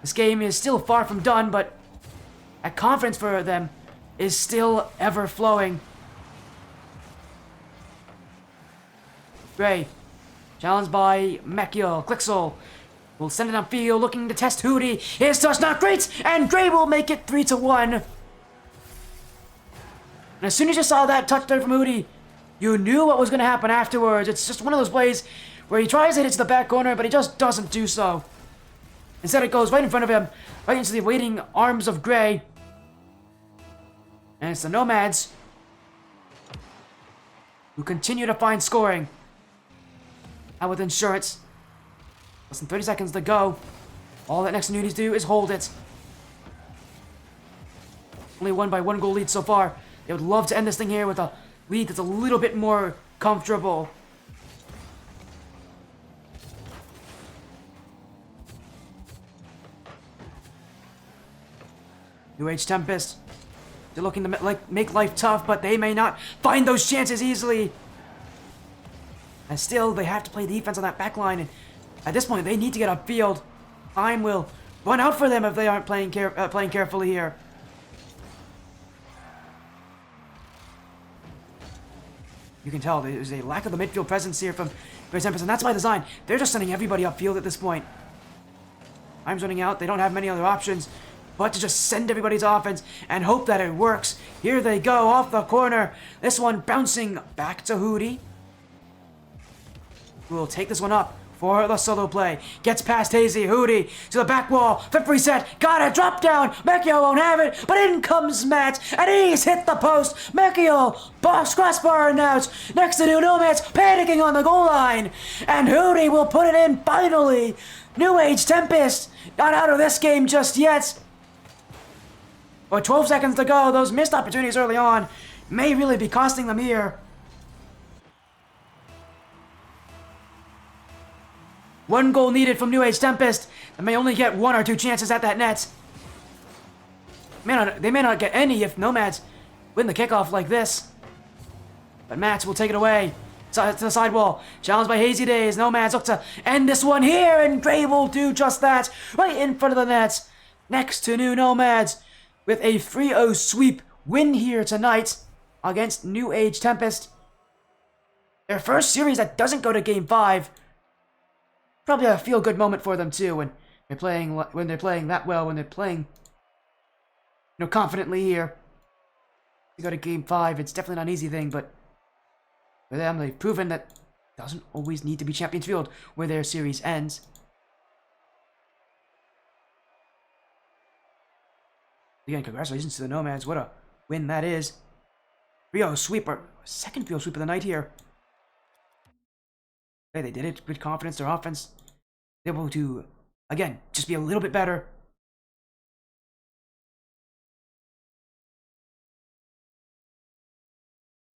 This game is still far from done, but that confidence for them is still ever flowing. Gray, challenged by Mekil. Clixel will send it downfield, looking to test Hootie. His touch not great, and Gray will make it 3-1. And as soon as you saw that touch there from Hootie, you knew what was going to happen afterwards. It's just one of those plays where he tries to hit it to the back corner, but he just doesn't do so. Instead, it goes right in front of him, right into the waiting arms of Gray. And it's the Nomads who continue to find scoring. Now with insurance. Less than 30 seconds to go. All that next needs to do is hold it. Only won by 1-goal lead so far. They would love to end this thing here with a lead that's a little bit more comfortable. New Age Tempest. They're looking to make life tough, but they may not find those chances easily. And still, they have to play defense on that back line. And at this point, they need to get upfield. Time will run out for them if they aren't playing carefully here. You can tell there's a lack of the midfield presence here from Great Tempest, and that's by design. They're just sending everybody upfield at this point. Time's running out. They don't have many other options but to just send everybody to offense and hope that it works. Here they go off the corner. This one bouncing back to Hootie. We'll take this one up for the solo play. Gets past Hazy. Hootie to the back wall. Flip reset. Got it. Drop down. Mekil won't have it. But in comes Matt. And he's hit the post. Mekil. Box crossbar announced. Next to New Nomads. Panicking on the goal line. And Hootie will put it in finally. New Age Tempest. Not out of this game just yet. But 12 seconds to go. Those missed opportunities early on may really be costing them here. 1 goal needed from New Age Tempest, and may only get 1 or 2 chances at that net. They may not get any if Nomads win the kickoff like this. But Mats will take it away to the sidewall. Challenged by Hazy Days. Nomads look to end this one here, and Gray will do just that. Right in front of the net. Next to New Nomads with a 3-0 sweep win here tonight against New Age Tempest. Their first series that doesn't go to Game 5. Probably a feel-good moment for them, too, and when they're playing that well, when they're playing, confidently here. To go to Game 5, it's definitely not an easy thing, but for them, they've proven that it doesn't always need to be Champions Field where their series ends. Again, congratulations to the Nomads. What a win that is. 3-0 sweep, or second 3-0 sweep of the night here. Okay, they did it with confidence. Their offense able to, again, just be a little bit better.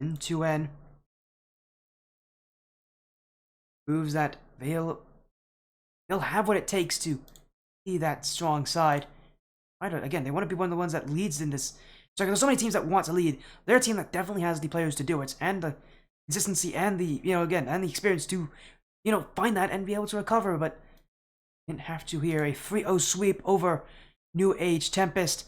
And 2N proves that they'll have what it takes to be that strong side. Right, again, they want to be one of the ones that leads in this. So there's so many teams that want to lead. They're a team that definitely has the players to do it, and the consistency, and the and the experience to find that and be able to recover. But didn't have to here. A 3-0 sweep over New Age Tempest.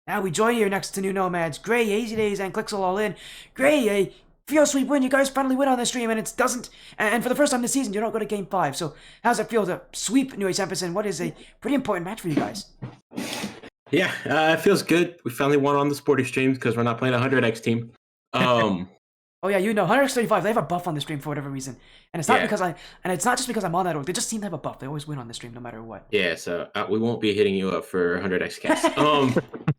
Now we join here next to New Nomads. Gray, Hazy Days, and Clixel all in. Gray, a 3-0 sweep win. You guys finally win on the stream, and it doesn't. And for the first time this season, you don't go to Game 5. So how's it feel to sweep New Age Tempest in what is a pretty important match for you guys? Yeah, it feels good. We finally won on the sporty streams because we're not playing a 100x team. Oh yeah, 135. They have a buff on the stream for whatever reason, and it's not because it's not just because I'm on that org. They just seem to have a buff. They always win on the stream no matter what. Yeah, so we won't be hitting you up for 100x cast.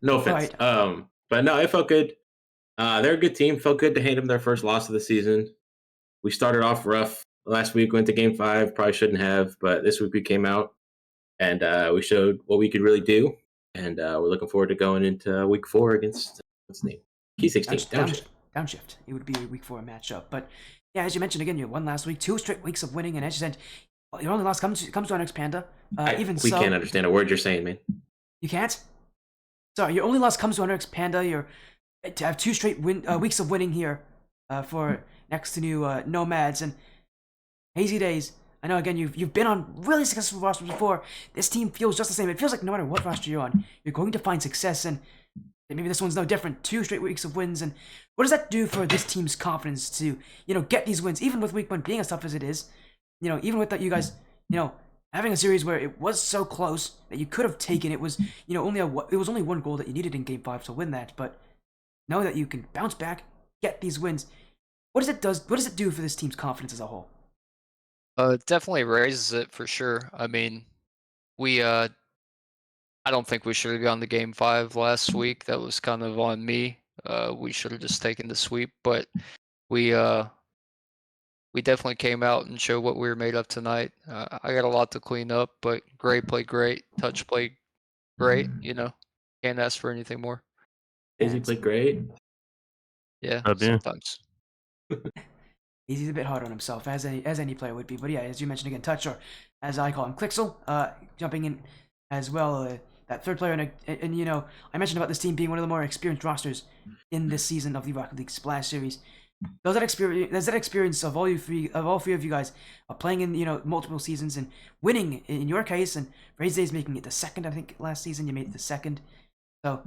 No offense. Right. But no, it felt good. They're a good team. Felt good to hand them their first loss of the season. We started off rough last week. Went to Game 5. Probably shouldn't have, but this week we came out and we showed what we could really do. And we're looking forward to going into week 4 against what's the name? Key 16. Downshift. It would be a week 4 matchup. But yeah, as you mentioned again, you won last week. 2 straight weeks of winning, and as you said, your only loss comes to our next Panda. We can't understand a word you're saying, man. You can't? Sorry, your only loss comes to our next Panda. You're to have 2 straight weeks of winning here for next to New Nomads and Hazy Days. I know, again, you've been on really successful rosters before. This team feels just the same. It feels like no matter what roster you're on, you're going to find success, and maybe this one's no different. 2 straight weeks of wins, and what does that do for this team's confidence to, get these wins, even with week 1 being as tough as it is? Even with that, you guys, having a series where it was so close that you could have taken it was, it was only 1 goal that you needed in Game 5 to win that, but know that you can bounce back, get these wins. What does it do for this team's confidence as a whole? It definitely raises it for sure. I mean, I don't think we should have gone to Game 5 last week. That was kind of on me. We should have just taken the sweep, but we definitely came out and showed what we were made of tonight. I got a lot to clean up, but Gray played great. Touch played great. Can't ask for anything more. Daisy played great. Yeah, Oh, yeah. sometimes. He's a bit hard on himself, as any player would be. But yeah, as you mentioned again, Touch, or as I call him, Clixel, jumping in as well. That third player, and I mentioned about this team being one of the more experienced rosters in this season of the Rocket League Splash Series. There's that experience of all three of you guys playing in multiple seasons and winning in your case, and Days making it the second. I think last season you made it the second. So,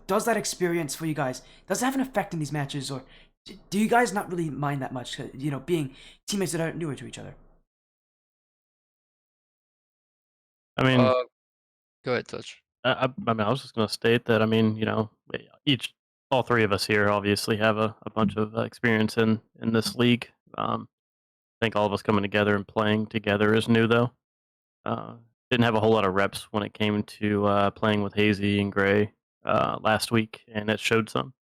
does that experience for you guys, does it have an effect in these matches, or do you guys not really mind that much, being teammates that are newer to each other? I mean, Go ahead, Touch. I mean, I was just going to state that, I mean, all 3 of us here obviously have a bunch of experience in this league. I think all of us coming together and playing together is new, though. Didn't have a whole lot of reps when it came to playing with Hazy and Gray last week, and it showed some.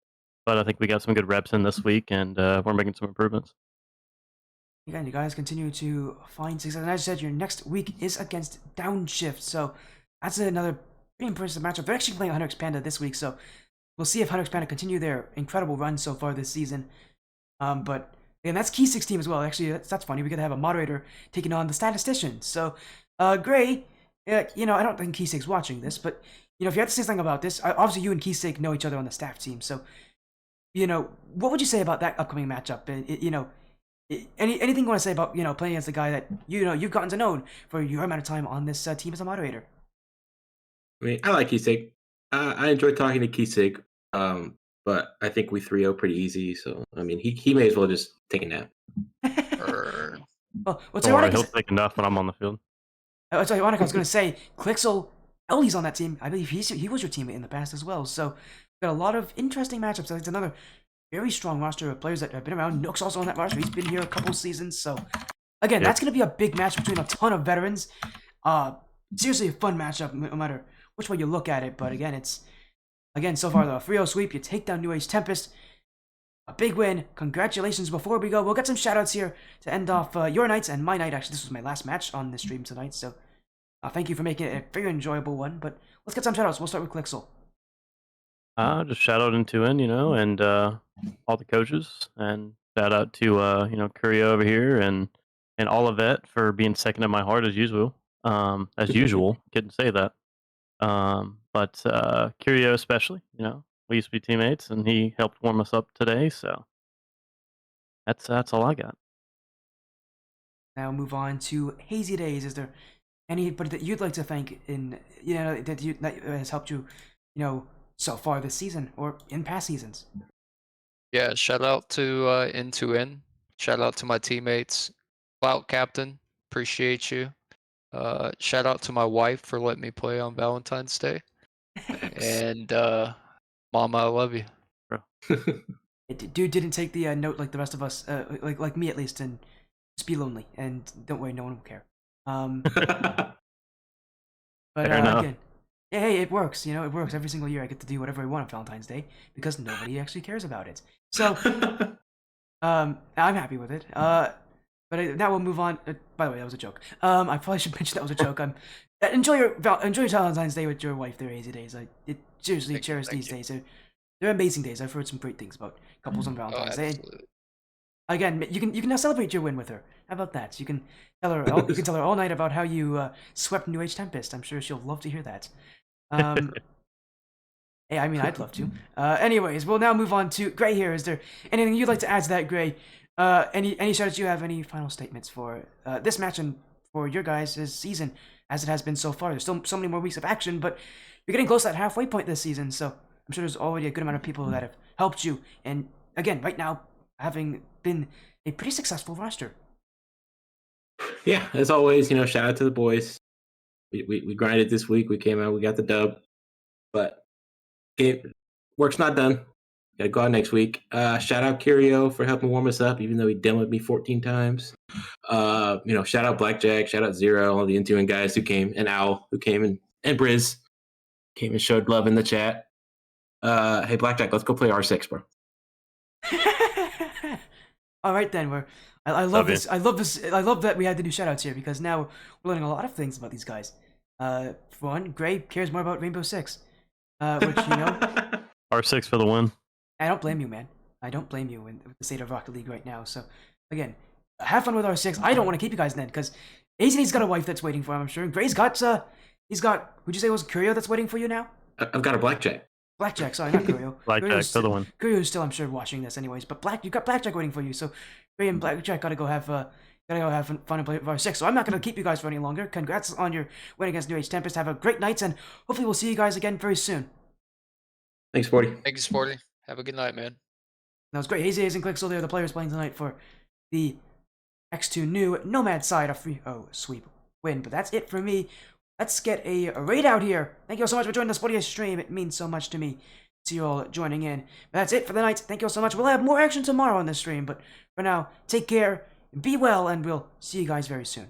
But I think we got some good reps in this week, and we're making some improvements. Again, you guys continue to find success. And as I said, your next week is against Downshift, so that's another pretty impressive matchup. They're actually playing 100x Panda this week, so we'll see if 100x Panda continue their incredible run so far this season. But again, that's Key 6 team as well. Actually, that's funny. We could have a moderator taking on the statistician. So, Gray, I don't think Key 6 watching this, but if you had to say something about this, obviously you and Key 6 know each other on the staff team, so what would you say about that upcoming matchup? Anything you want to say about playing against the guy that you've gotten to know for your amount of time on this team as a moderator? I mean, I like Keesig. I enjoy talking to Keesig, but I think we 3-0 pretty easy. So I mean, he may as well just take a nap. Well, what's Don't worry, ironic he'll is, take enough when I'm on the field. Sorry, Monica, I was going to say, Clixel, Ellie's on that team. I believe he was your teammate in the past as well. So, got a lot of interesting matchups. It's another very strong roster of players that have been around. Nook's also on that roster. He's been here a couple seasons. So, again, that's going to be a big match between a ton of veterans. Seriously, a fun matchup, no matter which way you look at it. But again, so far, the 3-0 sweep. You take down New Age Tempest. A big win. Congratulations. Before we go, we'll get some shoutouts here to end off your nights and my night. Actually, this was my last match on this stream tonight, so thank you for making it a very enjoyable one. But let's get some shoutouts. We'll start with Clixel. Just shout out into in, and all the coaches, and shout out to Curio over here and Olivet for being second in my heart as usual. Couldn't say that. But Curio especially, we used to be teammates, and he helped warm us up today. So that's all I got. Now move on to Hazy Days. Is there anybody that you'd like to thank that has helped you, so far this season or in past seasons? Yeah, shout out to Into In. Shout out to my teammates. Clout Captain, appreciate you. Shout out to my wife for letting me play on Valentine's Day. And Mama, I love you. Dude didn't take the note like the rest of us, like me at least, and just be lonely. And don't worry, no one will care. But again, yeah, hey, it works. It works every single year. I get to do whatever I want on Valentine's Day because nobody actually cares about it. So, I'm happy with it. But now we'll move on. By the way, that was a joke. I probably should mention that was a joke. Enjoy your Valentine's Day with your wife. They're easy days. Seriously cherish these days. They're amazing days. I've heard some great things about couples on Valentine's Day. Again, you can now celebrate your win with her. How about that? You can tell her. You can tell her all night about how you swept New Age Tempest. I'm sure she'll love to hear that. Hey, I mean, I'd love to. Anyways, we'll now move on to Gray. Here, is there anything you'd like to add to that, Gray? Any shoutouts you have? Any final statements for this match and for your guys' season, as it has been so far? There's still so many more weeks of action, but you're getting close to that halfway point this season. So I'm sure there's already a good amount of people that have helped you. And again, right now, having been a pretty successful roster. Yeah, as always, shout out to the boys. We grinded this week. We came out. We got the dub, but work's not done. Gotta go out next week. Shout out Curio for helping warm us up, even though he demoed me 14 times. Shout out Blackjack, shout out Zero, all the Intuin guys who came, and Owl who came, and Briz came and showed love in the chat. Hey Blackjack, let's go play R6, bro. All right then. I love this. I love that we had the new shoutouts here because now we're learning a lot of things about these guys. For one, Gray cares more about Rainbow Six, which R6 for the win. I don't blame you, man. I don't blame you with the state of Rocket League right now. So, again, have fun with R6. I don't want to keep you guys then, because AZD's got a wife that's waiting for him, I'm sure. And Gray's got, would you say it was Curio that's waiting for you now? I've got a Blackjack. Blackjack, sorry, not Curio. Blackjack for the win. Curio's still, I'm sure, watching this anyways. But you got Blackjack waiting for you, so Gray and Blackjack gotta go have fun and play R6. So I'm not gonna keep you guys for any longer. Congrats on your win against New Age Tempest. Have a great night, and hopefully we'll see you guys again very soon. Thanks, Sporty. Thank you, Sporty. Have a good night, man. That was great. Hazy and Clixel, they're the players playing tonight for the X2 new Nomads side of 3-0 sweep win. But that's it for me. Let's get a raid out here. Thank you all so much for joining the Sporty stream. It means so much to me. See you all joining in. But that's it for the night. Thank you all so much. We'll have more action tomorrow on this stream. But for now, take care, be well, and we'll see you guys very soon.